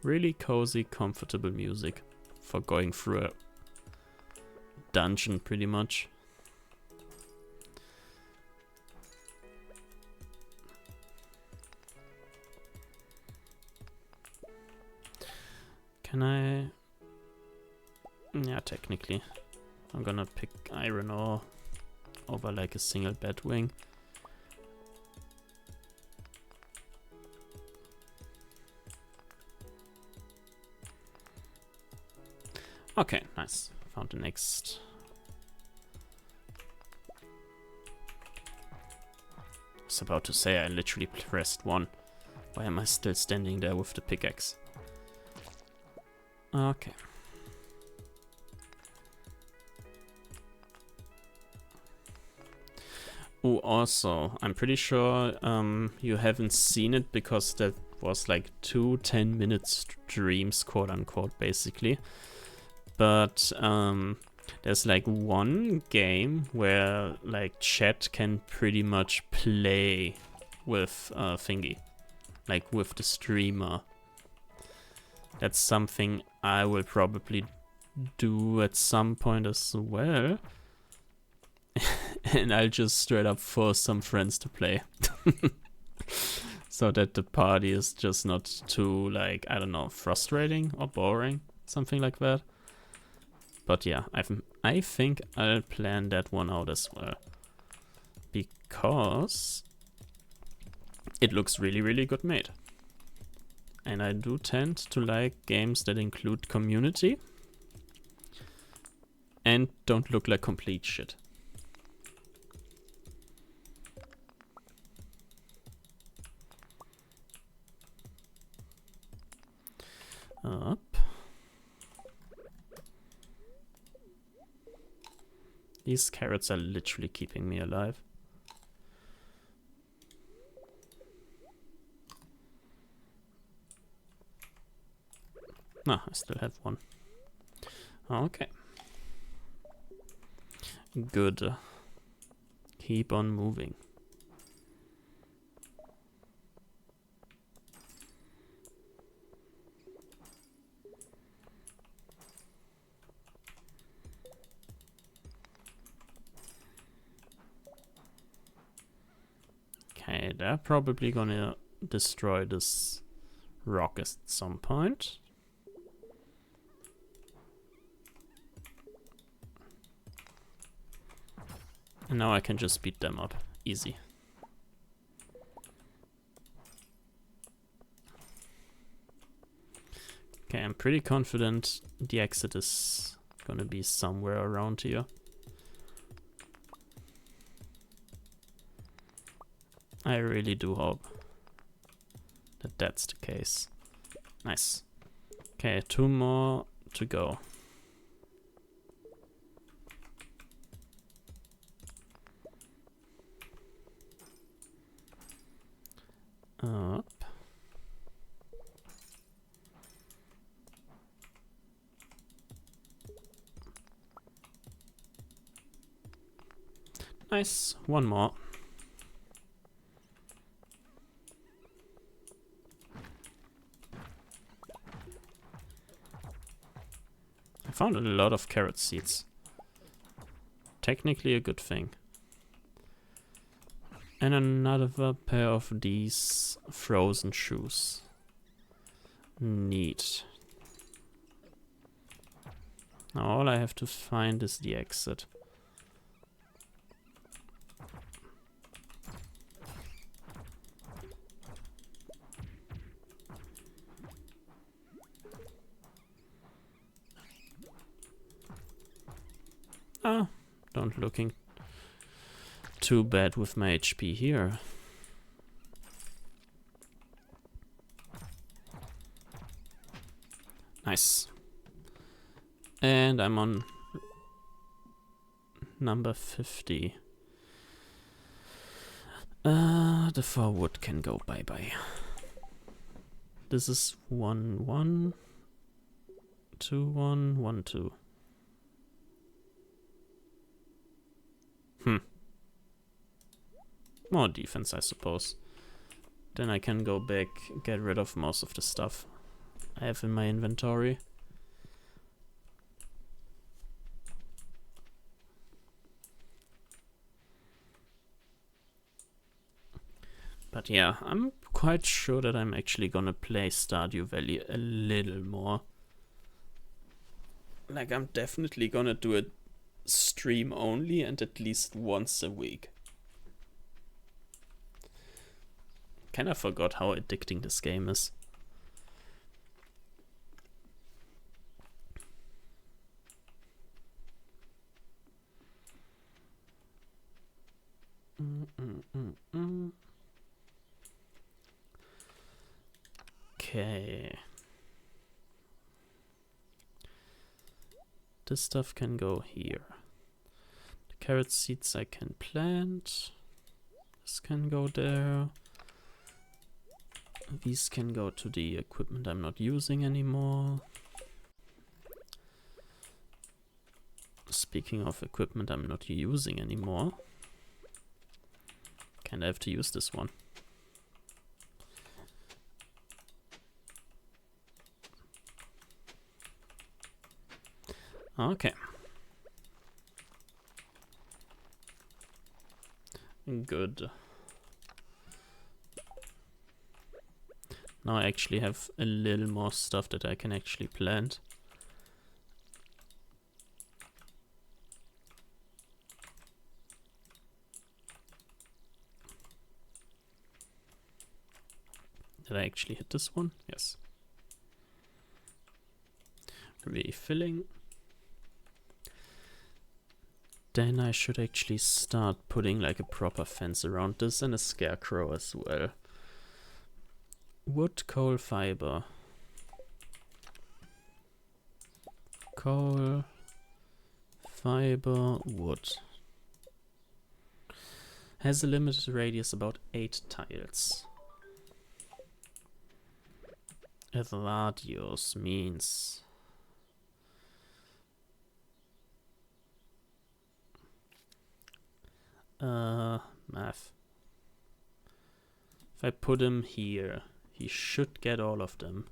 Really cozy, comfortable music for going through a dungeon pretty much. Can I? Yeah, technically. I'm gonna pick iron ore over like a single bat wing. Okay, nice. Found the next. I was about to say I literally pressed 1. Why am I still standing there with the pickaxe? Okay. Oh, also, I'm pretty sure you haven't seen it because that was like 2 10-minute streams, quote unquote, basically. But there's like one game where like chat can pretty much play with thingy, like with the streamer. That's something I will probably do at some point as well. And I'll just straight up force some friends to play. So that the party is just not too, like, I don't know, frustrating or boring. Something like that. But yeah, I think I'll plan that one out as well. Because it looks really, really good made. And I do tend to like games that include community and don't look like complete shit. Up. These carrots are literally keeping me alive. No, I still have one. Okay. Good. Keep on moving. Okay, they're probably gonna destroy this rock at some point. And now I can just beat them up. Easy. Okay, I'm pretty confident the exit is gonna be somewhere around here. I really do hope that that's the case. Nice. Okay, 2 more to go. Up. Nice, 1 more. I found a lot of carrot seeds. Technically a good thing. And another pair of these frozen shoes. Neat. Now all I have to find is the exit. Ah, don't looking too bad with my HP here. Nice. And I'm on number 50. The 4 wood can go bye-bye. This is 1, 1, 2, 1, 1, 2. More defense, I suppose. Then I can go back, get rid of most of the stuff I have in my inventory. But yeah, I'm quite sure that I'm actually gonna play Stardew Valley a little more. Like, I'm definitely gonna do it stream only and at least once a week. Kinda forgot how addicting this game is. Okay. This stuff can go here. The carrot seeds I can plant. This can go there. These can go to the equipment I'm not using anymore. Speaking of equipment I'm not using anymore. Kinda have to use this one. Okay. Good. Now I actually have a little more stuff that I can actually plant. Did I actually hit this one? Yes. Refilling. Then I should actually start putting like a proper fence around this and a scarecrow as well. Wood, coal, fiber. Coal, fiber, wood. Has a limited radius, about 8 tiles. A radius means... math. If I put him here, he should get all of them.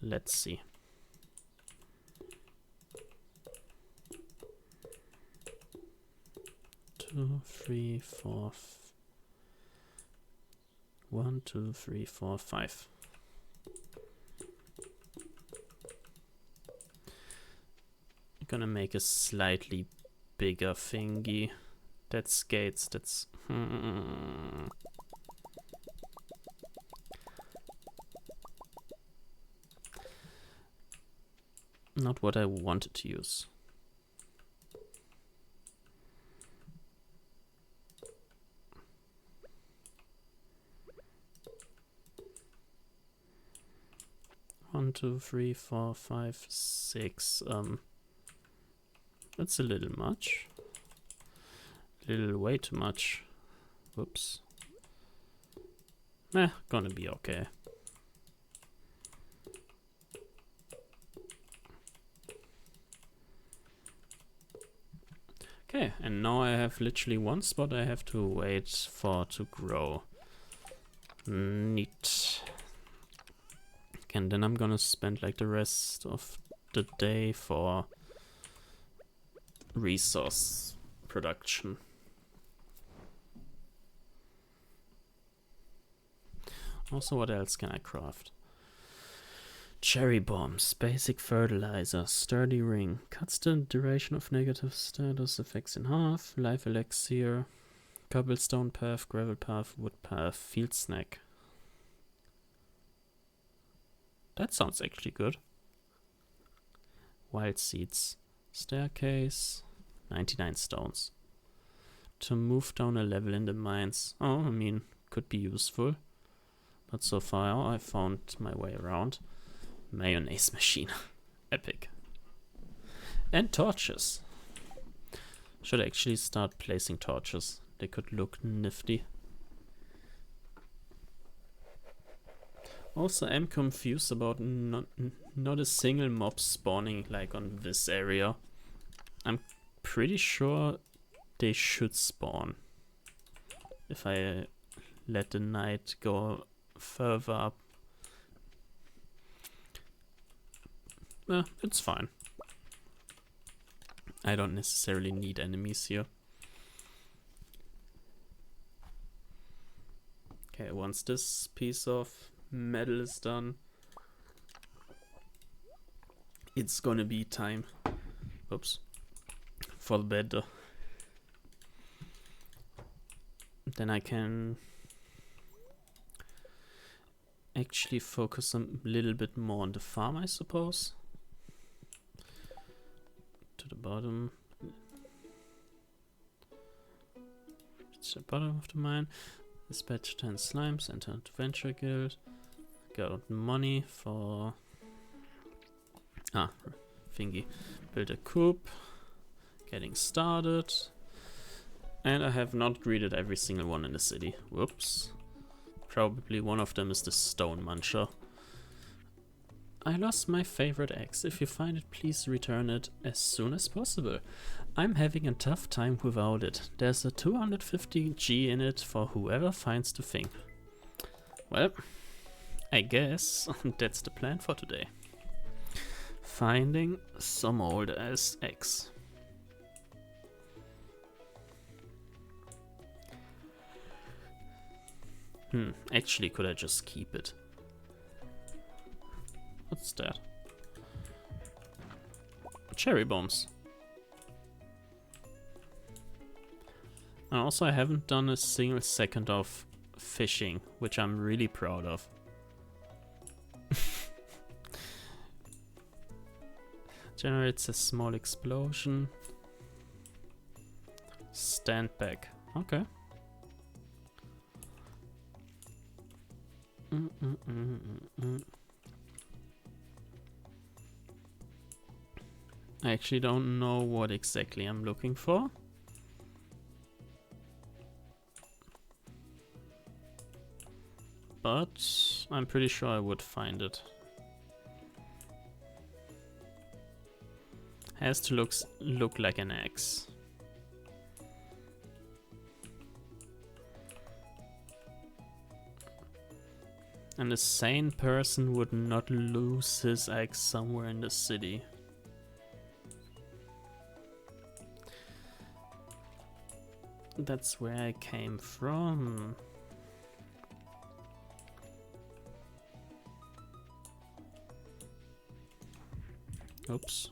Let's see. Two, three, four. 1, 2, 3, 4, 5. I'm gonna make a slightly bigger thingy. That's gates. That's. Not what I wanted to use. One, two, three, four, five, 6. That's a little much. Little way too much. Whoops. Gonna be okay. Okay, and now I have literally one spot I have to wait for to grow. Neat. And then I'm gonna spend like the rest of the day for resource production. Also, what else can I craft? Cherry bombs, basic fertilizer, sturdy ring, cuts the duration of negative status effects in half, life elixir, cobblestone path, gravel path, wood path, field snack. That sounds actually good. Wild seeds, staircase, 99 stones. To move down a level in the mines. Oh, I mean, could be useful. But so far I found my way around. Mayonnaise machine. Epic. And torches. Should actually start placing torches. They could look nifty. Also, I'm confused about not a single mob spawning like on this area. I'm pretty sure they should spawn. If I let the night go further up. It's fine. I don't necessarily need enemies here. Okay, once this piece of metal is done, it's gonna be time. Oops. For the bed though. Then I can actually focus a little bit more on the farm, I suppose. To the bottom. It's the bottom of the mine. Dispatch 10 slimes, enter adventure guild. Got money for thingy. Build a coop. Getting started. And I have not greeted every single one in the city. Whoops. Probably one of them is the stone muncher. I lost my favorite axe. If you find it, please return it as soon as possible. I'm having a tough time without it. There's a 250G in it for whoever finds the thing. Well, I guess that's the plan for today. Finding some old ass axe. Actually, could I just keep it? What's that? Cherry bombs. And also I haven't done a single second of fishing, which I'm really proud of. Generates a small explosion. Stand back. Okay. I actually don't know what exactly I'm looking for. But I'm pretty sure I would find it. Has to look like an axe. And a sane person would not lose his axe somewhere in the city. That's where I came from. Oops.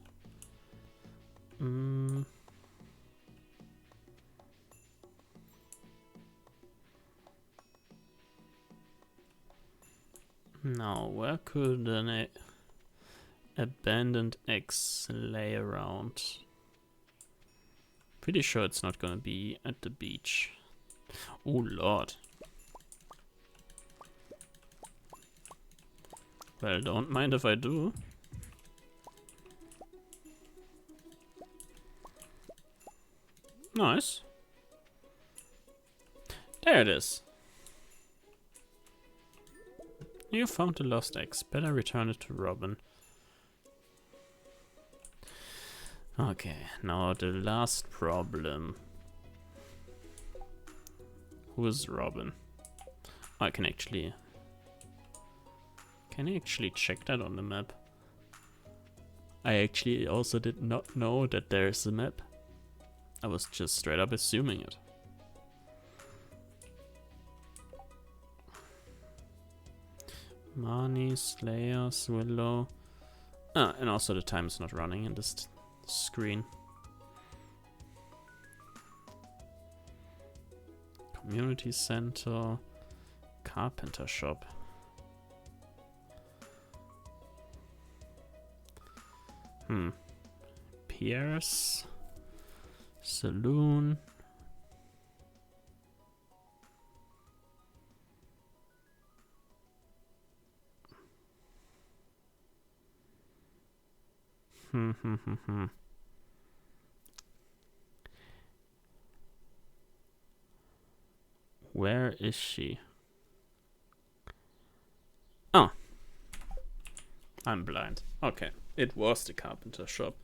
Now, where could an abandoned axe lay around? Pretty sure it's not gonna be at the beach. Oh lord. Well, don't mind if I do. Nice. There it is. You found the lost axe. Better return it to Robin. Okay, now the last problem. Who is Robin? I can actually check that on the map. I actually also did not know that there's a map. I was just straight up assuming it. Marnie, Slayers, Willow. Ah, and also the time is not running in this screen. Community center, carpenter shop. Pierce, saloon. Where is she? Oh. I'm blind. Okay. It was the carpenter shop.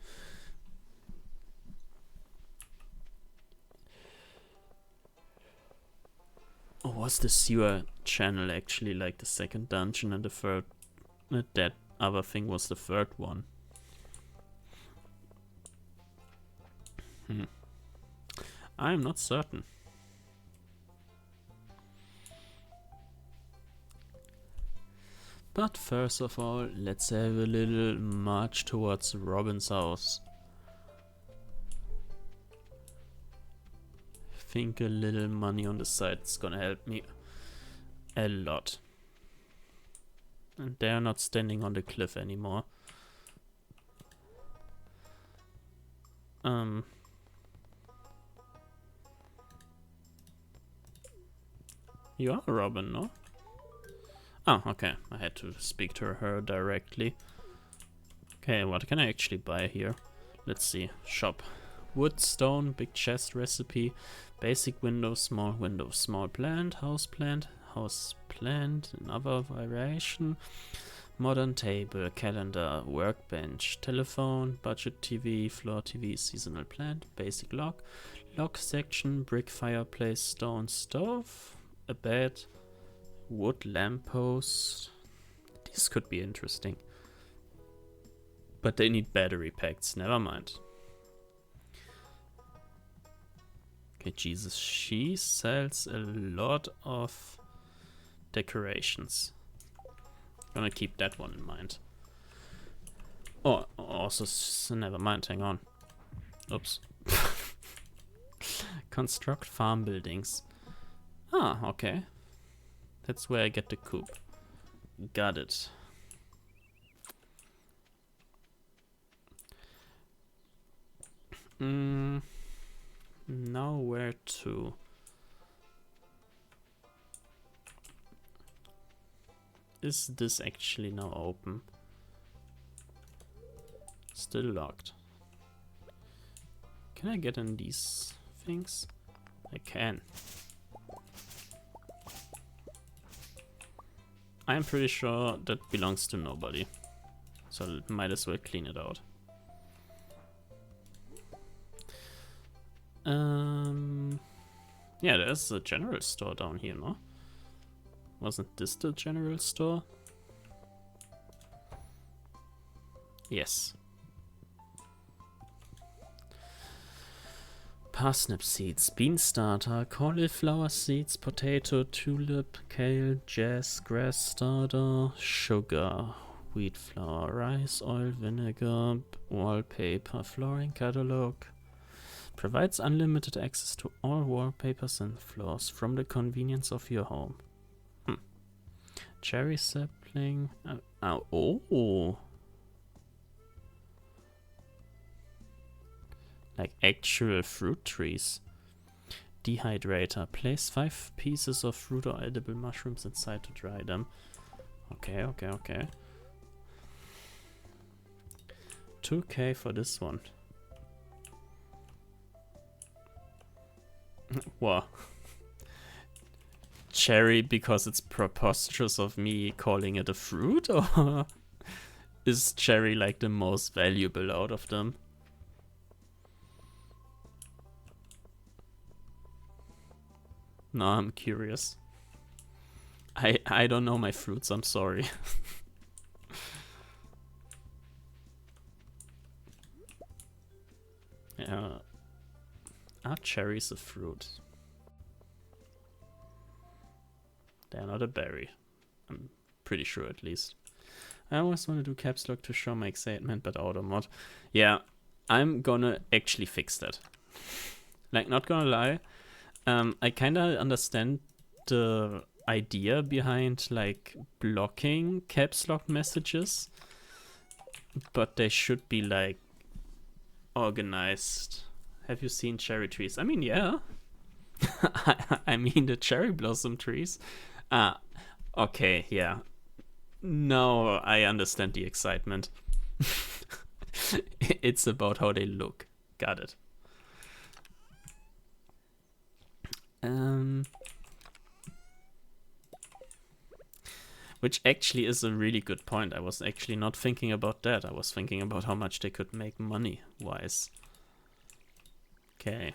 Or was the sewer channel actually like the second dungeon and the third? That other thing was the third one. I'm not certain. But first of all, let's have a little march towards Robin's house. Think a little money on the side is gonna help me a lot. And they're not standing on the cliff anymore. You are Robin, no? Oh, okay. I had to speak to her directly. Okay, what can I actually buy here? Let's see. Shop. Wood, stone, big chest recipe, basic window, small plant, house plant, another variation, modern table, calendar, workbench, telephone, budget TV, floor TV, seasonal plant, basic lock section, brick fireplace, stone stove, a bed, wood lamppost. These could be interesting. But they need battery packs, never mind. Okay, Jesus, she sells a lot of decorations. Gonna keep that one in mind. Oh, also, never mind, hang on. Oops. Construct farm buildings. Ah, okay. That's where I get the coop. Got it. Now where to? Is this actually now open? Still locked. Can I get in these things? I can. I'm pretty sure that belongs to nobody. So might as well clean it out. Yeah, there's a general store down here, no? Wasn't this the general store? Yes. Parsnip seeds, bean starter, cauliflower seeds, potato, tulip, kale, jazz, grass starter, sugar, wheat flour, rice, oil, vinegar, wallpaper, flooring catalog. Provides unlimited access to all wallpapers and floors from the convenience of your home. Cherry sapling. Oh. Like actual fruit trees. Dehydrator. Place 5 pieces of fruit or edible mushrooms inside to dry them. Okay. 2K for this one. Wow. Cherry because it's preposterous of me calling it a fruit, or is cherry like the most valuable out of them? No, I'm curious. I don't know my fruits, I'm sorry. Yeah. Are cherries a fruit? They're not a berry. I'm pretty sure, at least. I always want to do caps lock to show my excitement, but auto mod. Yeah, I'm gonna actually fix that. Like, not gonna lie, I kinda understand the idea behind, like, blocking caps lock messages, but they should be, like, organized. Have you seen cherry trees? I mean, yeah. I mean the cherry blossom trees. Okay, yeah. No, I understand the excitement. It's about how they look. Got it. Which actually is a really good point. I was actually not thinking about that. I was thinking about how much they could make money-wise. Okay,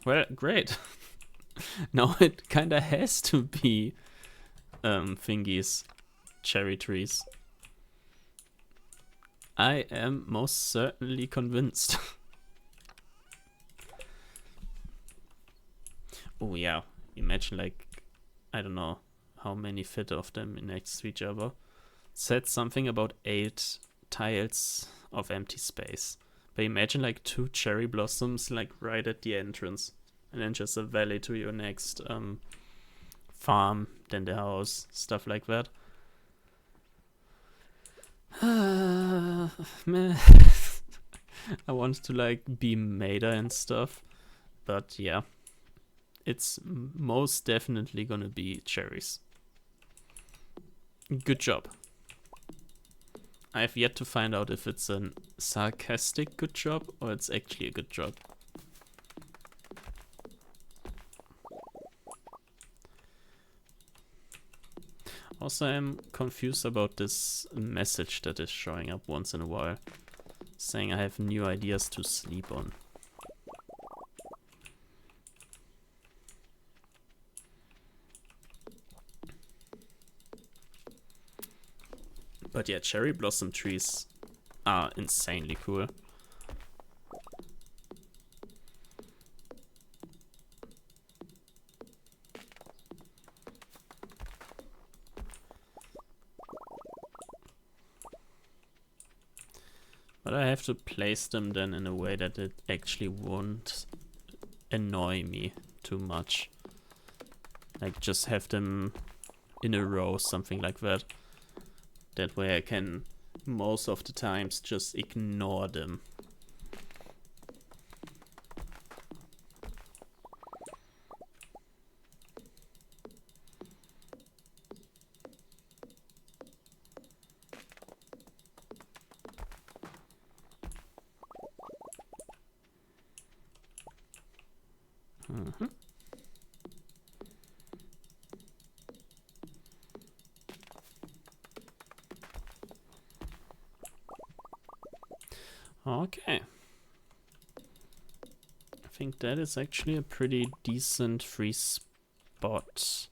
Well, great. Now it kinda has to be thingies, cherry trees. I am most certainly convinced. Oh yeah, imagine, like, I don't know how many fit of them next to each other. Said something about 8 tiles of empty space. But imagine like 2 cherry blossoms like right at the entrance. And then just a valley to your next farm, then the house, stuff like that. Man. I want to like be Maida and stuff. But yeah. It's most definitely gonna be cherries. Good job. I have yet to find out if it's a sarcastic good job or it's actually a good job. Also, I'm confused about this message that is showing up once in a while, saying I have new ideas to sleep on. But yeah, cherry blossom trees are insanely cool. But I have to place them then in a way that it actually won't annoy me too much. Like, just have them in a row, something like that. That way I can, most of the times, just ignore them. Okay. I think that is actually a pretty decent free spot.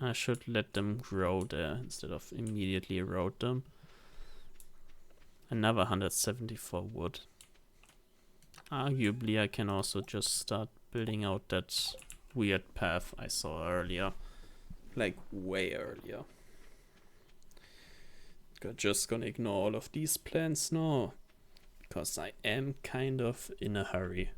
I should let them grow there instead of immediately erode them. Another 174 wood. Arguably, I can also just start building out that weird path I saw earlier. Like, way earlier. Just gonna ignore all of these plans now. Because I am kind of in a hurry.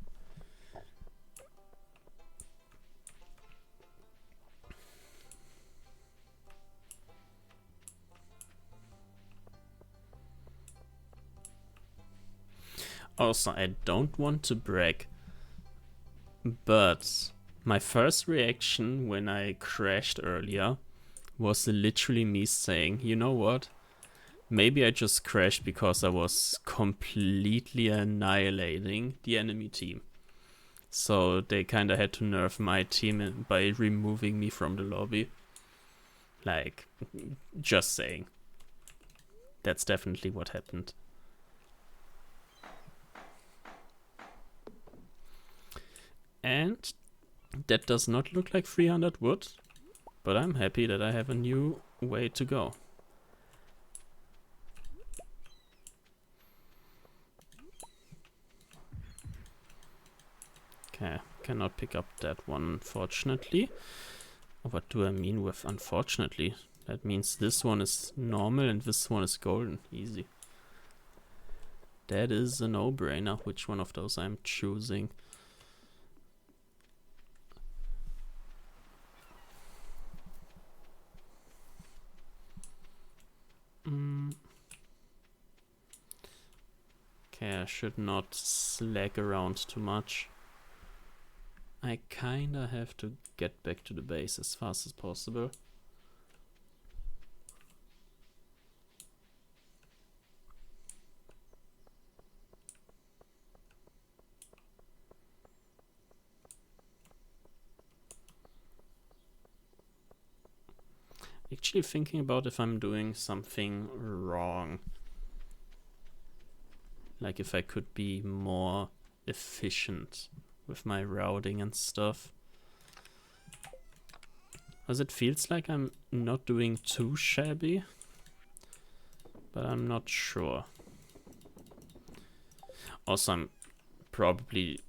Also, I don't want to brag, but my first reaction when I crashed earlier was literally me saying, you know what? Maybe I just crashed because I was completely annihilating the enemy team. So they kind of had to nerf my team by removing me from the lobby. Like, just saying. That's definitely what happened. And that does not look like 300 wood, but I'm happy that I have a new way to go. Okay, cannot pick up that one, unfortunately. What do I mean with unfortunately? That means this one is normal and this one is golden. Easy. That is a no-brainer, which one of those I'm choosing. Okay, I should not slack around too much. I kinda have to get back to the base as fast as possible. Actually thinking about if I'm doing something wrong. Like if I could be more efficient with my routing and stuff. As it feels like I'm not doing too shabby, but I'm not sure. Also, I'm probably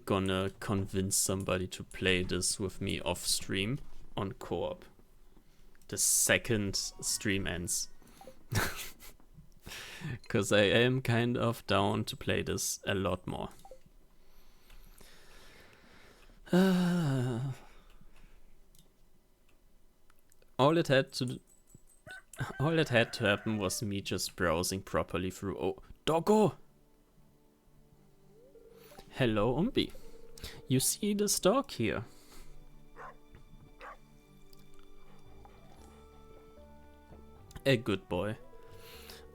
gonna convince somebody to play this with me off stream on co-op. The second stream ends. Because I am kind of down to play this a lot more. All that had to happen was me just browsing properly through. Oh, doggo! Hello, Umbi. You see this dog here? A good boy.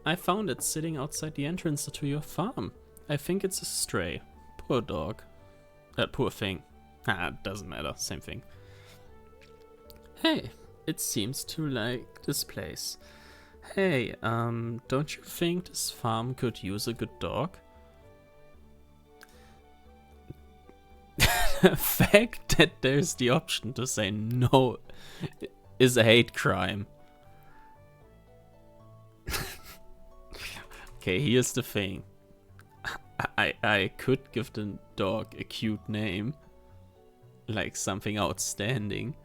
I found it sitting outside the entrance to your farm. I think it's a stray. Poor dog. Poor thing. Doesn't matter. Same thing. Hey, it seems to like this place. Hey, don't you think this farm could use a good dog? The fact that there's the option to say no is a hate crime. Okay, here's the thing. I could give the dog a cute name. Like something outstanding.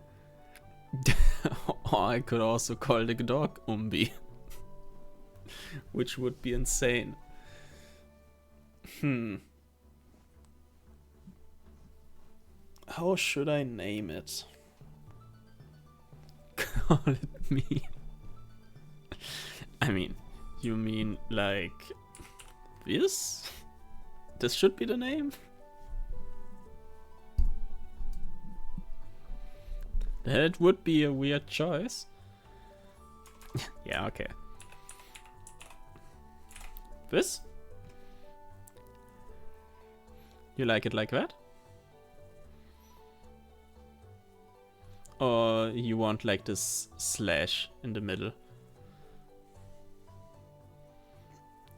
Or I could also call the dog Umbi. Which would be insane. How should I name it? Call it me. I mean, you mean like this? This should be the name? That would be a weird choice. Yeah, okay. This? You like it like that? Or you want like this slash in the middle?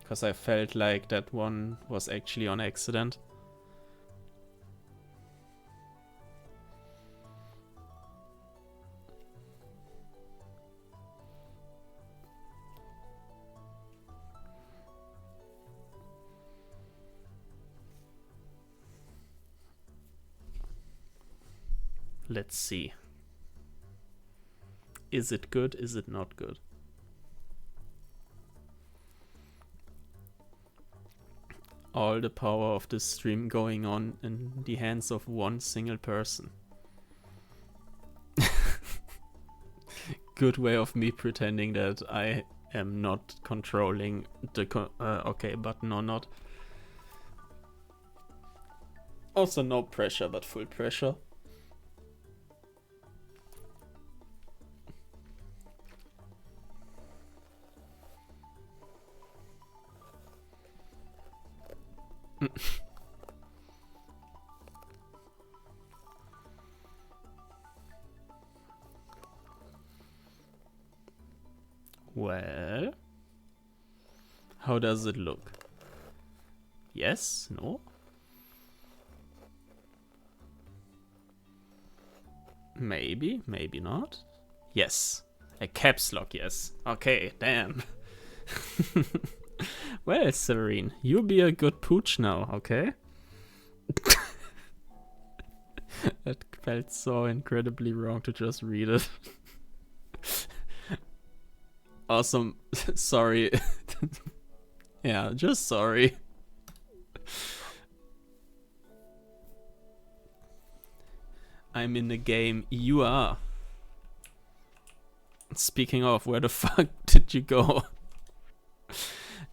Because I felt like that one was actually on accident. Let's see. Is it good? Is it not good? All the power of this stream going on in the hands of one single person. Good way of me pretending that I am not controlling the okay button or not. Also no pressure, but full pressure. Well, how does it look? Yes? No? Maybe, maybe not. Yes. A caps lock, yes. Okay, damn. Well, Serene, you be a good pooch now, okay? That felt so incredibly wrong to just read it. Awesome. Sorry. Yeah, just sorry. I'm in the game. You are. Speaking of, where the fuck did you go?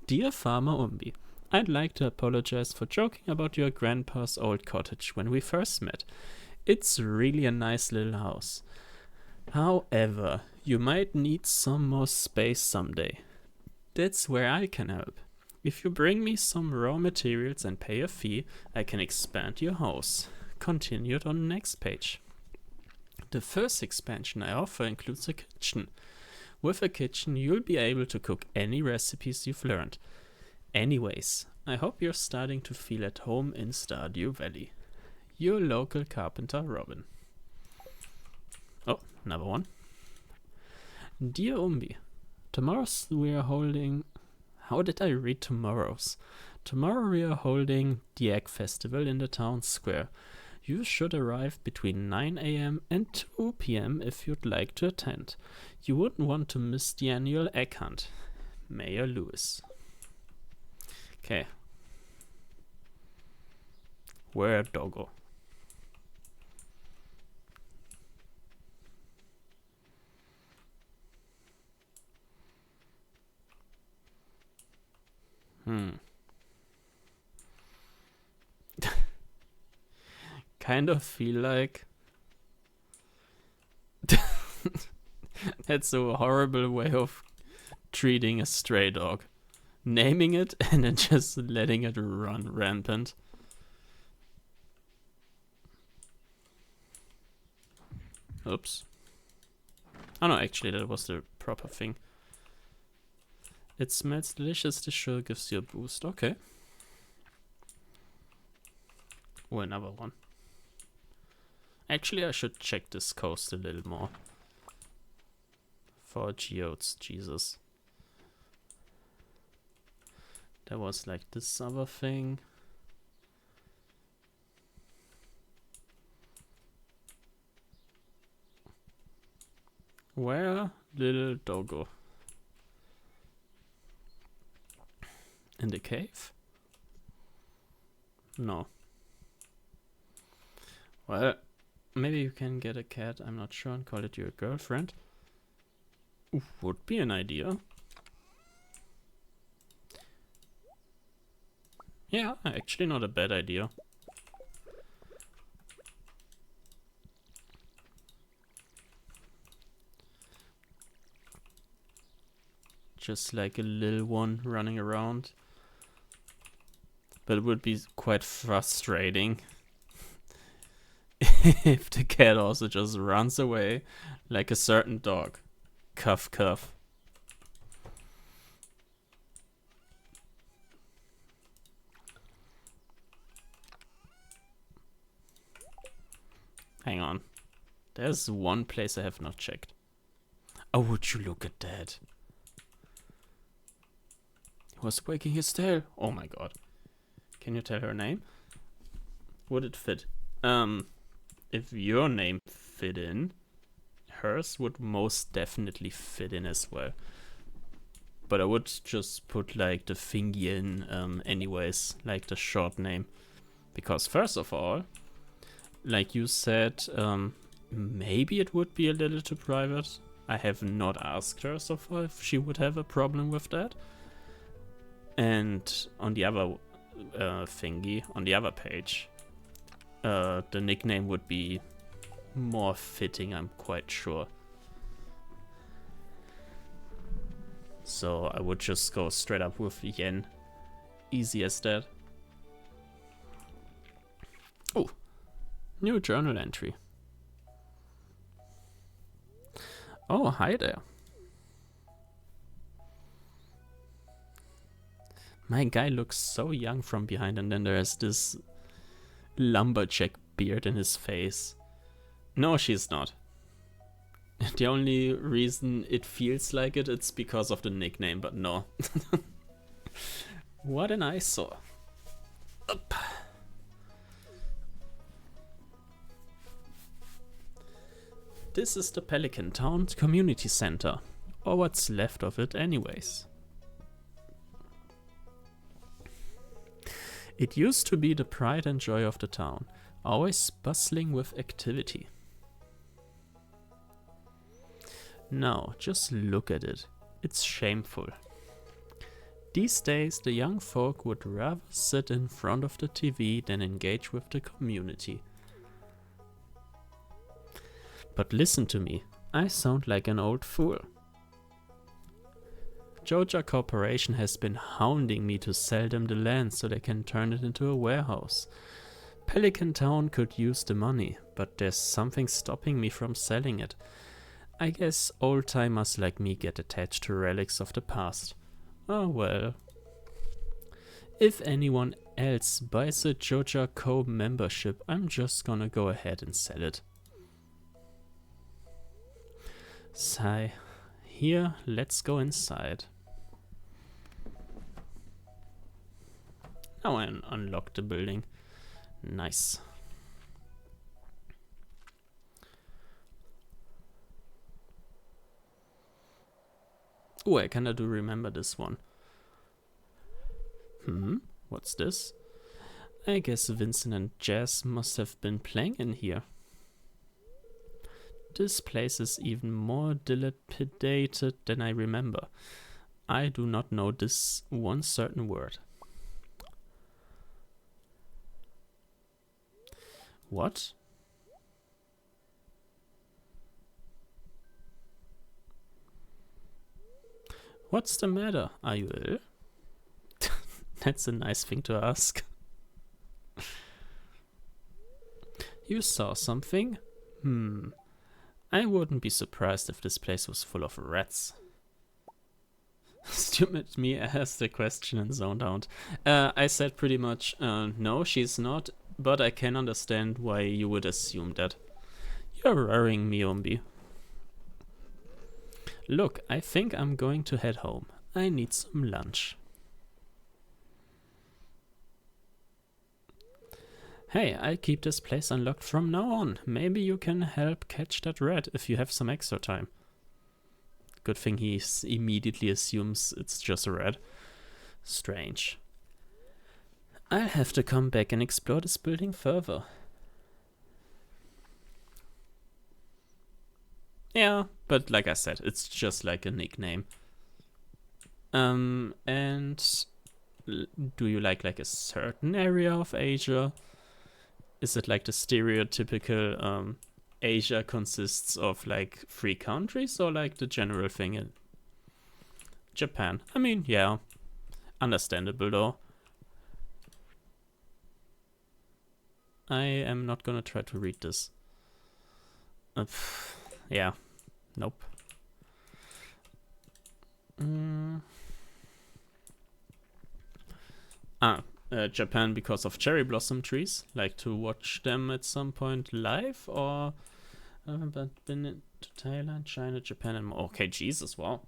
Dear Farmer Umbi, I'd like to apologize for joking about your grandpa's old cottage when we first met. It's really a nice little house. However, you might need some more space someday. That's where I can help. If you bring me some raw materials and pay a fee, I can expand your house. Continued on the next page. The first expansion I offer includes a kitchen. With a kitchen, you'll be able to cook any recipes you've learned. Anyways, I hope you're starting to feel at home in Stardew Valley. Your local carpenter, Robin. Oh, another one. Dear Umbi, tomorrow's we are holding... How did I read tomorrow's? Tomorrow we are holding the Egg Festival in the town square. You should arrive between 9 AM and 2 PM if you'd like to attend. You wouldn't want to miss the annual egg hunt. Mayor Lewis. Okay. Where doggo? Kind of feel like that's a horrible way of treating a stray dog. Naming it and then just letting it run rampant. Oops. Oh no, actually that was the proper thing. It smells delicious, this sure gives you a boost. Okay. Oh, another one. Actually, I should check this coast a little more. For geodes, Jesus. There was like this other thing. Where, little doggo? In the cave? No. Well, Maybe you can get a cat, I'm not sure, and call it your girlfriend. Would be an idea. Yeah, actually not a bad idea. Just like a little one running around. But it would be quite frustrating if the cat also just runs away like a certain dog. Cuff, cuff. Hang on. There's one place I have not checked. Oh, would you look at that? He was wagging his tail. Oh my god. Can you tell her name? Would it fit? If your name fit in, hers would most definitely fit in as well. But I would just put like the thingy in anyways, like the short name. Because first of all, like you said, maybe it would be a little too private. I have not asked her so far if she would have a problem with that. And on the other thingy, on the other page, the nickname would be more fitting, I'm quite sure. So I would just go straight up with Yen. Easy as that. Oh, new journal entry. Oh, hi there. My guy looks so young from behind, and then there's this lumberjack beard in his face. No, she's not. The only reason it feels like it's because of the nickname, but no. What an eyesore. Up. This is the Pelican Town Community Center, or what's left of it anyways. It used to be the pride and joy of the town, always bustling with activity. Now, just look at it. It's shameful. These days, the young folk would rather sit in front of the TV than engage with the community. But listen to me, I sound like an old fool. Joja Corporation has been hounding me to sell them the land so they can turn it into a warehouse. Pelican Town could use the money, but there's something stopping me from selling it. I guess old-timers like me get attached to relics of the past. Oh well. If anyone else buys a Joja Co membership, I'm just gonna go ahead and sell it. Sigh. Here, let's go inside. Now I unlocked the building. Nice. Oh, I kinda do remember this one. What's this? I guess Vincent and Jazz must have been playing in here. This place is even more dilapidated than I remember. I do not know this one certain word. What? What's the matter? Are you ill? That's a nice thing to ask. You saw something? I wouldn't be surprised if this place was full of rats. Stupid me asked the question and zoned out. I said pretty much, no, she's not, but I can understand why you would assume that. You're worrying me, Ombi. Look, I think I'm going to head home. I need some lunch. Hey, I'll keep this place unlocked from now on. Maybe you can help catch that rat if you have some extra time. Good thing he immediately assumes it's just a rat. Strange. I'll have to come back and explore this building further. Yeah, but like I said, it's just like a nickname. And do you like a certain area of Asia? Is it like the stereotypical Asia consists of like 3 countries, or like the general thing in Japan? I mean, yeah, understandable though. I am not gonna try to read this. Yeah, nope. Japan because of cherry blossom trees. Like to watch them at some point live, or but been to Thailand, China, Japan, and more. Okay, Jesus, wow.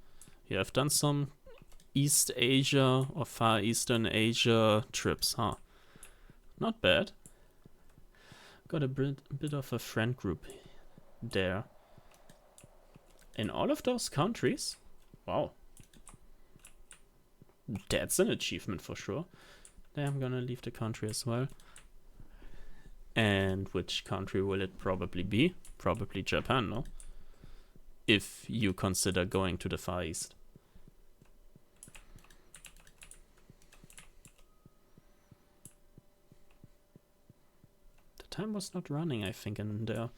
You have done some East Asia or Far Eastern Asia trips, huh? Not bad. Got a bit of a friend group there. In all of those countries? Wow. That's an achievement for sure. Then I'm gonna leave the country as well. And which country will it probably be? Probably Japan, no? If you consider going to the Far East. The time was not running, I think, in there.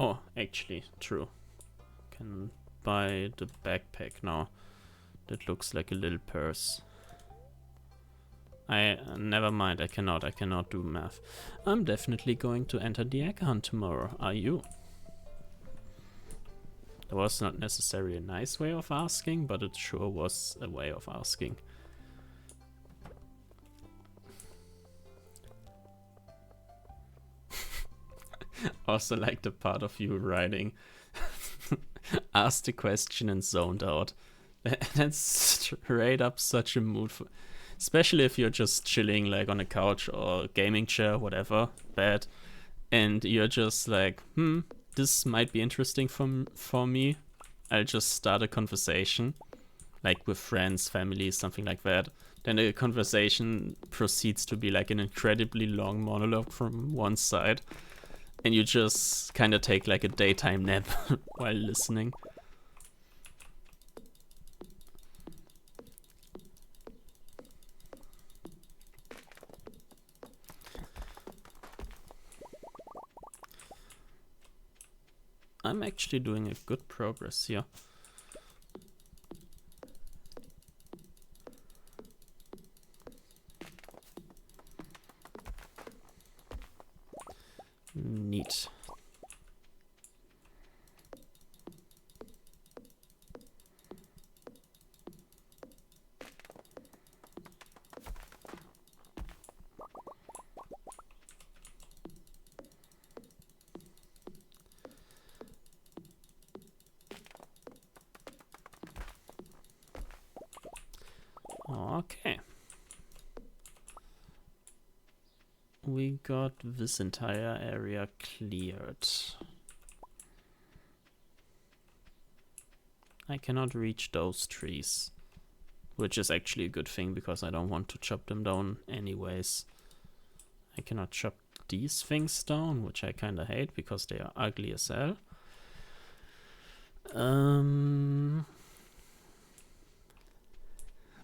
Oh, actually, true. Can buy the backpack now. That looks like a little purse. Never mind, I cannot do math. I'm definitely going to enter the egg hunt tomorrow. Are you? That was not necessarily a nice way of asking, but it sure was a way of asking. Also like the part of you writing. Asked the question and zoned out. That's straight up such a mood for... Especially if you're just chilling like on a couch or gaming chair, whatever, bed. And you're just like, this might be interesting for me. I'll just start a conversation. Like with friends, family, something like that. Then the conversation proceeds to be like an incredibly long monologue from one side. And you just kind of take like a daytime nap while listening. I'm actually doing a good progress here. Neat. Okay. We got this entire area cleared. I cannot reach those trees, which is actually a good thing because I don't want to chop them down anyways. I cannot chop these things down, which I kinda hate because they are ugly as hell.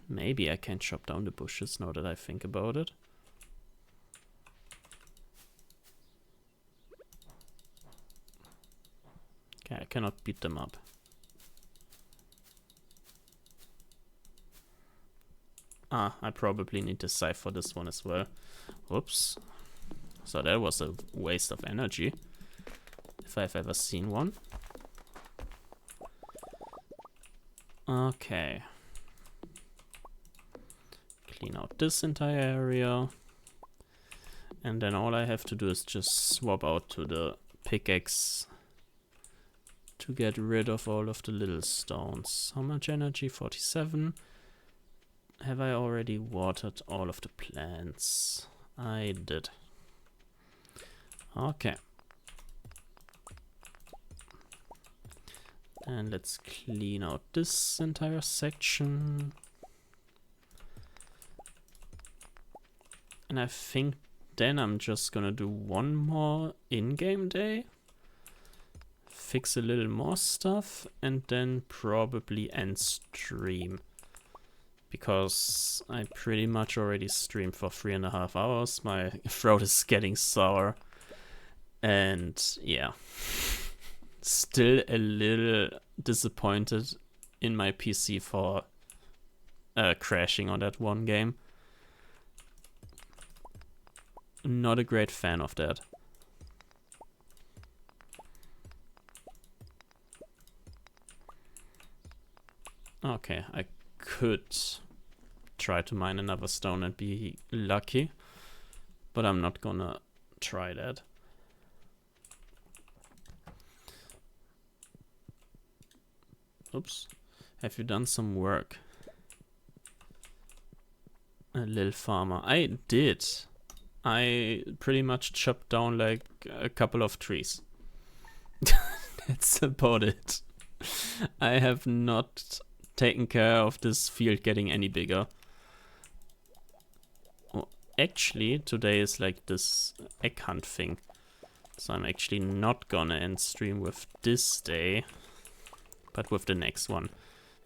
Maybe I can chop down the bushes now that I think about it. Okay, I cannot beat them up. I probably need to scythe for this one as well. Whoops. So that was a waste of energy, if I've ever seen one. Okay. Clean out this entire area. And then all I have to do is just swap out to the pickaxe to get rid of all of the little stones. How much energy? 47. Have I already watered all of the plants? I did. Okay. And let's clean out this entire section. And I think then I'm just gonna do one more in-game day, fix a little more stuff, and then probably end stream. Because I pretty much already streamed for 3.5 hours. My throat is getting sour. And yeah. Still a little disappointed in my PC for crashing on that one game. Not a great fan of that. Okay, I could try to mine another stone and be lucky, but I'm not gonna try that. Oops. Have you done some work? A little farmer. I did. I pretty much chopped down like a couple of trees. That's about it. I have not taken care of this field getting any bigger. Well, actually, today is like this egg hunt thing. So I'm actually not gonna end stream with this day, but with the next one.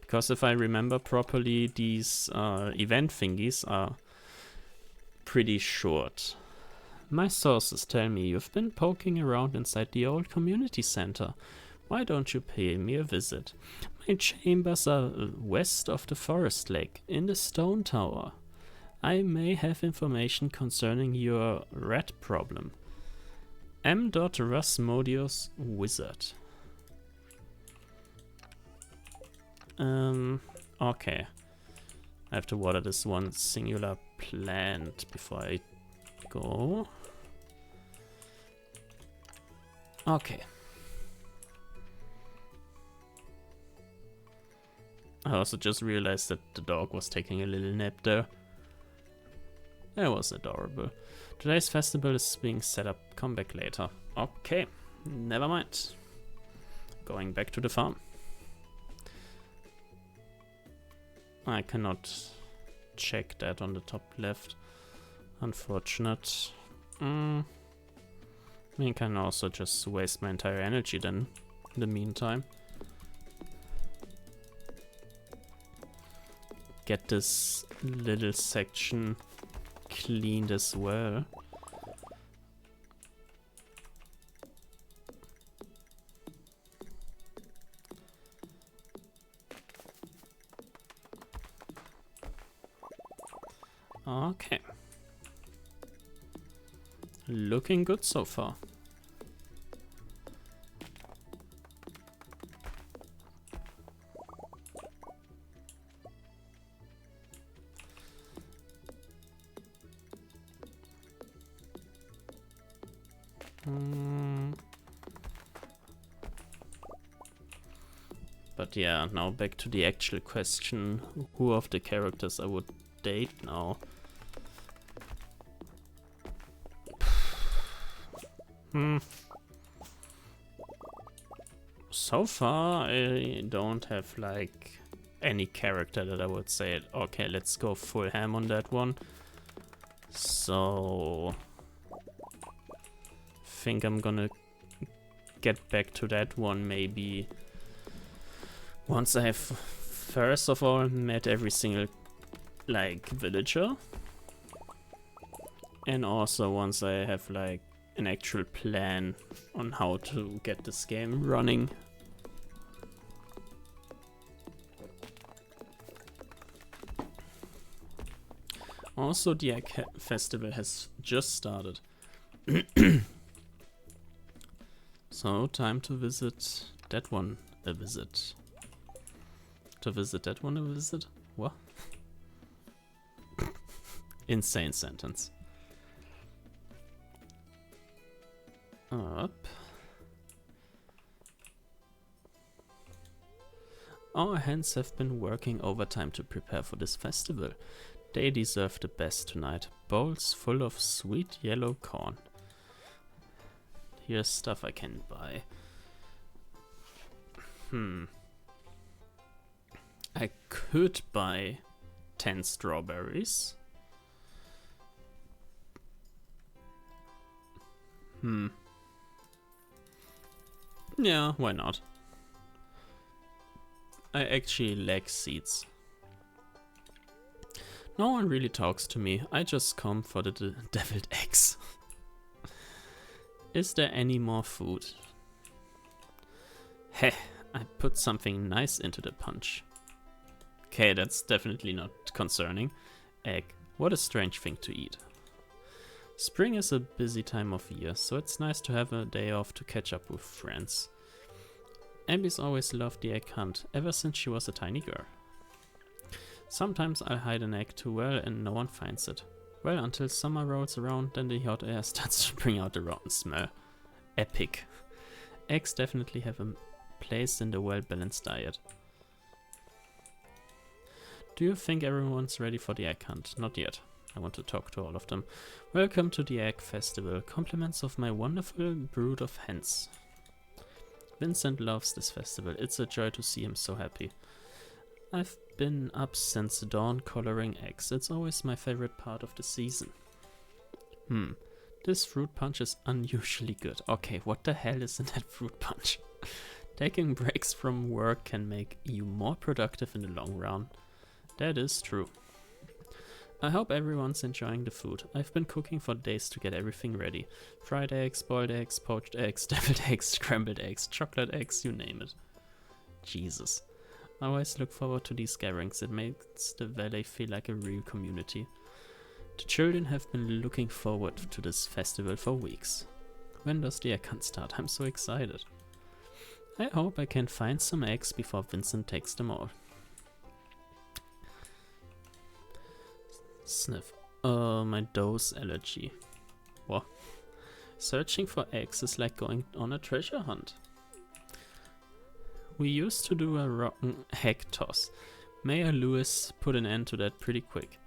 Because if I remember properly, these event thingies are pretty short. My sources tell me you've been poking around inside the old community center. Why don't you pay me a visit? My chambers are west of the forest lake, in the stone tower. I may have information concerning your rat problem. M. Rasmodius Wizard. Okay. I have to water this one singular plant before I go. Okay. I also just realized that the dog was taking a little nap there. That was adorable. Today's festival is being set up. Come back later. Okay. Never mind. Going back to the farm. I cannot check that on the top left. Unfortunate. I can also just waste my entire energy then, in the meantime. Get this little section cleaned as well. Okay. Looking good so far. But yeah, now back to the actual question. Who of the characters I would date now? So far, I don't have like any character that I would say, okay, let's go full ham on that one. So, think I'm gonna get back to that one maybe once I have first of all met every single like villager, and also once I have like an actual plan on how to get this game running. Also, the Egg Festival has just started. So, time to visit that one a visit. To visit that one a visit? What? Insane sentence. Up. Our hands have been working overtime to prepare for this festival. They deserve the best tonight. Bowls full of sweet yellow corn. Here's stuff I can buy. I could buy 10 strawberries. Yeah, why not? I actually lack seeds. No one really talks to me. I just come for the deviled eggs. Is there any more food? Heh, I put something nice into the punch. Okay, that's definitely not concerning. Egg. What a strange thing to eat. Spring is a busy time of year, so it's nice to have a day off to catch up with friends. Abby's always loved the egg hunt, ever since she was a tiny girl. Sometimes I'll hide an egg too well and no one finds it. Well, until summer rolls around, then the hot air starts to bring out the rotten smell. Epic. Eggs definitely have a place in the well-balanced diet. Do you think everyone's ready for the egg hunt? Not yet. I want to talk to all of them. Welcome to the Egg Festival. Compliments of my wonderful brood of hens. Vincent loves this festival. It's a joy to see him so happy. I've been up since dawn coloring eggs. It's always my favorite part of the season. This fruit punch is unusually good. Okay, what the hell is in that fruit punch? Taking breaks from work can make you more productive in the long run. That is true. I hope everyone's enjoying the food. I've been cooking for days to get everything ready. Fried eggs, boiled eggs, poached eggs, deviled eggs, scrambled eggs, chocolate eggs, you name it. Jesus. I always look forward to these gatherings. It makes the valley feel like a real community. The children have been looking forward to this festival for weeks. When does the egg hunt start? I'm so excited. I hope I can find some eggs before Vincent takes them all. Sniff. My dose allergy. What? Searching for eggs is like going on a treasure hunt. We used to do a rotten egg toss. Mayor Lewis put an end to that pretty quick.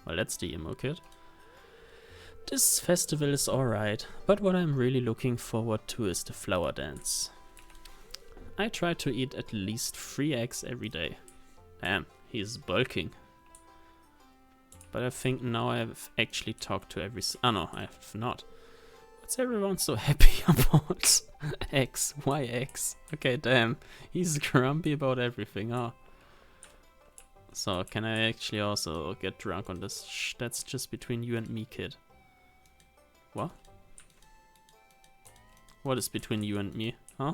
Well, that's the emo kid. This festival is alright, but what I'm really looking forward to is the flower dance. I try to eat at least 3 eggs every day. Damn, he's bulking. But I think now I've actually talked to every... Oh no, I have not. What's everyone so happy about? Eggs. Why eggs? Okay, damn. He's grumpy about everything, huh? So, can I actually also get drunk on this? Shh, that's just between you and me, kid. What? What is between you and me? Huh?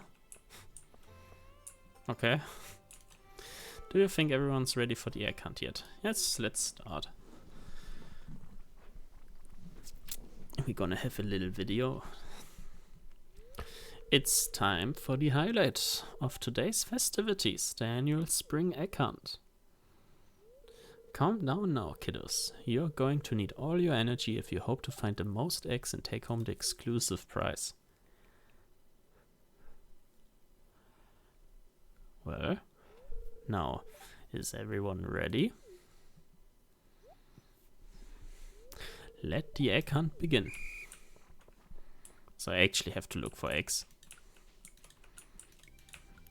Okay. Do you think everyone's ready for the egg hunt yet? Yes, let's start. We're gonna have a little video. It's time for the highlight of today's festivities, the annual spring egg hunt. Calm down now, kiddos. You're going to need all your energy if you hope to find the most eggs and take home the exclusive prize. Well, now, is everyone ready? Let the egg hunt begin. So I actually have to look for eggs.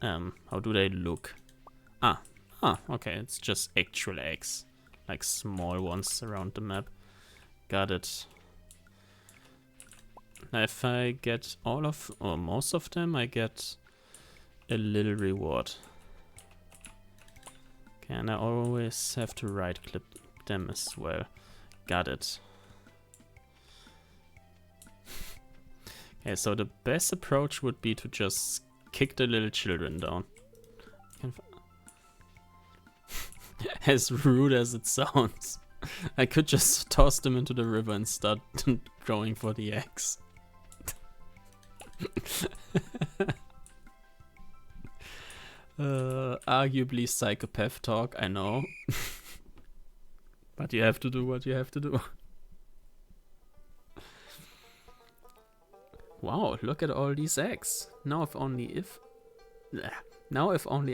How do they look? Okay, it's just actual eggs. Like small ones around the map. Got it. Now if I get all of, or most of them, I get a little reward. Okay, and I always have to right click them as well. Got it. Okay, so the best approach would be to just kick the little children down. As rude as it sounds. I could just toss them into the river and start going for the eggs. Arguably psychopath talk, I know. But you have to do what you have to do. Wow, look at all these eggs. Now if only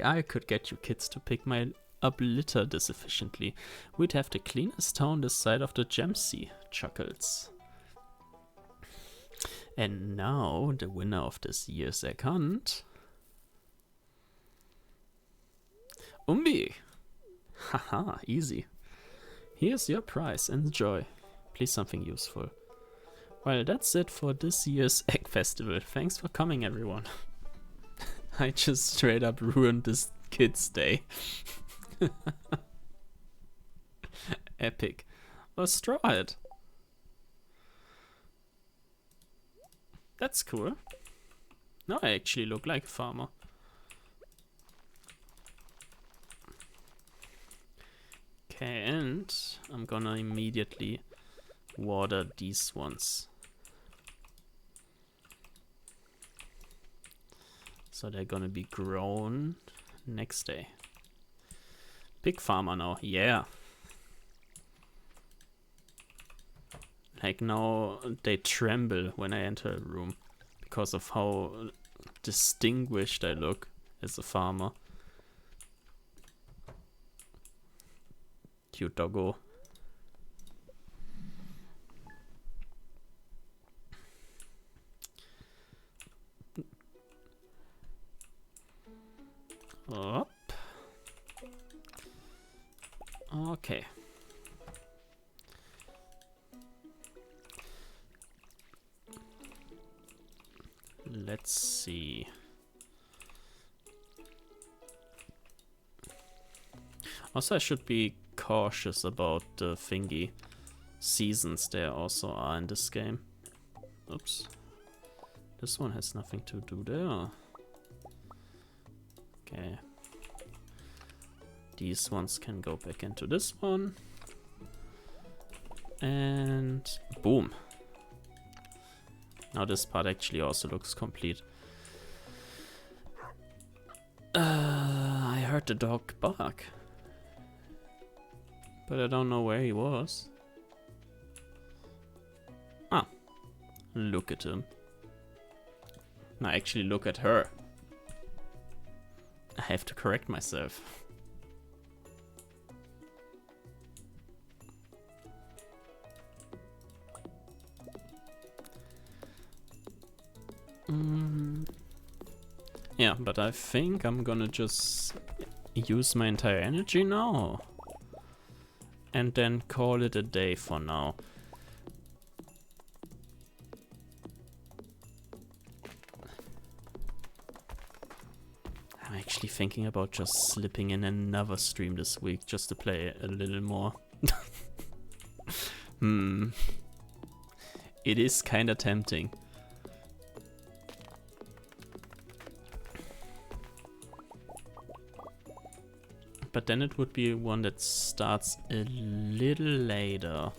I could get you kids to pick my up litter this efficiently, we'd have the cleanest town this side of the Gem Sea, chuckles. And now, the winner of this year's egg hunt. Umbi! Haha, easy. Here's your prize, enjoy. Please something useful. Well, that's it for this year's Egg Festival. Thanks for coming, everyone. I just straight up ruined this kid's day. Epic. Let's draw it. That's cool. Now I actually look like a farmer. Okay, and I'm gonna immediately water these ones. So they're gonna be grown next day. Big farmer now, yeah. Like now they tremble when I enter a room because of how distinguished I look as a farmer. Cute doggo. Up. Okay. Let's see. Also, I should be cautious about the thingy seasons there also are in this game. Oops. This one has nothing to do there. Okay. These ones can go back into this one. And boom. Now this part actually also looks complete. I heard the dog bark. But I don't know where he was. Ah. Look at him. No, actually look at her. I have to correct myself. Yeah, but I think I'm gonna just use my entire energy now. And then call it a day for now. I'm actually thinking about just slipping in another stream this week just to play a little more. It is kinda tempting. But then it would be one that starts a little later.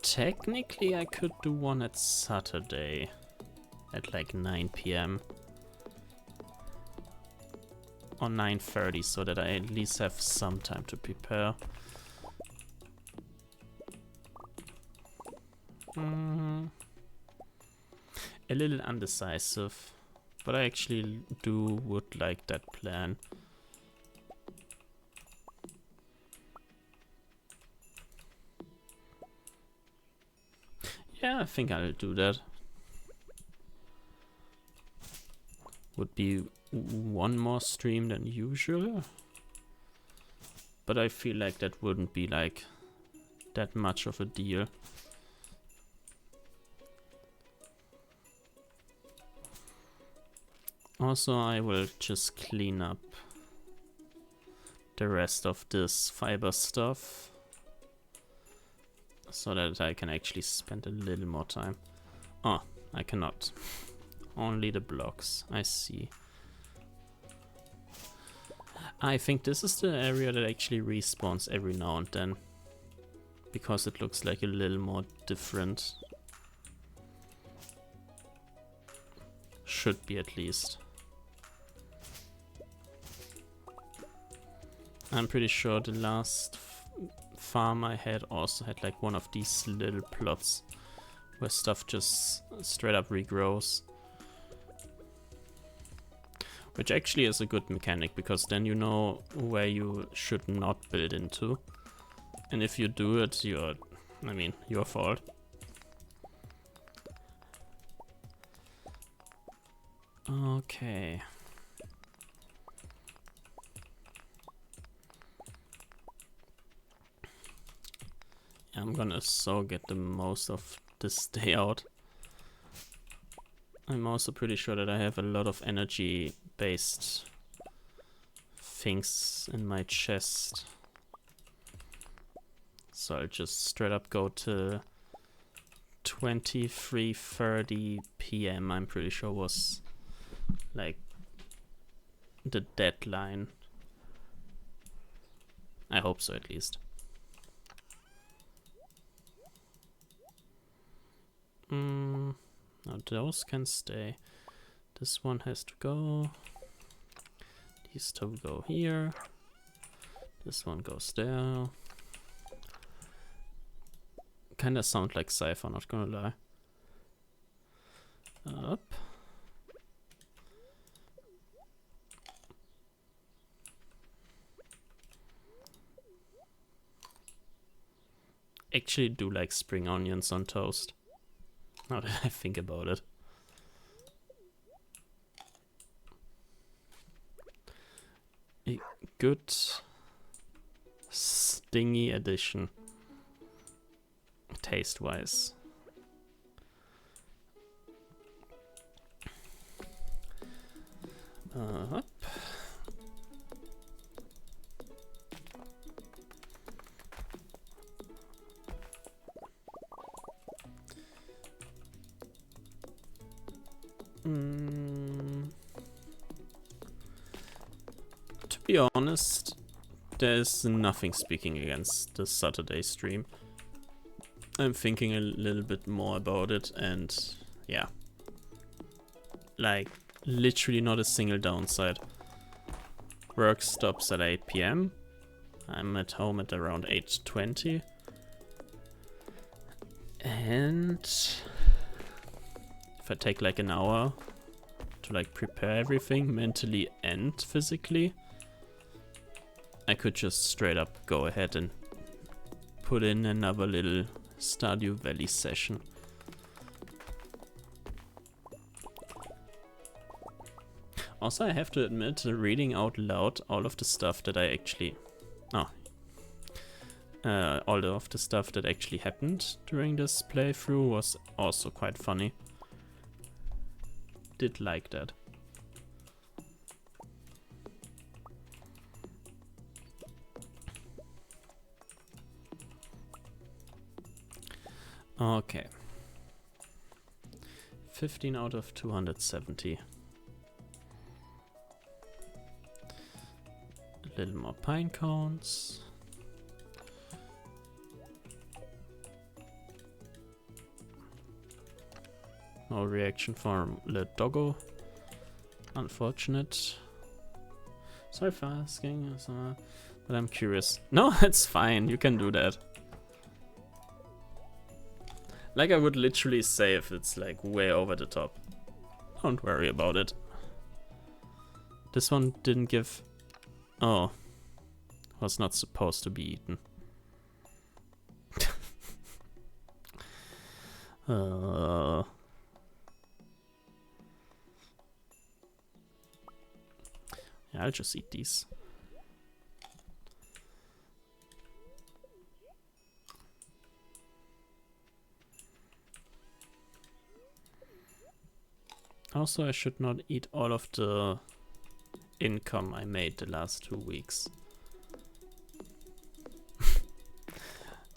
Technically I could do one at Saturday at like 9 PM or 9:30 so that I at least have some time to prepare. A little undecisive, but I actually would like that plan. Yeah, I think I'll do that. Would be one more stream than usual, but I feel like that wouldn't be like that much of a deal. Also, I will just clean up the rest of this fiber stuff so that I can actually spend a little more time. Oh, I cannot. Only the blocks, I see. I think this is the area that actually respawns every now and then, because it looks like a little more different. Should be at least. I'm pretty sure the last farm I had also had like one of these little plots where stuff just straight up regrows. Which actually is a good mechanic, because then you know where you should not build into. And if you do it, your fault. Okay. I'm gonna get the most of this day out. I'm also pretty sure that I have a lot of energy based things in my chest. So I'll just straight up go to 23:30 PM, I'm pretty sure was like the deadline. I hope so, at least. Now those can stay. This one has to go. These two go here. This one goes there. Kinda sound like Cypher, not gonna lie. Up. Actually do like spring onions on toast. Now that I think about it. A good stingy addition. Taste wise. Up. To be honest, there's nothing speaking against the Saturday stream. I'm thinking a little bit more about it, and yeah. Like, literally not a single downside. Work stops at 8 PM. I'm at home at around 8:20. And if I take like an hour to like prepare everything mentally and physically, I could just straight up go ahead and put in another little Stardew Valley session. Also, I have to admit, reading out loud all of the stuff that I actually... all of the stuff that actually happened during this playthrough was also quite funny. Did like that. Okay. 15 out of 270. A little more pine cones. No reaction from the doggo. Unfortunate. Sorry for asking, but I'm curious. No, it's fine. You can do that. Like I would literally say if it's like way over the top. Don't worry about it. This one didn't give... Oh. Was not supposed to be eaten. Yeah, I'll just eat these. Also, I should not eat all of the income I made the last 2 weeks.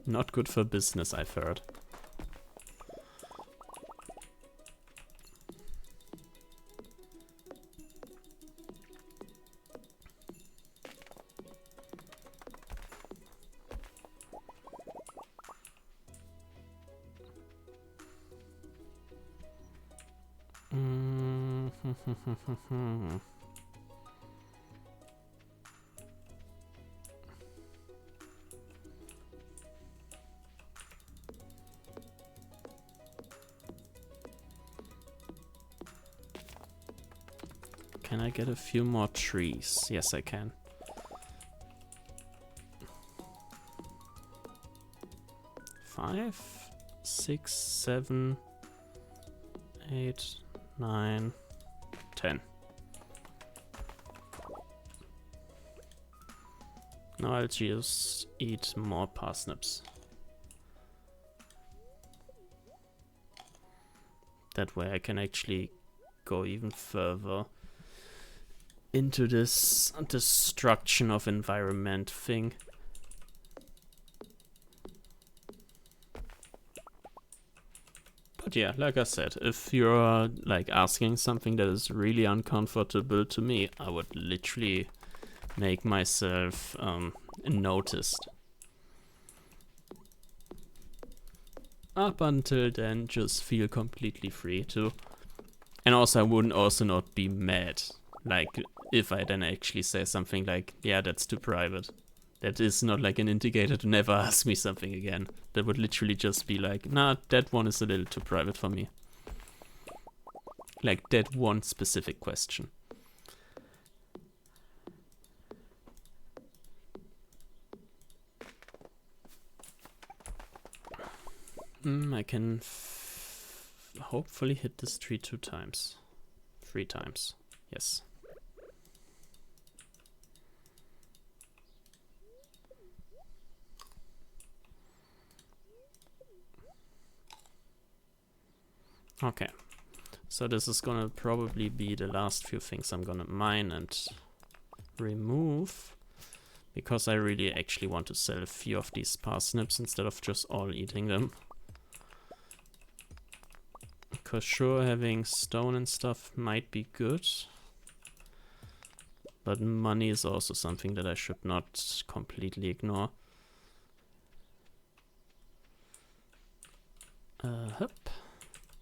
Not good for business, I've heard. Can I get a few more trees? Yes, I can. Five, 6, 7, 8, 9, 10. Now I'll just eat more parsnips. That way I can actually go even further into this destruction of environment thing. But yeah, like I said, if you're like asking something that is really uncomfortable to me, I would literally make myself noticed. Up until then, just feel completely free to. And also, I wouldn't also not be mad, like, if I then actually say something like, yeah, that's too private. That is not like an indicator to never ask me something again. That would literally just be like, nah, that one is a little too private for me. Like, that one specific question. I can hopefully hit this tree 2 times. 3 times. Yes. Okay. So this is gonna probably be the last few things I'm gonna mine and remove. Because I really actually want to sell a few of these parsnips instead of just all eating them. Because sure, having stone and stuff might be good. But money is also something that I should not completely ignore. Hup.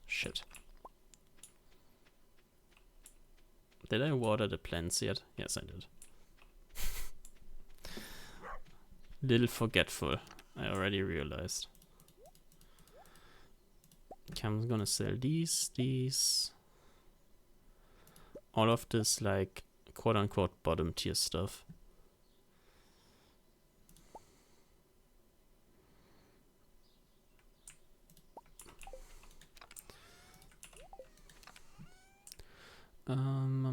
Shit. Did I water the plants yet? Yes, I did. Little forgetful, I already realized. Okay, I'm gonna sell these. All of this, like, quote-unquote bottom tier stuff. I'm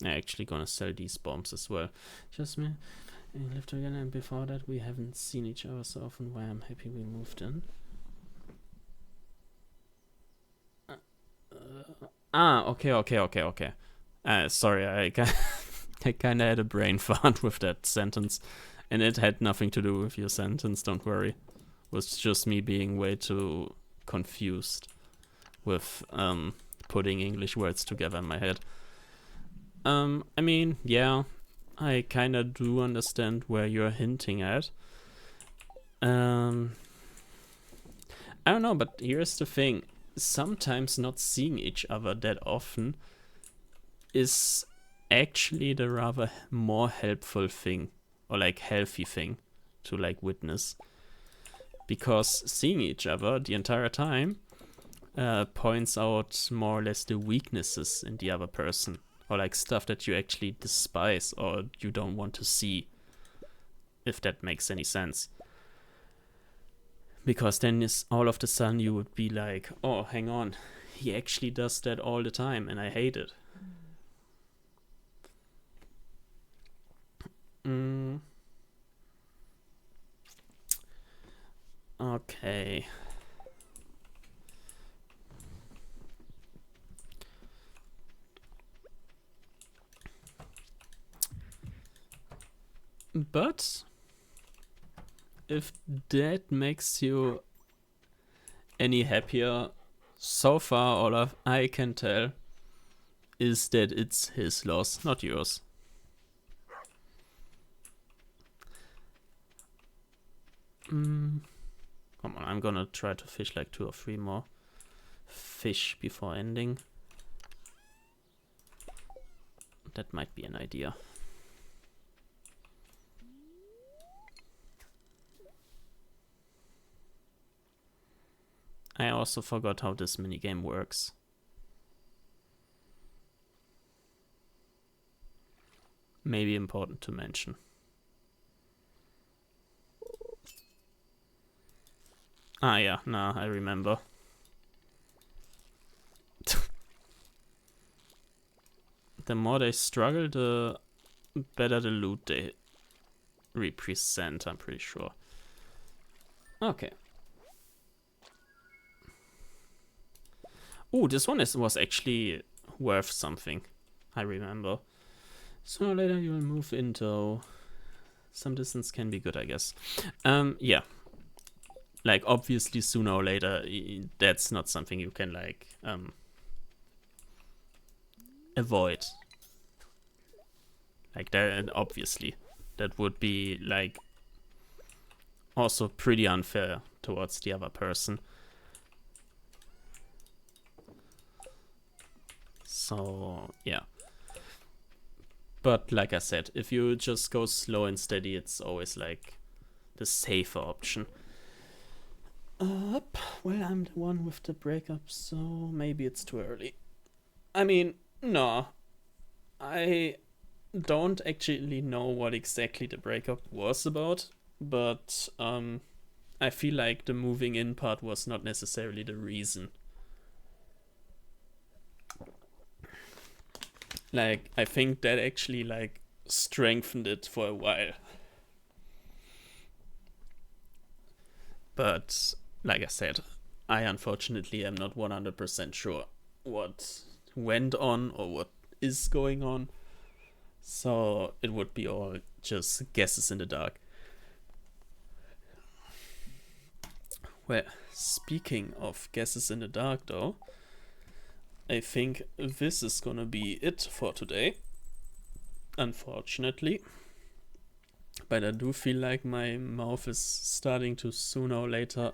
actually gonna sell these bombs as well. Just me. We lived together, and before that we haven't seen each other so often. Why I'm happy we moved in. Okay. Sorry, I kind of had a brain fart with that sentence, and it had nothing to do with your sentence. Don't worry, it was just me being way too confused with putting English words together in my head. I mean, yeah, I kind of do understand where you're hinting at. I don't know, but here's the thing. Sometimes not seeing each other that often is actually the rather more helpful thing, or like healthy thing to like witness. Because seeing each other the entire time points out more or less the weaknesses in the other person, or like stuff that you actually despise or you don't want to see, if that makes any sense. Because then all of a sudden you would be like, oh, hang on, he actually does that all the time and I hate it. Okay. But if that makes you any happier, so far all I can tell is that it's his loss, not yours. Come on, I'm gonna try to fish like 2 or 3 more fish before ending. That might be an idea. I also forgot how this minigame works. Maybe important to mention. Ah yeah, nah, I remember. the more they struggle, the better the loot they represent, I'm pretty sure. Okay. Oh, this one was actually worth something, I remember. Sooner or later you'll move in, though. Some distance can be good, I guess. Yeah. Like, obviously, sooner or later, that's not something you can, like, avoid. Like, that, obviously. That would be, like, also pretty unfair towards the other person. So, yeah. But like I said, if you just go slow and steady, it's always like the safer option. Well, I'm the one with the breakup, so maybe it's too early. I mean, no. I don't actually know what exactly the breakup was about, but I feel like the moving in part was not necessarily the reason. Like, I think that actually, like, strengthened it for a while. But, like I said, I unfortunately am not 100% sure what went on or what is going on. So it would be all just guesses in the dark. Well, speaking of guesses in the dark, though, I think this is gonna be it for today. Unfortunately. But I do feel like my mouth is starting to sooner or later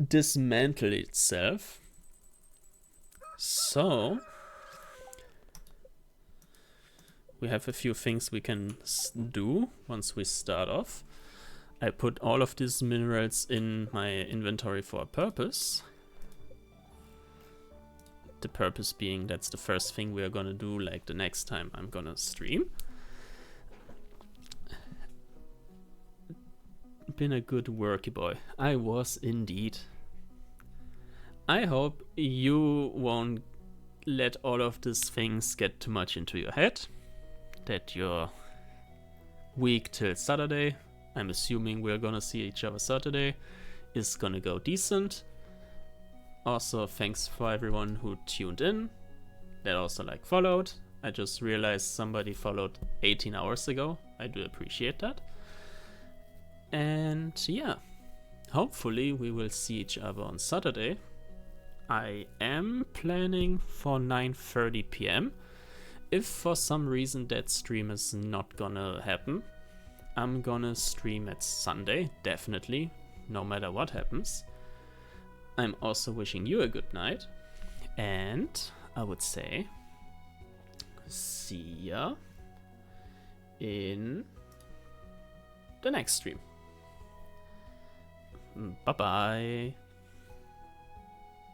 dismantle itself. So we have a few things we can do once we start off. I put all of these minerals in my inventory for a purpose. The purpose being that's the first thing we are gonna do, like the next time I'm gonna stream. Been a good worky boy. I was indeed. I hope you won't let all of these things get too much into your head. That your week till Saturday, I'm assuming we're gonna see each other Saturday, is gonna go decent. Also, thanks for everyone who tuned in, that also like followed. I just realized somebody followed 18 hours ago. I do appreciate that. And yeah, hopefully we will see each other on Saturday. I am planning for 9:30 p.m. If for some reason that stream is not gonna happen, I'm gonna stream at Sunday, definitely, no matter what happens. I'm also wishing you a good night, and I would say see ya in the next stream. Bye bye.